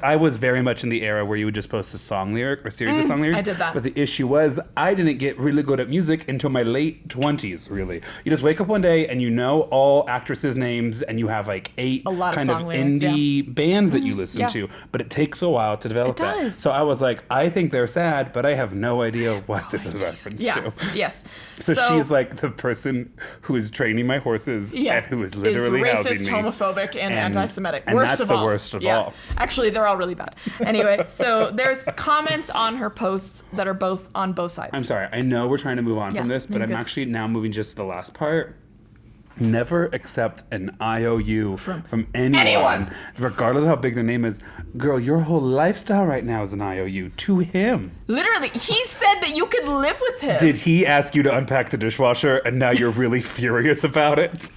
I was very much in the era where you would just post a song lyric or series of song lyrics. I did that. But the issue was I didn't get really good at music until my late 20s, really. You just wake up one day and you know all actresses' names and you have like 8 kind of indie bands that you listen to. But it takes a while to develop that. So I was like, I think they're sad, but I have no idea what this is a reference to. Yes. So she's like the person who is training my horses and who is literally housing racist, me. homophobic, and anti-Semitic. And that's the worst of all. Actually, they're all really bad. Anyway, so there's comments on her posts that are on both sides. I'm sorry. I know we're trying to move on from this, but I'm actually now moving just to the last part. never accept an IOU from anyone, regardless of how big their name is. Girl, your whole lifestyle right now is an IOU to him. Literally, he said that you could live with him. Did he ask you to unpack the dishwasher and now you're really furious about it?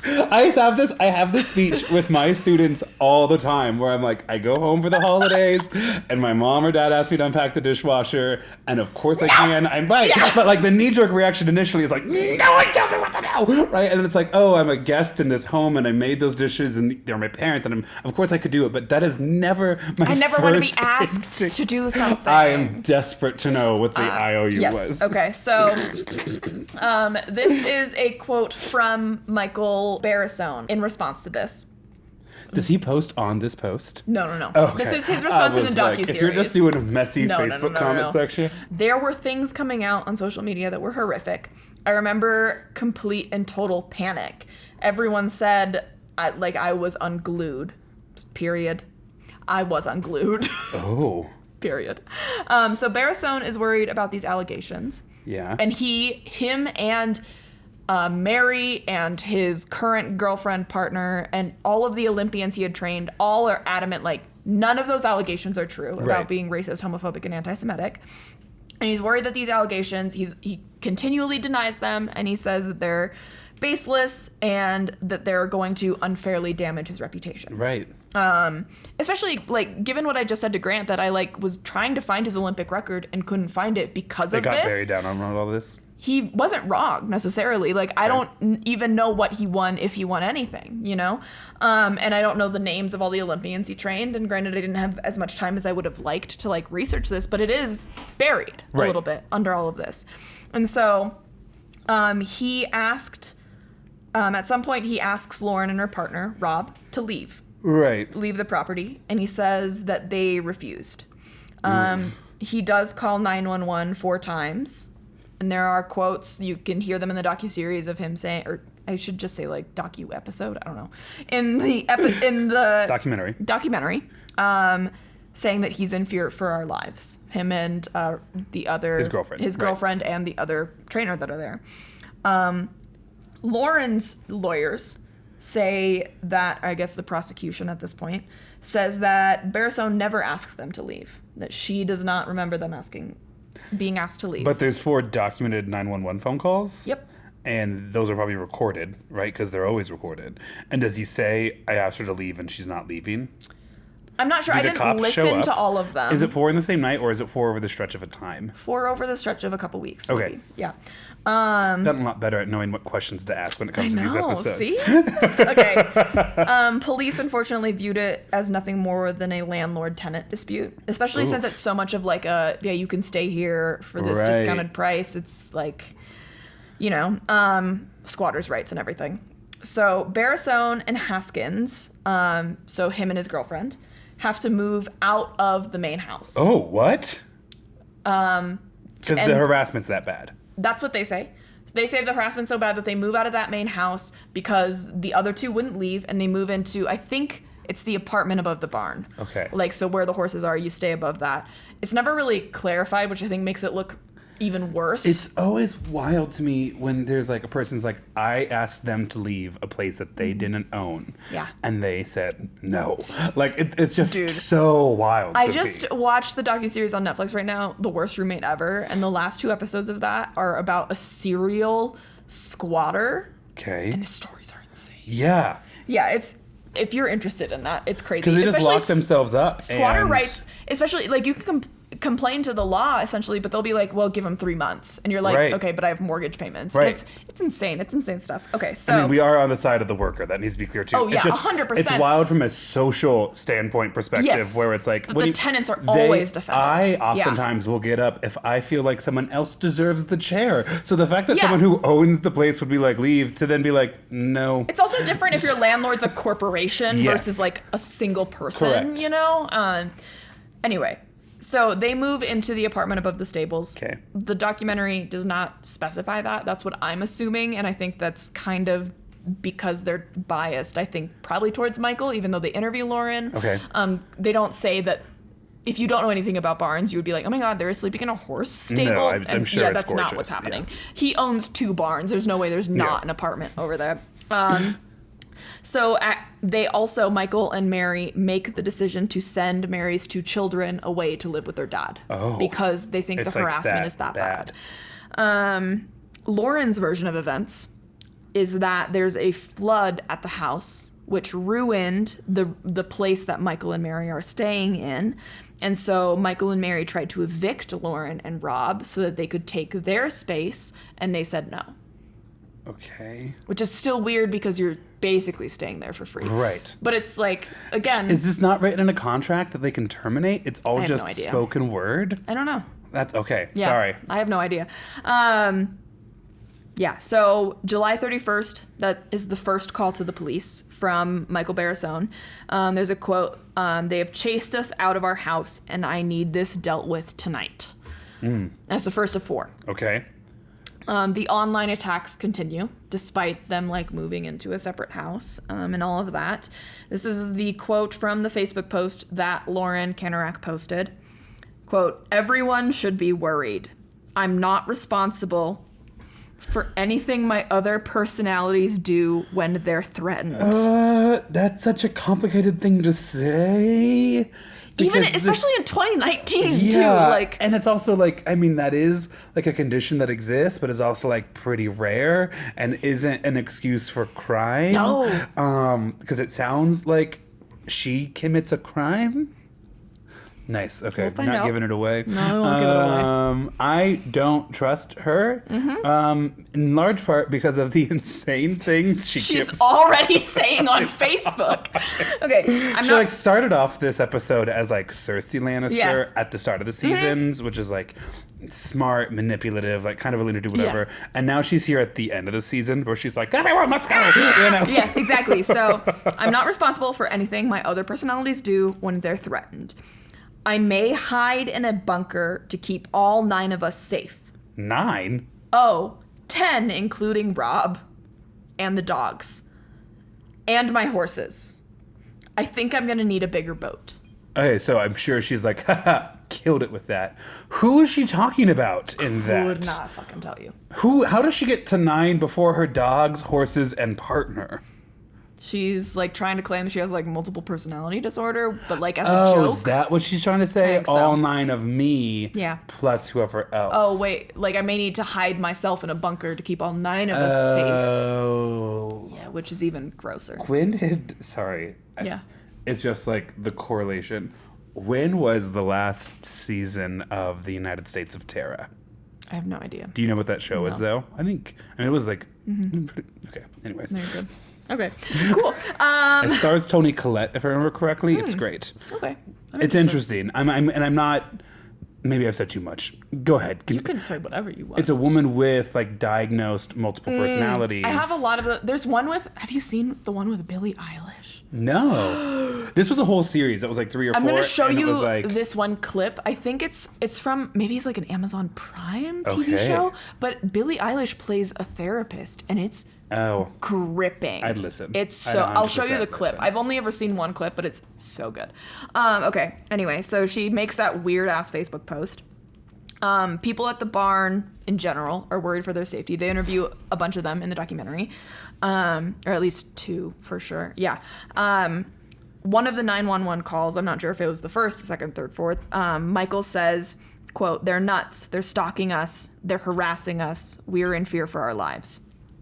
I have this speech with my students all the time where I'm like, I go home for the holidays and my mom or dad asks me to unpack the dishwasher, and of course I can. I'm right. Yeah. But like the knee-jerk reaction initially is like, no one tells me what to do, right? And then it's like, oh, I'm a guest in this home and I made those dishes and they're my parents and of course I could do it, but that is never my I never want to be first asked instinct. to do something. I am desperate to know what the IOU was. Okay, so this is a quote from Michael Barrisone in response to this. Does he post on this post? No. Oh, okay. This is his response in the docuseries. Like, if you're just doing a messy Facebook comment section. There were things coming out on social media that were horrific. I remember complete and total panic. Everyone said, I was unglued. Period. I was unglued. Oh. Period. So Barrisone is worried about these allegations. Yeah. And him and Mary and his current girlfriend, partner, and all of the Olympians he had trained, all are adamant, like, none of those allegations are true about being racist, homophobic, and anti-Semitic. And he's worried that these allegations, he continually denies them, and he says that they're baseless and that they're going to unfairly damage his reputation. Right. Especially, like, given what I just said to Grant, that I, like, was trying to find his Olympic record and couldn't find it because of this. They got buried down on all this. He wasn't wrong necessarily. Like, I don't even know what he won, if he won anything, you know? And I don't know the names of all the Olympians he trained. And granted, I didn't have as much time as I would have liked to, like, research this, but it is buried a little bit under all of this. And so he asked, at some point, he asks Lauren and her partner, Rob, to leave. Right. Leave the property. And he says that they refused. He does call 911 4 times. And there are quotes, you can hear them in the docuseries of him saying, or I should just say like docu-episode, I don't know. In the documentary, saying that he's in fear for our lives. Him and the other... His girlfriend and the other trainer that are there. Lauren's lawyers say that, I guess the prosecution at this point, says that Barrisone never asked them to leave. That she does not remember them being asked to leave. But there's 4 documented 911 phone calls. Yep. And those are probably recorded, right? Because they're always recorded. And does he say, I asked her to leave and she's not leaving? I'm not sure. I didn't listen to all of them. Is it 4 in the same night or is it 4 over the stretch of a time? 4 over the stretch of a couple weeks. Okay. Maybe. Yeah. Gotten a lot better at knowing what questions to ask when it comes to these episodes. See? Okay. Police unfortunately viewed it as nothing more than a landlord-tenant dispute, especially since it's so much of like you can stay here for this discounted price. It's like, you know, squatters' rights and everything. So Barrisone and Haskins, so him and his girlfriend, have to move out of the main house. Oh, what? Because the harassment's that bad. That's what they say. So they say the harassment's so bad that they move out of that main house because the other 2 wouldn't leave, and they move into, I think it's the apartment above the barn. Okay. Like, so where the horses are, you stay above that. It's never really clarified, which I think makes it look even worse. It's always wild to me when there's like a person's like, I asked them to leave a place that they didn't own. Yeah. And they said no. Like, it's just so wild. I just watched the docuseries on Netflix right now, The Worst Roommate Ever, and the last 2 episodes of that are about a serial squatter. Okay. And the stories are insane. Yeah. Yeah, it's... If you're interested in that, it's crazy. Because they just lock themselves up. Squatter rights, especially, like, you can complain to the law, essentially, but they'll be like, well, give them 3 months. And you're like, okay, but I have mortgage payments. Right. And it's insane. It's insane stuff. Okay, so... I mean, we are on the side of the worker. That needs to be clear, too. Oh, yeah, 100%. It's wild from a social standpoint perspective, where it's like... The tenants are always defended. I oftentimes will get up if I feel like someone else deserves the chair. So the fact that someone who owns the place would be like, leave, to then be like, no. It's also different if your landlord's a corporation versus, like, a single person, you know? Anyway... So they move into the apartment above the stables. Okay. The documentary does not specify that. That's what I'm assuming, and I think that's kind of because they're biased, I think, probably towards Michael, even though they interview Lauren. Okay. They don't say that if you don't know anything about barns, you would be like, oh my God, they're sleeping in a horse stable. No, I'm sure yeah, it's that's not gorgeous. what's happening. Yeah. He owns 2 barns. There's no way there's not an apartment over there. So they also, Michael and Mary, make the decision to send Mary's 2 children away to live with their dad. Because they think the harassment is that bad. Lauren's version of events is that there's a flood at the house, which ruined the place that Michael and Mary are staying in. And so Michael and Mary tried to evict Lauren and Rob so that they could take their space, and they said no. Okay. Which is still weird because you're basically staying there for free. Right. But it's like, again... Is this not written in a contract that they can terminate? It's all just no idea. spoken word? I don't know. That's okay. Yeah, Sorry. I have no idea. So July 31st, that is the first call to the police from Michael Barrasone. There's a quote, they have chased us out of our house and I need this dealt with tonight. That's the first of 4. Okay. The online attacks continue, despite them moving into a separate house and all of that. This is the quote from the Facebook post that Lauren Kanarak posted. Quote, everyone should be worried. I'm not responsible for anything my other personalities do when they're threatened. That's such a complicated thing to say. Especially in 2019 too. And it's also that is a condition that exists, but is also pretty rare and isn't an excuse for crime. No. Because it sounds like she commits a crime. Nice. Okay. We'll Not giving it away. No, I won't give it away. I don't trust her. In large part because of the insane things she's already saying on Facebook. Okay. She started off this episode as Cersei Lannister at the start of the seasons, which is smart, manipulative, kind of willing to do whatever. Yeah. And now she's here at the end of the season where she's like, everyone must go. You know? Yeah, exactly. So I'm not responsible for anything my other personalities do when they're threatened. I may hide in a bunker to keep all 9 of us safe. 9? Oh, 10, including Rob and the dogs and my horses. I think I'm going to need a bigger boat. Okay, so I'm sure she's haha, killed it with that. Who is she talking about in that? I would not fucking tell you. How does she get to 9 before her dogs, horses, and partner? She's trying to claim she has multiple personality disorder, but as a joke. Oh, is that what she's trying to say? All 9 of me, plus whoever else. Oh wait, I may need to hide myself in a bunker to keep all 9 of us safe. Oh. Yeah, which is even grosser. Sorry. Yeah. It's just the correlation. When was the last season of the United States of Terra? I have no idea. Do you know what that show is though? It was okay. Anyways. No, you're good. Okay, cool. It stars Toni Collette, if I remember correctly. It's great. Okay, it's interesting. I'm not. Maybe I've said too much. Go ahead. You can say whatever you want. It's a woman with diagnosed multiple personalities. I have a lot of. There's one with. Have you seen the one with Billie Eilish? No. This was a whole series that was 3 or 4. I'm gonna show you this one clip. I think it's from maybe it's an Amazon Prime TV show. But Billie Eilish plays a therapist, and it's gripping. I'd listen. It's so. I'll show you the clip. Listen. I've only ever seen one clip, but it's so good. Okay. Anyway, so she makes that weird ass Facebook post. People at the barn in general are worried for their safety. They interview a bunch of them in the documentary, or at least 2 for sure. Yeah. One of the 911 calls, I'm not sure if it was the first, the second, third, fourth. Michael says, quote, "They're nuts. They're stalking us. They're harassing us. We're in fear for our lives."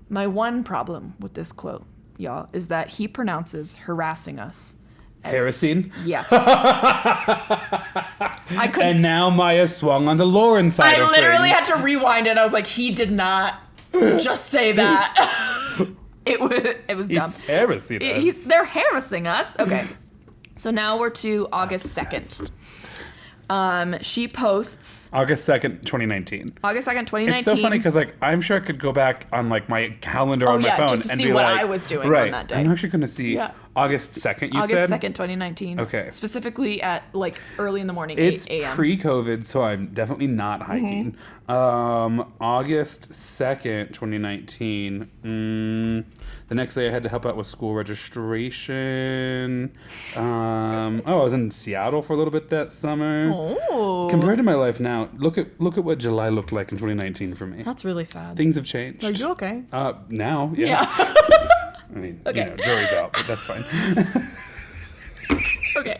My one problem with this quote, y'all, is that he pronounces harassing us as Harassing? Yeah. And now Maya swung on the Lauren side of I literally things. had to rewind it. I was like, he did not just say that. It was dumb. He's harassing us. They're harassing us. Okay. So now we're to August 2nd. She posts August 2nd, 2019. August 2nd, 2019. It's so funny because I'm sure I could go back on my calendar on my phone just to and see be what I was doing on that day. I'm actually going to see. Yeah. August 2nd, you August said? 2nd, 2019. Okay. Specifically at like early in the morning, It's 8 a.m. pre-COVID, so I'm definitely not hiking. August 2nd, 2019. The next day I had to help out with school registration. I was in Seattle for a little bit that summer. Oh. Compared to my life now, look at what July looked like in 2019 for me. That's really sad. Things have changed. Are you okay? Now, yeah. Yeah. I mean, Okay. jury's out, but that's fine. Okay.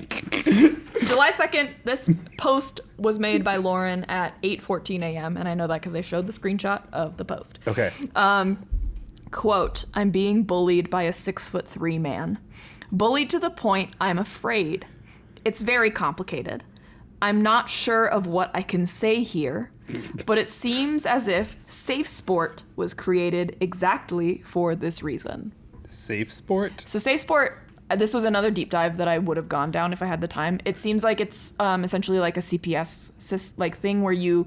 July 2nd, this post was made by Lauren at 8:14 a.m. And I know that because they showed the screenshot of the post. Okay. Quote, I'm being bullied by a 6'3" man. Bullied to the point I'm afraid. It's very complicated. I'm not sure of what I can say here, but it seems as if Safe Sport was created exactly for this reason. Safe Sport? So Safe Sport, this was another deep dive that I would have gone down if I had the time. It seems like it's essentially like a CPS like thing where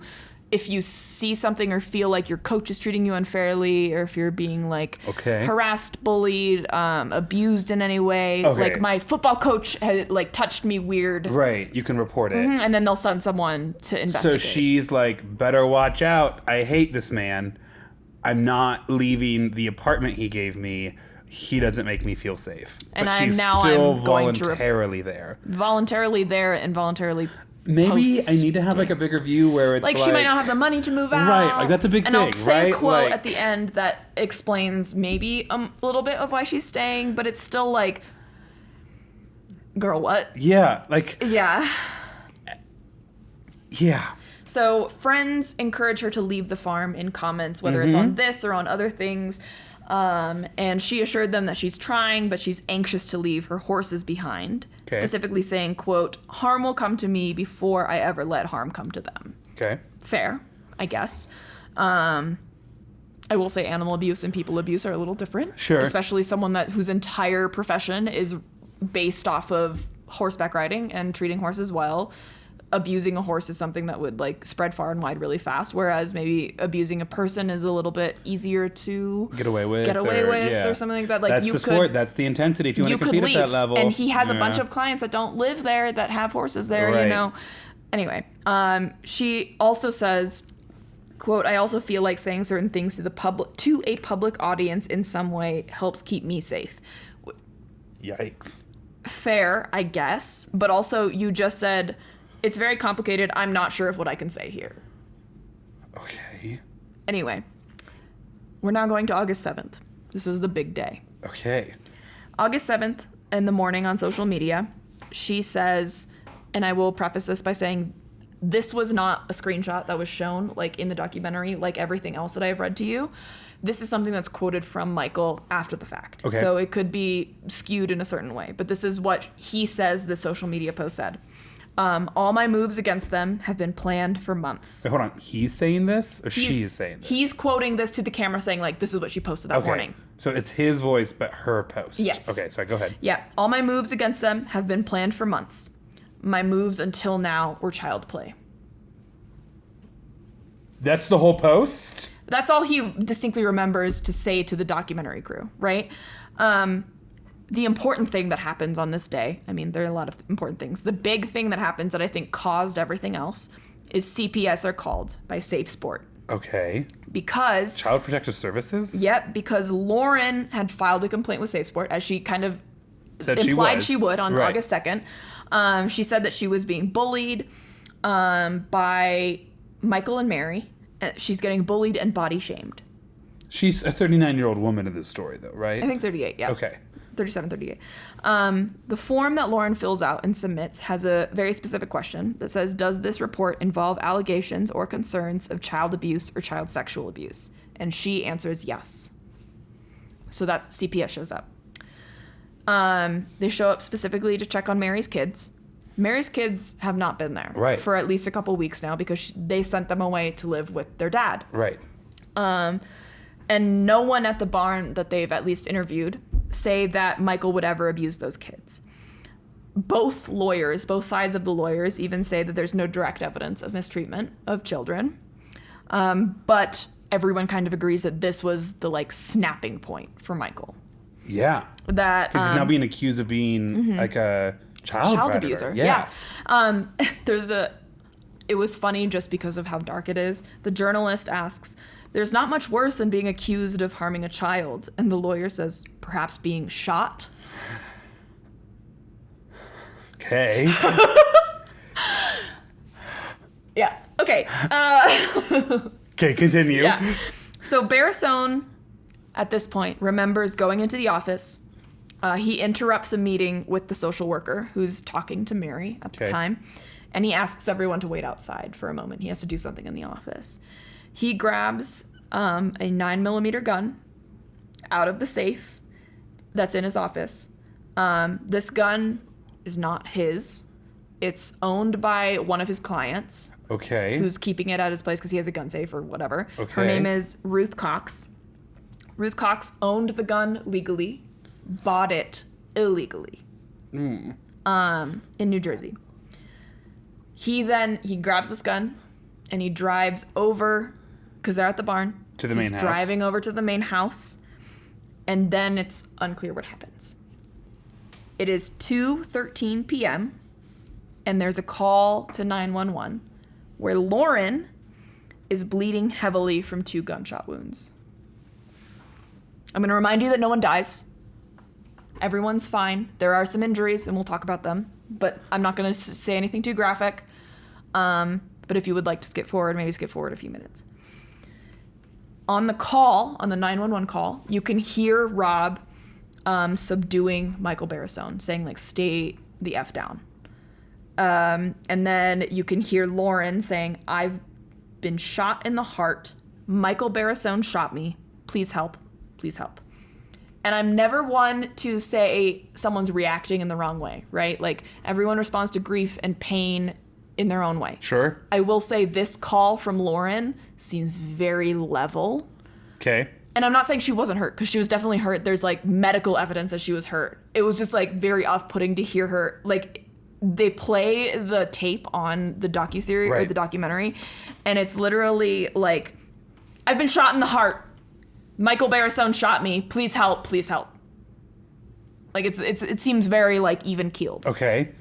if you see something or feel like your coach is treating you unfairly, or if you're being like harassed, bullied, abused in any way, like my football coach had like touched me weird. Right, you can report it. And then they'll send someone to investigate. So she's like, better watch out. I hate this man. I'm not leaving the apartment he gave me. He doesn't make me feel safe. And but I'm she's now still I'm going to voluntarily there. Voluntarily there and voluntarily Maybe I need to have like a bigger view where it's like she might not have the money to move out. Right, like that's a big thing, right? And I'll say right? a quote like, at the end that explains maybe a little bit of why she's staying, but it's still like, girl, what? Yeah, like Yeah. Yeah. So friends encourage her to leave the farm in comments, whether it's on this or on other things. And she assured them that she's trying, but she's anxious to leave her horses behind. Okay. Specifically saying, quote, harm will come to me before I ever let harm come to them. Okay. Fair, I guess. I will say animal abuse and people abuse are a little different. Sure. Especially someone whose entire profession is based off of horseback riding and treating horses well. Abusing a horse is something that would like spread far and wide really fast, whereas maybe abusing a person is a little bit easier to get away with or something like that. Like that's you the sport. That's the intensity. If you want to compete leave. At that level, and he has a bunch of clients that don't live there that have horses there. Right. You know. Anyway, she also says, quote, I also feel like saying certain things to a public audience in some way helps keep me safe. Yikes. Fair, I guess, but also you just said. It's very complicated. I'm not sure of what I can say here. Okay. Anyway, we're now going to August 7th. This is the big day. Okay. August 7th in the morning on social media, she says, and I will preface this by saying this was not a screenshot that was shown like in the documentary, like everything else that I've read to you. This is something that's quoted from Michael after the fact. Okay. So it could be skewed in a certain way, but this is what he says the social media post said. All my moves against them have been planned for months. Wait, hold on. He's saying this or she's saying this? He's quoting this to the camera saying, like, this is what she posted that morning. So it's his voice, but her post. Yes. Okay, so go ahead. Yeah. All my moves against them have been planned for months. My moves until now were child play. That's the whole post? That's all he distinctly remembers to say to the documentary crew, right? The important thing that happens on this day, I mean, there are a lot of important things. The big thing that happens that I think caused everything else is CPS are called by Safe Sport. Okay. Because... Child Protective Services? Yep, because Lauren had filed a complaint with Safe Sport, as she kind of Said implied she would on right. August 2nd. She said that she was being bullied by Michael and Mary. She's getting bullied and body shamed. She's a 39-year-old woman in this story, though, right? I think 38, yeah. Okay. 37, 38. The form that Lauren fills out and submits has a very specific question that says, does this report involve allegations or concerns of child abuse or child sexual abuse? And she answers yes. So that CPS shows up. They show up specifically to check on Mary's kids. Mary's kids have not been there for at least a couple weeks now because they sent them away to live with their dad. Right. And no one at the barn that they've at least interviewed say that Michael would ever abuse those kids. Both sides of the lawyers even say that there's no direct evidence of mistreatment of children. But everyone kind of agrees that this was the like snapping point for Michael. Yeah. That because he's now being accused of being like a child predator. abuser. Yeah. It was funny just because of how dark it is. The journalist asks, "There's not much worse than being accused of harming a child," and the lawyer says, "Perhaps being shot." Okay. Yeah. Okay. Okay, continue. Yeah. So Barrisone, at this point, remembers going into the office. He interrupts a meeting with the social worker who's talking to Mary at the time, and he asks everyone to wait outside for a moment. He has to do something in the office. He grabs a 9mm gun out of the safe that's in his office. This gun is not his. It's owned by one of his clients. Okay. Who's keeping it at his place because he has a gun safe or whatever. Okay. Her name is Ruth Cox. Ruth Cox owned the gun legally, bought it illegally in New Jersey. He grabs this gun and he drives over, because they're at the barn. To the main house. Driving over to the main house, and then it's unclear what happens. It is 2:13 p.m., and there's a call to 911 where Lauren is bleeding heavily from 2 gunshot wounds. I'm going to remind you that no one dies. Everyone's fine. There are some injuries, and we'll talk about them, but I'm not going to say anything too graphic. But if you would like to skip forward, maybe skip forward a few minutes. On the call, on the 911 call, you can hear Rob subduing Michael Barrisone, saying, like, stay the F down. And then you can hear Lauren saying, "I've been shot in the heart. Michael Barrisone shot me. Please help. Please help." And I'm never one to say someone's reacting in the wrong way, right? Like, everyone responds to grief and pain in their own way. Sure. I will say this call from Lauren seems very level. Okay. And I'm not saying she wasn't hurt, because she was definitely hurt. There's, like, medical evidence that she was hurt. It was just, like, very off-putting to hear her, like, they play the tape on the docuseries or the documentary, and it's literally like, "I've been shot in the heart. Michael Barrisone shot me. Please help. Please help." Like, it seems very, like, even keeled. Okay.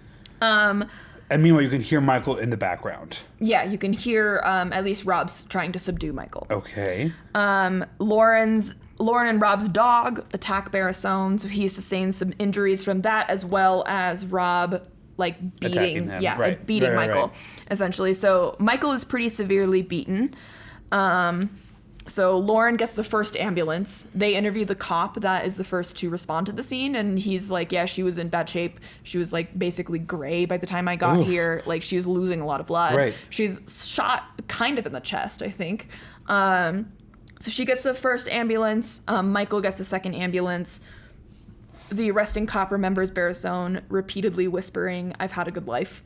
And meanwhile, you can hear Michael in the background. Yeah, you can hear at least Rob's trying to subdue Michael. Okay. Lauren and Rob's dog attack Barrisone, so he sustains some injuries from that, as well as Rob, like, beating Michael, essentially. So Michael is pretty severely beaten. So Lauren gets the first ambulance. They interview the cop that is the first to respond to the scene, and he's like, "Yeah, she was in bad shape. She was, like, basically gray by the time I got here. Like, she was losing a lot of blood. Right. She's shot kind of in the chest, I think." So she gets the first ambulance. Michael gets the second ambulance. The arresting cop remembers Barrisone repeatedly whispering, "I've had a good life."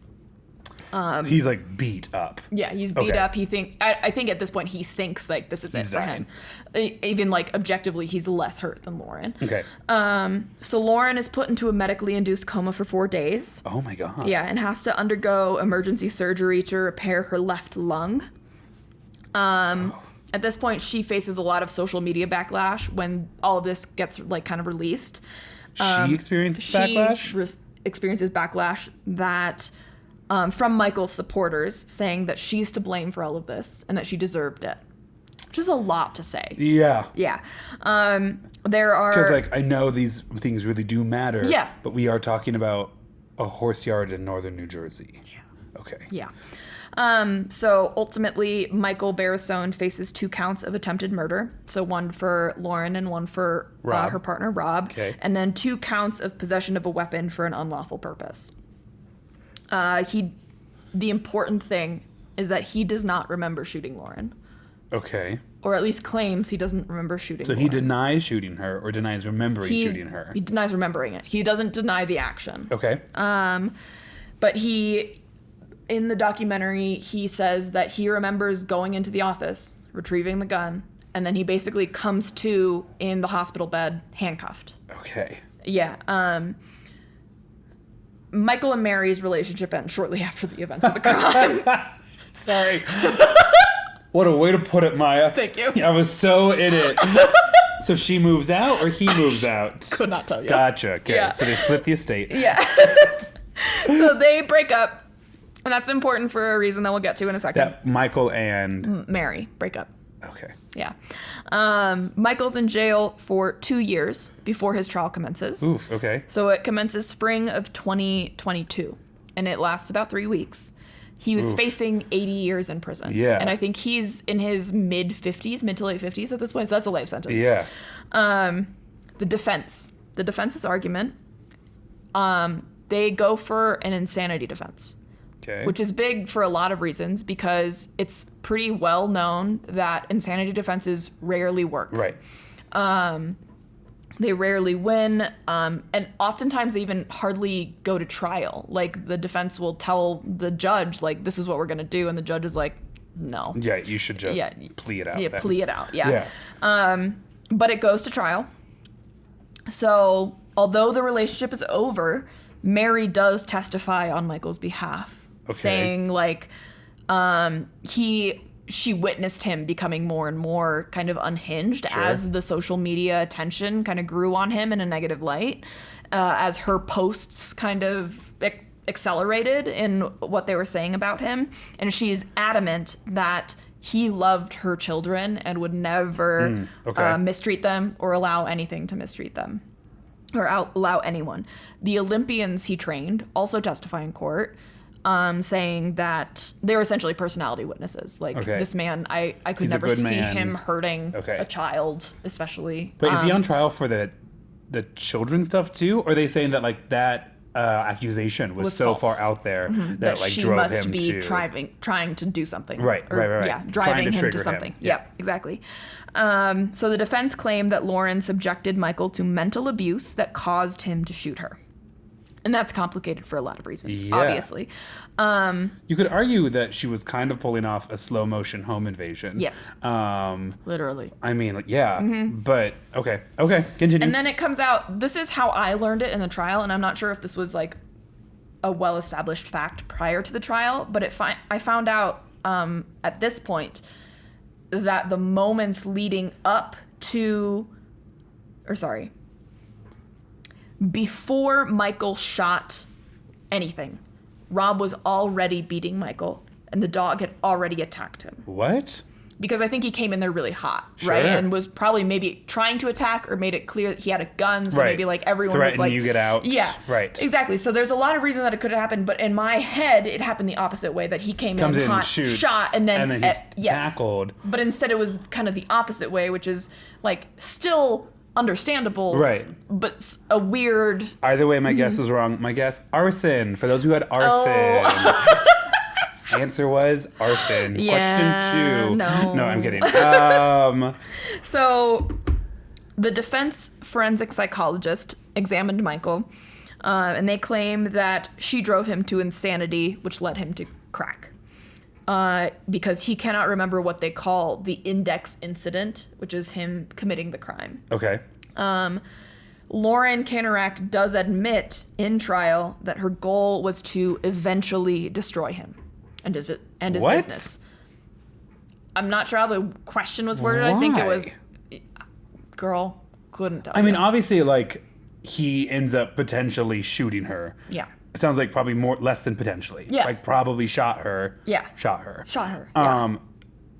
He's, like, beat up. Yeah, he's beat up. I think at this point he thinks, like, this is it for him. Even, like, objectively, he's less hurt than Lauren. Okay. So Lauren is put into a medically induced coma for 4 days. Oh my God. Yeah, and has to undergo emergency surgery to repair her left lung. At this point, she faces a lot of social media backlash when all of this gets, like, kind of released. She experiences backlash? She experiences backlash that from Michael's supporters, saying that she's to blame for all of this and that she deserved it, which is a lot to say. Yeah. Yeah. There are... Because, like, I know these things really do matter. Yeah. But we are talking about a horse yard in northern New Jersey. Yeah. Okay. Yeah. So ultimately, Michael Barrisone faces 2 counts of attempted murder. So one for Lauren and one for her partner, Rob. Okay. And then 2 counts of possession of a weapon for an unlawful purpose. The important thing is that he does not remember shooting Lauren. Okay. Or at least claims he doesn't remember shooting Lauren. So he denies shooting her or denies remembering shooting her? He denies remembering it. He doesn't deny the action. Okay. But in the documentary, he says that he remembers going into the office, retrieving the gun, and then he basically comes to in the hospital bed, handcuffed. Okay. Yeah. Michael and Mary's relationship ends shortly after the events of the crime. Sorry. What a way to put it, Maya. Thank you. I was so in it. So she moves out or he moves out? Could not tell you. Gotcha. Okay. Yeah. So they split the estate. Yeah. So they break up, and that's important for a reason that we'll get to in a second. That Michael and Mary break up. Okay. Yeah. Michael's in jail for 2 years before his trial commences. Oof. Okay. So it commences spring of 2022, and it lasts about 3 weeks. He was facing 80 years in prison. Yeah. And I think he's in his mid to late 50s at this point, so that's a life sentence. Yeah. The defense's argument, they go for an insanity defense. Okay. Which is big for a lot of reasons, because it's pretty well known that insanity defenses rarely work. Right. They rarely win, and oftentimes they even hardly go to trial. Like, the defense will tell the judge, like, this is what we're going to do, and the judge is like, no. Yeah, you should just plea it out. Yeah, then. plea it out, yeah. But it goes to trial. So, although the relationship is over, Mary does testify on Michael's behalf. Okay. Saying, like, she witnessed him becoming more and more kind of unhinged as the social media attention kind of grew on him in a negative light, as her posts kind of accelerated in what they were saying about him. And she is adamant that he loved her children and would never mistreat them or allow anything to mistreat them or allow anyone. The Olympians he trained also testify in court, saying that they're essentially personality witnesses. Like, this man, I could He's never see him hurting a child, especially. But is he on trial for the children stuff too? Or are they saying that, like, that accusation was so false. far out there that like she drove must him be to trying to do something. Right. Yeah, driving him to something. Yeah. Yep, exactly. So the defense claimed that Lauren subjected Michael to mental abuse that caused him to shoot her. And that's complicated for a lot of reasons, obviously. You could argue that she was kind of pulling off a slow motion home invasion. Yes. Literally. I mean, like, yeah, but okay, continue. And then it comes out, this is how I learned it in the trial, and I'm not sure if this was like a well-established fact prior to the trial, but I found out at this point that the moments leading up to, before Michael shot anything, Rob was already beating Michael, and the dog had already attacked him. What? Because I think he came in there really hot, Sure. right? And was probably maybe trying to attack, or made it clear that he had a gun, so maybe like everyone Threaten was like, you get out. Yeah. Right. Exactly. So there's a lot of reason that it could have happened, but in my head, it happened the opposite way, that he comes in hot, shoots, shot, and then he's tackled. But instead it was kind of the opposite way, which is like still understandable, right? But a weird. Either way, my guess was wrong. My guess, arson. For those who had arson, answer was arson. Question 2. No, I'm kidding. So, the defense forensic psychologist examined Michael, and they claim that she drove him to insanity, which led him to crack. Because he cannot remember what they call the index incident, which is him committing the crime. Okay. Lauren Canarak does admit in trial that her goal was to eventually destroy him and his business. I'm not sure how the question was worded. Why? I think it was, girl, couldn't tell you. I mean, obviously, like, he ends up potentially shooting her. Yeah. It sounds like probably less than potentially. Yeah. Like, probably shot her. Yeah. Shot her. Yeah.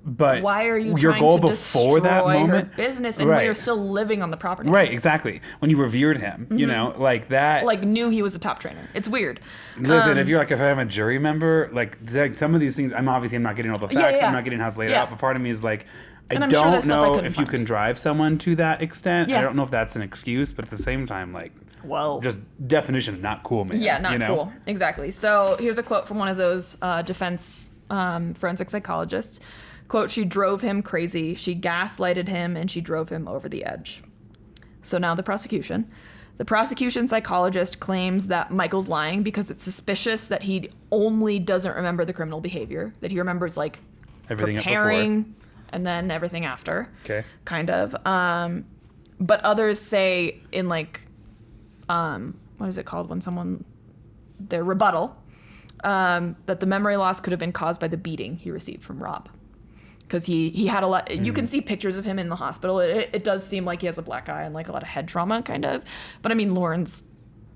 But why are you your trying goal to before that destroy moment, her business, and when you're still living on the property? Right, exactly. When you revered him, you know, like that. Like, knew he was a top trainer. It's weird. Listen, if I'm a jury member, like some of these things, I'm not getting all the facts. Yeah. I'm not getting how it's laid out. But part of me is like, I And I'm sure don't there's stuff I know couldn't if you find. can drive someone to that extent. Yeah. I don't know if that's an excuse, but at the same time, like, well, just definition of not cool, man. Yeah, not you know? cool. Exactly. So here's a quote from one of those defense forensic psychologists. Quote, "She drove him crazy, she gaslighted him, and she drove him over the edge." So now the prosecution. The prosecution psychologist claims that Michael's lying because it's suspicious that he only doesn't remember the criminal behavior, that he remembers like Everything up preparing and then everything after. Okay. Kind of. But others say in like, what is it called when their rebuttal, that the memory loss could have been caused by the beating he received from Rob. because he had a lot. You can see pictures of him in the hospital. It does seem like he has a black eye and like a lot of head trauma, kind of. But I mean, Lauren's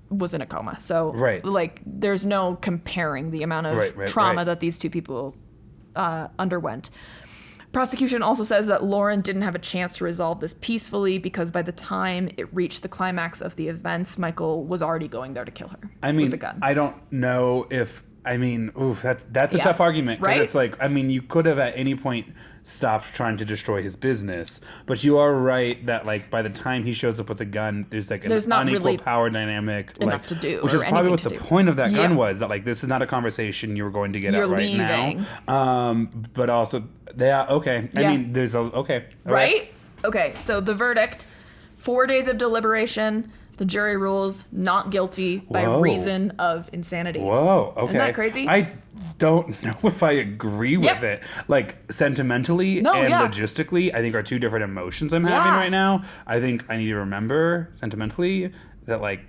was in a coma, so like there's no comparing the amount of trauma that these two people underwent. Prosecution also says that Lauren didn't have a chance to resolve this peacefully because by the time it reached the climax of the events, Michael was already going there to kill her with the gun. I don't know if, that's a tough argument. Because it's like, you could have at any point stopped trying to destroy his business. But you are right that, like, by the time he shows up with a gun, there's an unequal really power dynamic. Enough to do. Which is probably what the point of that gun was. That, like, this is not a conversation you're going to get at right now. But also, okay. There's okay. Right? Okay, so the verdict, 4 days of deliberation. The jury rules not guilty by reason of insanity. Whoa, okay. Isn't that crazy? I don't know if I agree with it. Like, sentimentally and logistically, I think are two different emotions I'm having right now. I think I need to remember sentimentally that, like,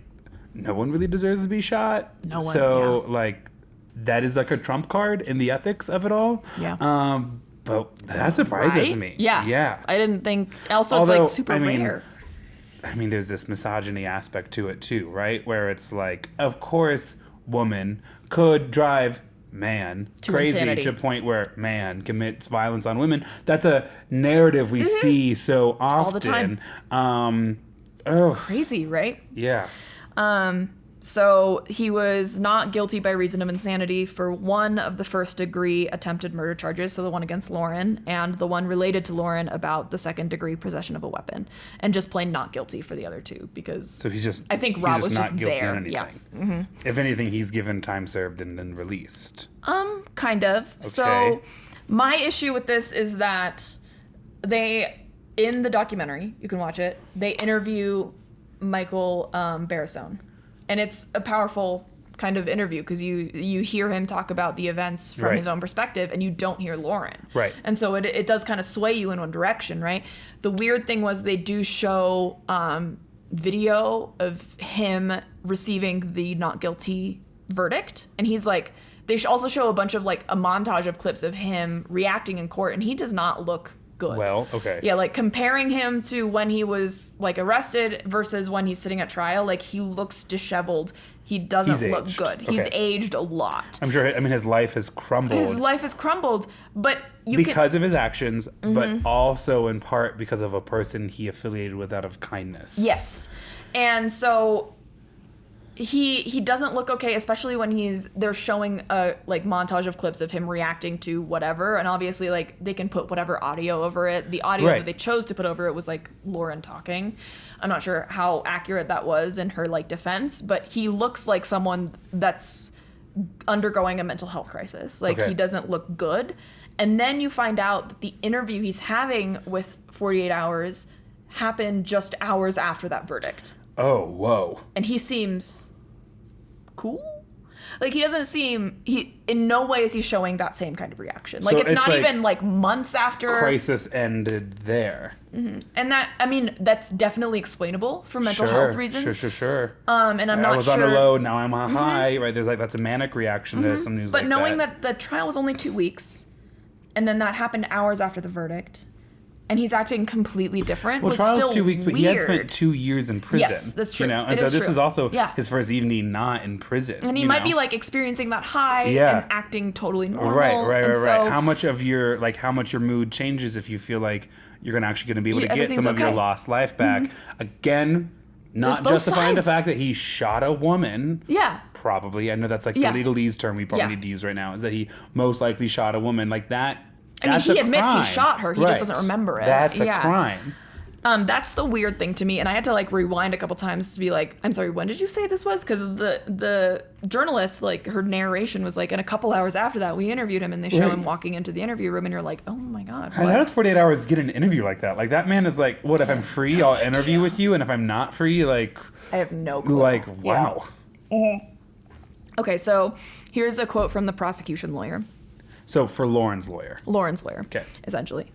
no one really deserves to be shot. No one. So, like, that is like a trump card in the ethics of it all. Yeah. But that surprises me. Yeah. Yeah. I didn't think. Also, it's like super rare. There's this misogyny aspect to it too, right? Where it's like, of course, woman could drive man crazy insanity. To a point where man commits violence on women. That's a narrative we see so often. All the time. Crazy, right? Yeah. So he was not guilty by reason of insanity for one of the first-degree attempted murder charges, so the one against Lauren, and the one related to Lauren about the second-degree possession of a weapon, and just plain not guilty for the other two because. So I think Rob was just not guilty there. On anything. Yeah. Mm-hmm. If anything, he's given time served and then released. Kind of. Okay. So my issue with this is that in the documentary, you can watch it. They interview Michael Barrisone. And it's a powerful kind of interview because you hear him talk about the events from his own perspective and you don't hear Lauren. Right. And so it does kind of sway you in one direction, right? The weird thing was they do show video of him receiving the not guilty verdict. And he's like, they also show a bunch of like a montage of clips of him reacting in court and he does not look good. Well, okay. Yeah, like comparing him to when he was like arrested versus when he's sitting at trial, like he looks disheveled. He doesn't look good. Okay. He's aged a lot. I'm sure, his life has crumbled. But because of his actions, but also in part because of a person he affiliated with out of kindness. Yes. And so he doesn't look okay, especially when they're showing a like montage of clips of him reacting to whatever, and obviously like they can put whatever audio over it. The audio that they chose to put over it was like Lauren talking. I'm not sure how accurate that was in her like defense, but he looks like someone that's undergoing a mental health crisis. Like he doesn't look good. And then you find out that the interview he's having with 48 Hours happened just hours after that verdict. Oh, whoa. And he seems cool. Like he doesn't seem, in no way is he showing that same kind of reaction. Like it's not like even like months after. Crisis ended there. Mm-hmm. And that's definitely explainable for mental health reasons. Sure. And I'm not sure. I was on a low, now I'm on a high, right? There's like, that's a manic reaction to some news like that. But knowing that the trial was only 2 weeks, and then that happened hours after the verdict, and he's acting completely different. Well, trial's 2 weeks, but he had spent 2 years in prison. Yes, that's true. And so this is also his first evening not in prison. And he might be like experiencing that high and acting totally normal. Right. How much your mood changes if you feel like you're actually going to be able to get some of your lost life back. Mm-hmm. Again, not justifying the fact that he shot a woman. Yeah. Probably. I know that's like the legalese term we probably need to use right now, is that he most likely shot a woman. Like that. He admits he shot her. He just doesn't remember it. That's a crime. That's the weird thing to me. And I had to like rewind a couple times to be like, I'm sorry, when did you say this was? Because the journalist, like her narration was like, and a couple hours after that, we interviewed him and they show him walking into the interview room and you're like, oh my God. How does 48 Hours get an interview like that? Like that man is like, what, if I'm free, I'll interview with you. And if I'm not free, like. I have no clue. Like, wow. Yeah. Mm-hmm. Okay, so here's a quote from the prosecution lawyer. So for Lauren's lawyer. Okay. Essentially.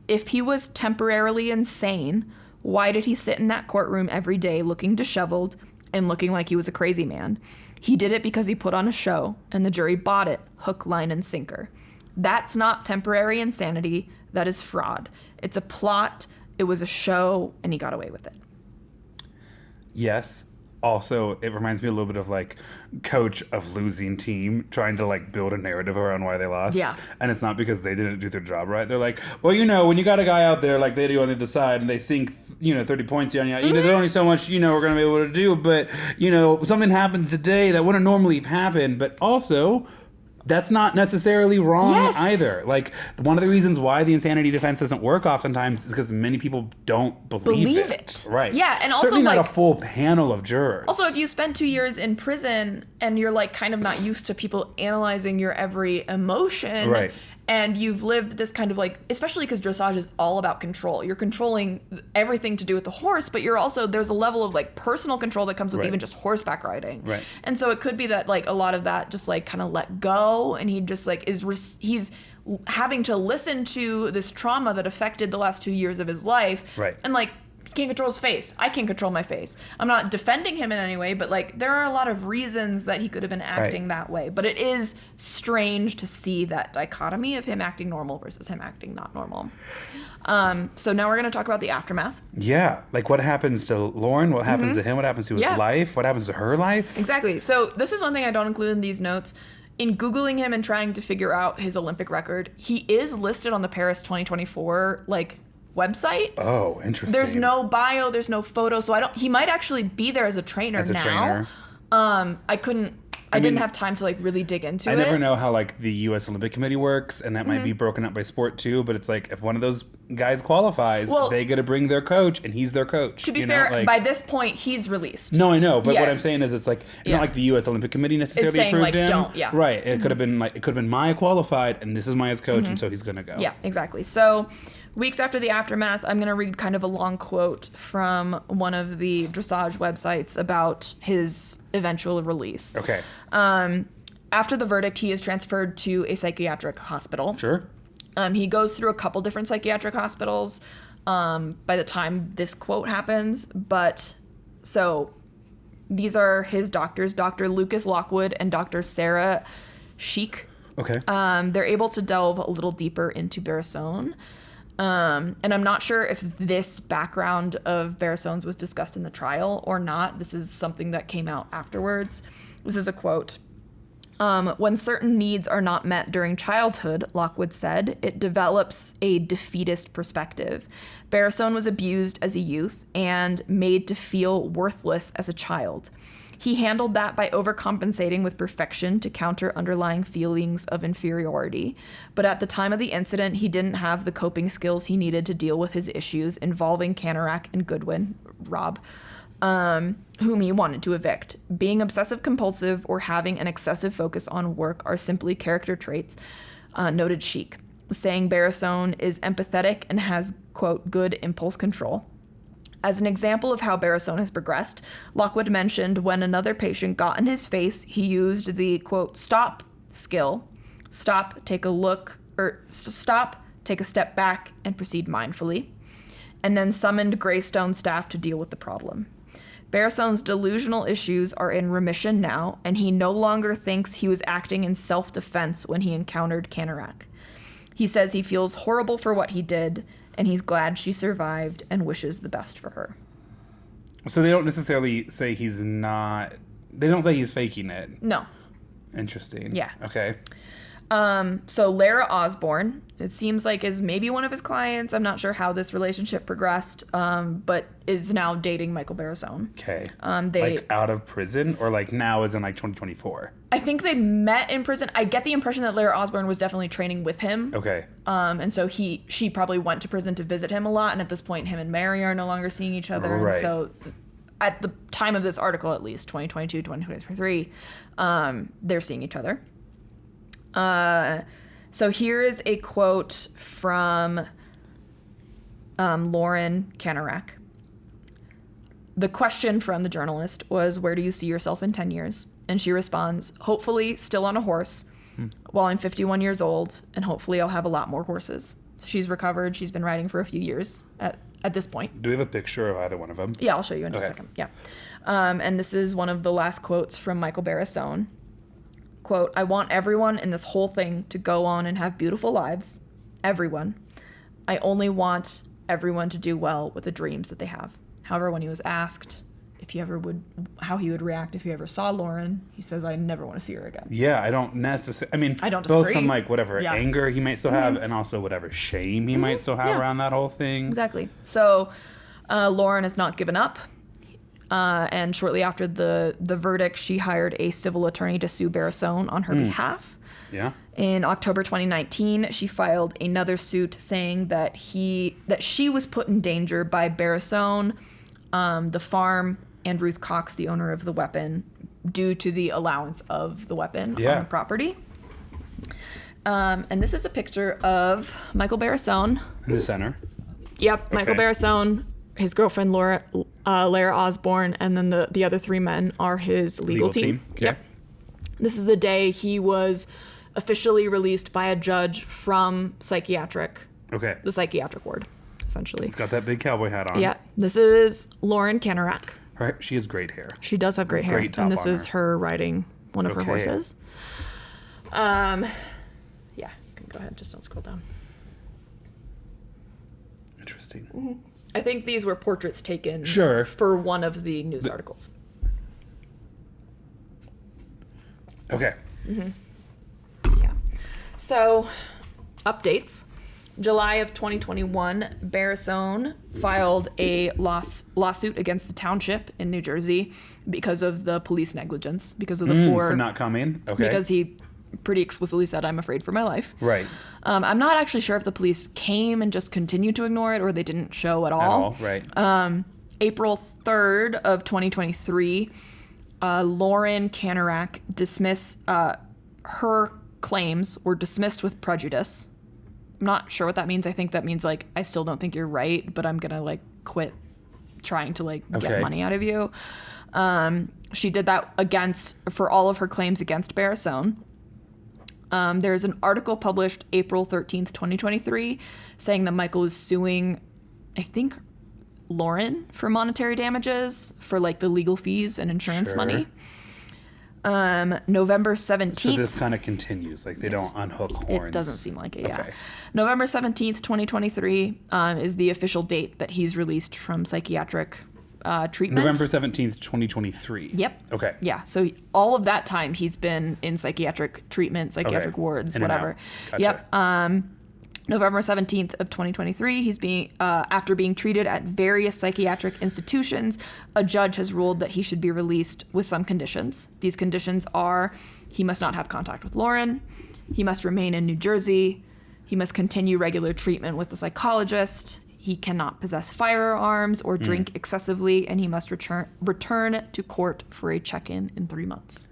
If he was temporarily insane, why did he sit in that courtroom every day looking disheveled and looking like he was a crazy man? He did it because he put on a show and the jury bought it, hook, line, and sinker. That's not temporary insanity. That is fraud. It's a plot. It was a show, and he got away with it. Yes. Also, it reminds me a little bit of like coach of losing team trying to like build a narrative around why they lost. Yeah. And it's not because they didn't do their job right. They're like, well, when you got a guy out there like they do on the other side and they sink, 30 points on you, there's only so much, we're going to be able to do. But, something happened today that wouldn't normally happen. But also, that's not necessarily wrong either. Like, one of the reasons why the insanity defense doesn't work oftentimes is because many people don't believe it. Right. Yeah, and also certainly not a full panel of jurors. Also, if you spend 2 years in prison and you're like kind of not used to people analyzing your every emotion, right. And you've lived this kind of like, especially because dressage is all about control. You're controlling everything to do with the horse, but you're also, there's a level of like personal control that comes with even just horseback riding. Right. And so it could be that like a lot of that just like kind of let go, and he just like he's having to listen to this trauma that affected the last 2 years of his life. Right. And like, he can't control his face. I can't control my face. I'm not defending him in any way, but like there are a lot of reasons that he could have been acting that way. But it is strange to see that dichotomy of him acting normal versus him acting not normal. So now we're going to talk about the aftermath. Yeah. Like what happens to Lauren? What happens to him? What happens to his life? What happens to her life? Exactly. So this is one thing I don't include in these notes. In Googling him and trying to figure out his Olympic record, he is listed on the Paris 2024, website. Oh, interesting. There's no bio, there's no photo, so he might actually be there as a trainer now. I didn't have time to really dig into it. I never know how the US Olympic Committee works, and that might be broken up by sport too, but it's like if one of those guys qualifies, they get to bring their coach and he's their coach. To be fair, by this point he's released. No, I know, but what I'm saying is it's not like the US Olympic Committee necessarily saying, approved him. Don't, Right. It could have been Maya qualified and this is Maya's coach and so he's going to go. Yeah, exactly. So weeks after the aftermath, I'm going to read kind of a long quote from one of the dressage websites about his eventual release. Okay. After the verdict, he is transferred to a psychiatric hospital. Sure. He goes through a couple different psychiatric hospitals by the time this quote happens. But so these are his doctors, Dr. Lucas Lockwood and Dr. Sarah Sheik. Okay. They're able to delve a little deeper into Barrasone. And I'm not sure if this background of Barrasone's was discussed in the trial or not. This is something that came out afterwards. This is a quote. When certain needs are not met during childhood, Lockwood said, it develops a defeatist perspective. Barrasone was abused as a youth and made to feel worthless as a child. He handled that by overcompensating with perfection to counter underlying feelings of inferiority. But at the time of the incident, he didn't have the coping skills he needed to deal with his issues involving Canarak and Goodwin, Rob, whom he wanted to evict. Being obsessive-compulsive or having an excessive focus on work are simply character traits, noted Sheik, saying Barrasone is empathetic and has, quote, good impulse control. As an example of how Barrasone has progressed, Lockwood mentioned when another patient got in his face, he used the, quote, stop skill. Stop, take a step back, and proceed mindfully. And then summoned Greystone staff to deal with the problem. Barrasone's delusional issues are in remission now, and he no longer thinks he was acting in self-defense when he encountered Canarak. He says he feels horrible for what he did, and he's glad she survived and wishes the best for her. So they don't necessarily say he's not... They don't say he's faking it. No. Interesting. Yeah. Okay. So Lara Osborne, it seems like is maybe one of his clients. I'm not sure how this relationship progressed, but is now dating Michael Barrasone. Okay. They out of prison or now as in 2024? I think they met in prison. I get the impression that Lara Osborne was definitely training with him. Okay. And so she probably went to prison to visit him a lot. And at this point, him and Mary are no longer seeing each other. Right. And so at the time of this article, at least 2022, 2023, they're seeing each other. So here is a quote from Lauren Canarak. The question from the journalist was, where do you see yourself in 10 years? And she responds, hopefully still on a horse while I'm 51 years old, and hopefully I'll have a lot more horses. She's recovered. She's been riding for a few years at this point. Do we have a picture of either one of them? Yeah, I'll show you in just a second. Yeah. And this is one of the last quotes from Michael Barrasone. Quote, I want everyone in this whole thing to go on and have beautiful lives. Everyone. I only want everyone to do well with the dreams that they have. However, when he was asked how he would react if he ever saw Lauren, he says, I never want to see her again. Yeah, I don't necessarily. I mean, I don't both disagree. from like whatever anger he might still have, and also whatever shame he might still have around that whole thing. Exactly. So Lauren has not given up. And shortly after the verdict, she hired a civil attorney to sue Barrisone on her behalf. Yeah. In October 2019, she filed another suit saying that she was put in danger by Barrisone, the farm, and Ruth Cox, the owner of the weapon, due to the allowance of the weapon on the property. And this is a picture of Michael Barrisone. In the center. Yep, okay. Michael Barrisone, his girlfriend Lara Osborne, and then the other three men are his legal team. Okay. Yep. This is the day he was officially released by a judge from the psychiatric ward, essentially. He's got that big cowboy hat on. Yeah. This is Lauren Canarak. Right. She has great hair. She does have great hair. And this is her riding one of her horses. Yeah, you can go ahead. Just don't scroll down. Interesting. Mm-hmm. I think these were portraits taken for one of the news articles. Okay. Mm-hmm. Yeah. So, updates. July of 2021, Barrisone filed a lawsuit against the township in New Jersey because of the police negligence, because of the for not coming. Okay. Because he pretty explicitly said, I'm afraid for my life. Right. I'm not actually sure if the police came and just continued to ignore it or they didn't show at all. Right. April 3rd of 2023, Lauren Canarak her claims were dismissed with prejudice. I'm not sure what that means. I think that means like, I still don't think you're right, but I'm going to like quit trying to like get money out of you. She did that for all of her claims against Barrisone. There's an article published April 13th, 2023, saying that Michael is suing, I think, Lauren for monetary damages for like the legal fees and insurance money. November 17th. So this kind of continues, like they don't unhook horns. It doesn't seem like it, yeah. Okay. November 17th, 2023 is the official date that he's released from psychiatric treatment. November 17th, 2023. Yep. Okay. Yeah. So all of that time he's been in psychiatric treatment, psychiatric wards, whatever. Gotcha. Yep. November 17th of 2023, he's after being treated at various psychiatric institutions, a judge has ruled that he should be released with some conditions. These conditions are he must not have contact with Lauren, he must remain in New Jersey, he must continue regular treatment with the psychologist, he cannot possess firearms or drink excessively, and he must return to court for a check-in in 3 months.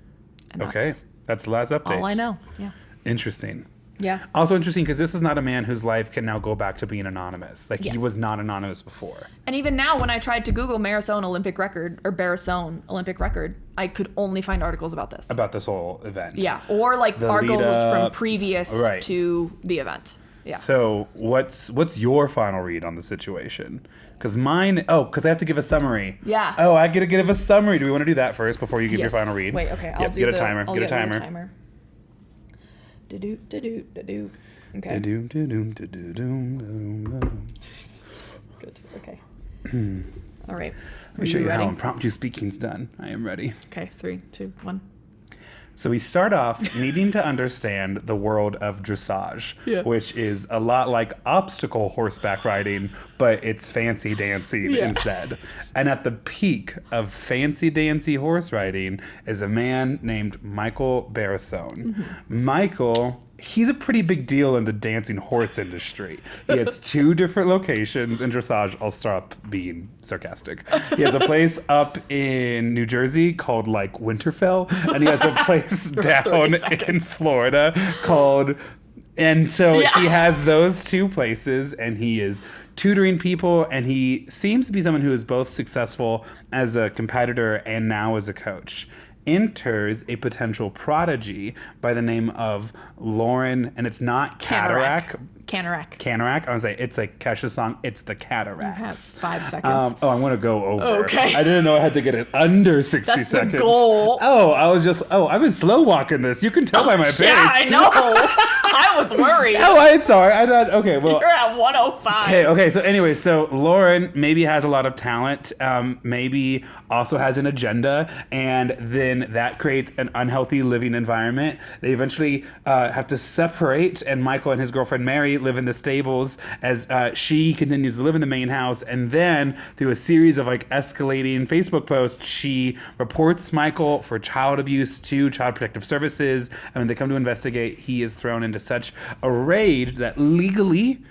And that's the last update. All I know. Yeah. Interesting. Yeah. Also interesting because this is not a man whose life can now go back to being anonymous. Like he was not anonymous before. And even now, when I tried to Google Barrisone Olympic record, I could only find articles about this. About this whole event. Yeah. Or like articles from previous to the event. Yeah. So what's your final read on the situation? Because because I have to give a summary. Yeah. Oh, I get to give a summary. Do we want to do that first before you give your final read? Wait, okay. I'll get a timer. Get a timer. Do-do-do-do-do-do. Okay. Good. Okay. All right. Let me show you how impromptu speaking's done. I am ready. Okay. 3, 2, 1. So we start off needing to understand the world of dressage, which is a lot like obstacle horseback riding, but it's fancy dancing instead. And at the peak of fancy dancy horse riding is a man named Michael Barrisone. Mm-hmm. Michael, he's a pretty big deal in the dancing horse industry. He has 2 different locations in dressage. I'll stop being sarcastic. He has a place up in New Jersey called like Winterfell, and he has a place down in Florida called... And so he has those 2 places, and he is tutoring people, and he seems to be someone who is both successful as a competitor and now as a coach. Enters a potential prodigy by the name of Lauren, and it's not Canarak. Canarak. I was like, it's like Kesha's song. It's the Cataracts. You have 5 seconds. I want to go over. Okay. I didn't know I had to get it under 60 seconds. That's the goal. I've been slow walking this. You can tell by my pace. Yeah, I know. I was worried. Oh, I'm sorry. I thought, okay, well. You're at 105. Okay. So anyway, so Lauren maybe has a lot of talent, maybe also has an agenda, and then that creates an unhealthy living environment. They eventually have to separate, and Michael and his girlfriend Mary live in the stables as she continues to live in the main house. And then through a series of like escalating Facebook posts, she reports Michael for child abuse to Child Protective Services. And when they come to investigate, he is thrown into such a rage that legally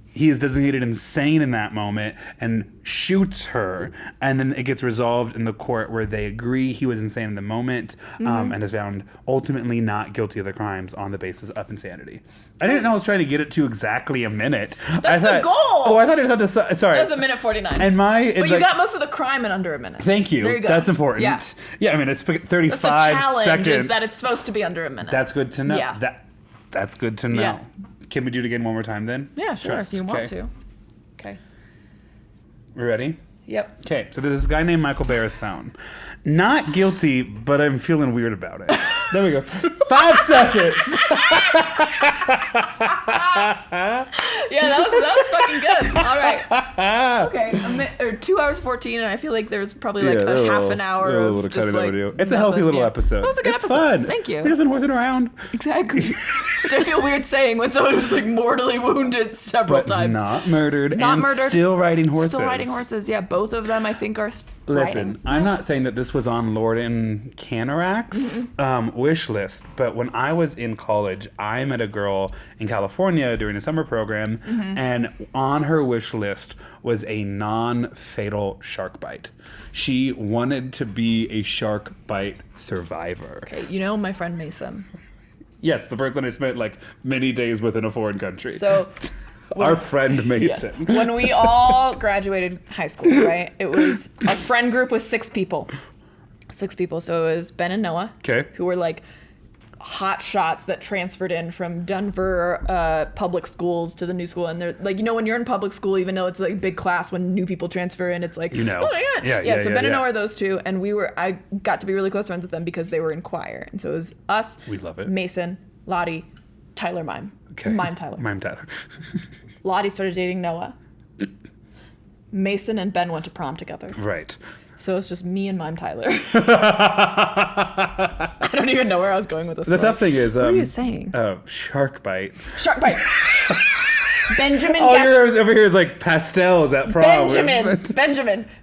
he is designated insane in that moment and shoots her. And then it gets resolved in the court where they agree he was insane in the moment, and is found ultimately not guilty of the crimes on the basis of insanity. I didn't know I was trying to get it to exactly a minute. That's the goal. Oh, I thought it was at the sorry. That was a minute 49. And but you got most of the crime in under a minute. Thank you. There you go. That's important. Yeah. I mean, it's 35 That's the challenge seconds. is that it's supposed to be under a minute. That's good to know. Yeah. That's good to know. Yeah. Can we do it again one more time then? Yeah, sure, Trust. if you want Okay. to. Okay. We ready? Yep. Okay, so there's this guy named Michael Barrisone. Not guilty, but I'm feeling weird about it. There we go. 5 seconds. Yeah, that was fucking good. All right. Okay, 2 hours 14, and I feel like there's probably like a half an hour of just like it's a healthy little episode. That was a good it's episode. Fun. Thank you. We've just been horsing around. Exactly. Which I feel weird saying when someone was like mortally wounded several But times. not murdered. Not and murdered. Still riding horses. Still riding horses. Yeah, both of them I think are Listen, riding. I'm not saying that this was on Lord and Canorak's wish list, but when I was in college, I met a girl in California during a summer program, and on her wish list was a non-fatal shark bite. She wanted to be a shark bite survivor. Okay, you know my friend Mason. Yes, the person I spent like many days with in a foreign country. So our friend Mason. Yes. When we all graduated high school, right? It was our friend group was 6 people. 6 people. So it was Ben and Noah. Okay. Who were like hot shots that transferred in from Denver public schools to the new school. And they're like, you know, when you're in public school, even though it's like a big class, when new people transfer in, it's like, you know. Oh my God. Yeah. So Ben and Noah are those 2. And I got to be really close friends with them because they were in choir. And so it was us. We love it. Mason, Lottie, Tyler Mime. Okay. Mime Tyler. Lottie started dating Noah. Mason and Ben went to prom together. Right. So it's just me and Mime Tyler. I don't even know where I was going with this. The tough thing is, what are you saying? Shark bite. Shark bite. Benjamin. All yours over here is like pastels at prom.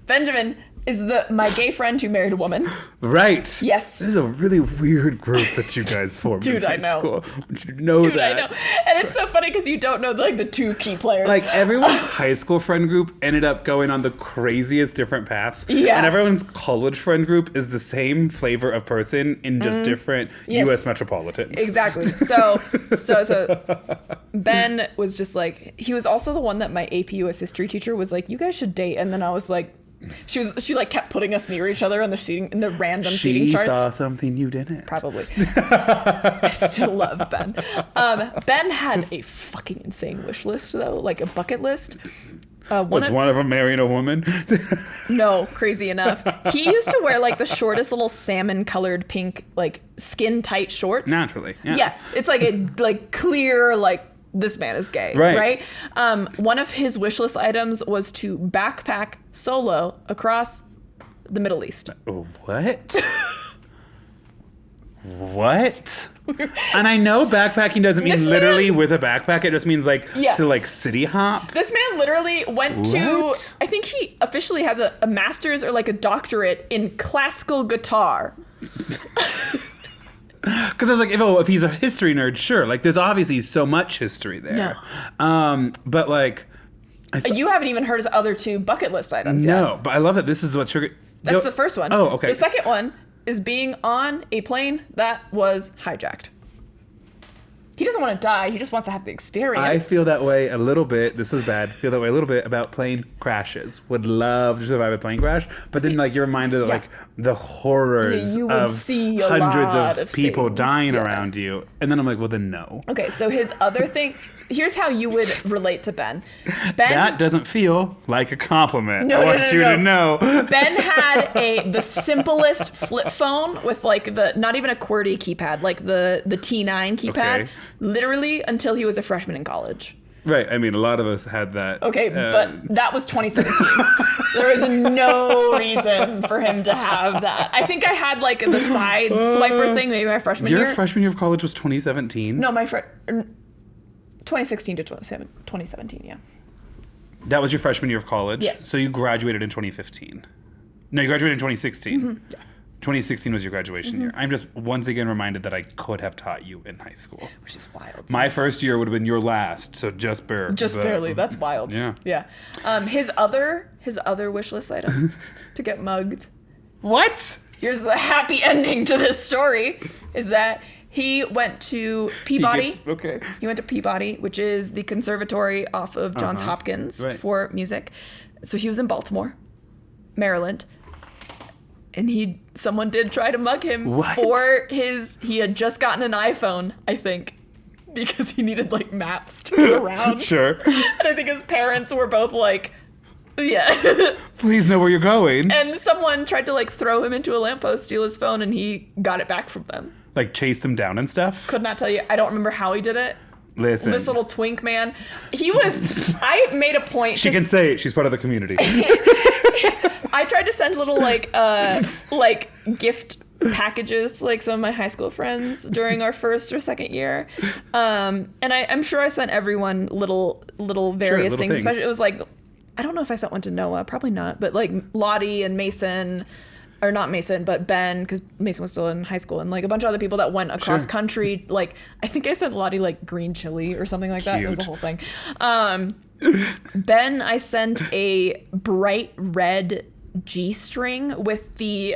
Benjamin is my gay friend who married a woman. Right. Yes. This is a really weird group that you guys formed. Dude, in I know. School. I want you to know that. I know. And it's so funny because you don't know like the 2 key players. Like everyone's high school friend group ended up going on the craziest different paths. Yeah. And everyone's college friend group is the same flavor of person in just different U.S. metropolitans. Exactly. So Ben was just like, he was also the one that my AP US history teacher was like, you guys should date. And then I was like, she like kept putting us near each other in the random seating charts. She saw something you didn't. Probably. I still love Ben. Ben had a fucking insane wish list though, like a bucket list. Was one of them marrying a woman? No, crazy enough. He used to wear like the shortest little salmon colored pink, like skin tight shorts. Naturally. Yeah. It's like a like clear, like this man is gay. Right. One of his wish list items was to backpack solo across the Middle East. What? What? And I know backpacking doesn't mean literally with a backpack. It just means like to like city hop. This man literally went to, I think he officially has a master's or like a doctorate in classical guitar. Because I was like, if he's a history nerd, sure. Like, there's obviously so much history there. No. But like, you haven't even heard his other 2 bucket list items yet. No, but I love that this is what triggered. That's the first one. Oh, okay. The second one is being on a plane that was hijacked. He doesn't want to die. He just wants to have the experience. I feel that way a little bit. This is bad. Feel that way a little bit about plane crashes. Would love to survive a plane crash, but then like you're reminded of like the horrors you would of see a hundreds lot of of people things. dying around you, and then I'm like, well, then no. Okay, so his other thing. Here's how you would relate to Ben. That doesn't feel like a compliment. No, I want you to know. Ben had the simplest flip phone with like the not even a QWERTY keypad, like the T9 keypad, literally until he was a freshman in college. Right. I mean, a lot of us had that. Okay, but that was 2017. There was no reason for him to have that. I think I had like the side swiper thing maybe my freshman year. Your freshman year of college was 2017? No, 2016 to 2017, yeah. That was your freshman year of college? Yes. So you graduated in 2015? No, you graduated in 2016. Mm-hmm. Yeah. 2016 was your graduation year. I'm just once again reminded that I could have taught you in high school. Which is wild. My first year would have been your last, so just barely. Just barely. That's wild. Yeah. Yeah. His other wish list item to get mugged. What? Here's the happy ending to this story: is that he went to Peabody. He went to Peabody, which is the conservatory off of Johns Hopkins for music. So he was in Baltimore, Maryland. And someone did try to mug him for he had just gotten an iPhone, I think, because he needed like maps to get around. Sure. And I think his parents were both like, yeah. Please know where you're going. And someone tried to like throw him into a lamppost, steal his phone, and he got it back from them. Like chased him down and stuff? Could not tell you. I don't remember how he did it. Listen. This little twink man. I made a point. She can say she's part of the community. I tried to send little like gift packages to like some of my high school friends during our first or second year. And I'm sure I sent everyone little various things. Especially it was like, I don't know if I sent one to Noah, probably not, but like Lottie and Mason, or not Mason, but Ben, because Mason was still in high school, and like a bunch of other people that went across country. Like I think I sent Lottie like green chili or something like that. Cute. It was a whole thing. Ben, I sent a bright red G-string with the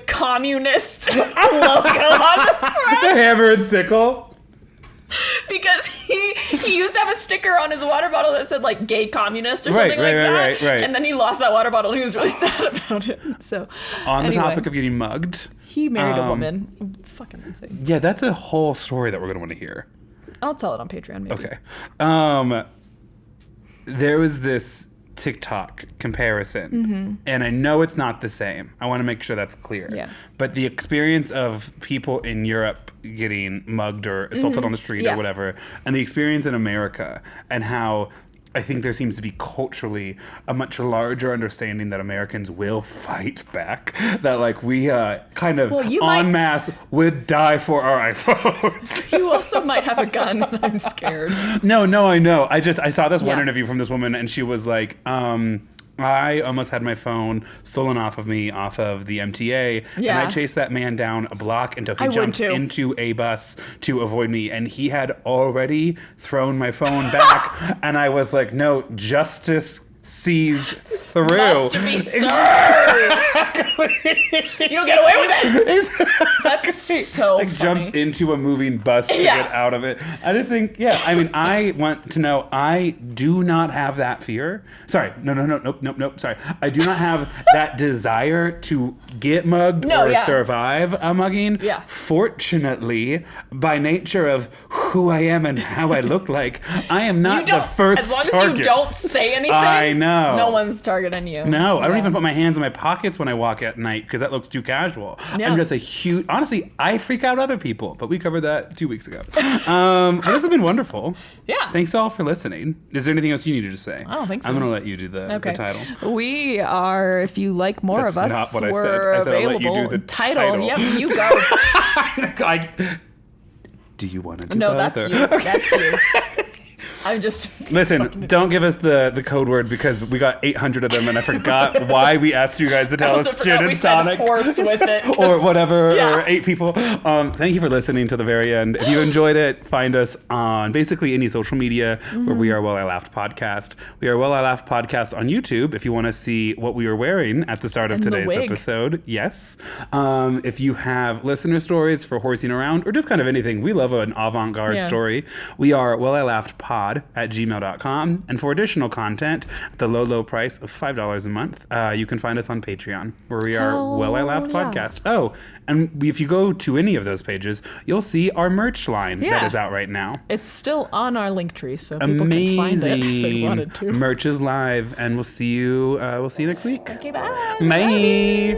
communist logo on the front. The hammer and sickle. Because he used to have a sticker on his water bottle that said like gay communist or something like that. Right. And then he lost that water bottle and he was really sad about it. So the topic of getting mugged. He married a woman. Fucking insane. Yeah, that's a whole story that we're gonna want to hear. I'll tell it on Patreon maybe. Okay. There was this TikTok comparison, and I know it's not the same. I want to make sure that's clear. Yeah. But the experience of people in Europe getting mugged or assaulted on the street or whatever, and the experience in America, and how I think there seems to be culturally a much larger understanding that Americans will fight back. That like we kind of en masse would die for our iPhones. You also might have a gun, and I'm scared. No, I know. I saw this one interview from this woman, and she was like, I almost had my phone stolen off of me off of the MTA, and I chased that man down a block until he jumped into a bus to avoid me, and he had already thrown my phone back, and I was like, no, justice sees through. Must be served. You don't get away with it. That's so like funny. Jumps into a moving bus to get out of it. I just think, I mean, I want to know, I do not have that fear. Sorry, nope. Sorry, I do not have that desire to get mugged or survive a mugging. Yeah. Fortunately, by nature of who I am and how I look like, I am not the first target. As long as you don't say anything, I know. No one's targeting you. No, I don't even put my hands in my pockets when I walk at night because that looks too casual. Yeah. I'm just a huge... Honestly, I freak out other people, but we covered that 2 weeks ago. But this has been wonderful. Yeah. Thanks all for listening. Is there anything else you needed to say? I don't think so. I'm going to let you do the title. We are, if you like more That's of us, not what I we're said. I said available. I'll let you do the title. Yep, you go. Do you want to do No, both? that's you. That's you. I'm just... Listen, don't give us the code word because we got 800 of them and I forgot why we asked you guys to tell us gin and tonic. Horse with it. Or whatever, or 8 people. Thank you for listening to the very end. If you enjoyed it, find us on basically any social media where we are Well I Laughed Podcast. We are Well I Laughed Podcast on YouTube if you want to see what we are wearing at the start of today's episode. Yes. If you have listener stories for horsing around or just kind of anything, we love an avant-garde story. We are Well I Laughed Pod at gmail.com, and for additional content at the low price of $5 a month, you can find us on Patreon, where we are Well I Laughed Podcast. Oh, and if you go to any of those pages, you'll see our merch line that is out right now. It's still on our link tree, so people can find it if they wanted to. Merch is live, and we'll see you next week. Okay, bye. Bye.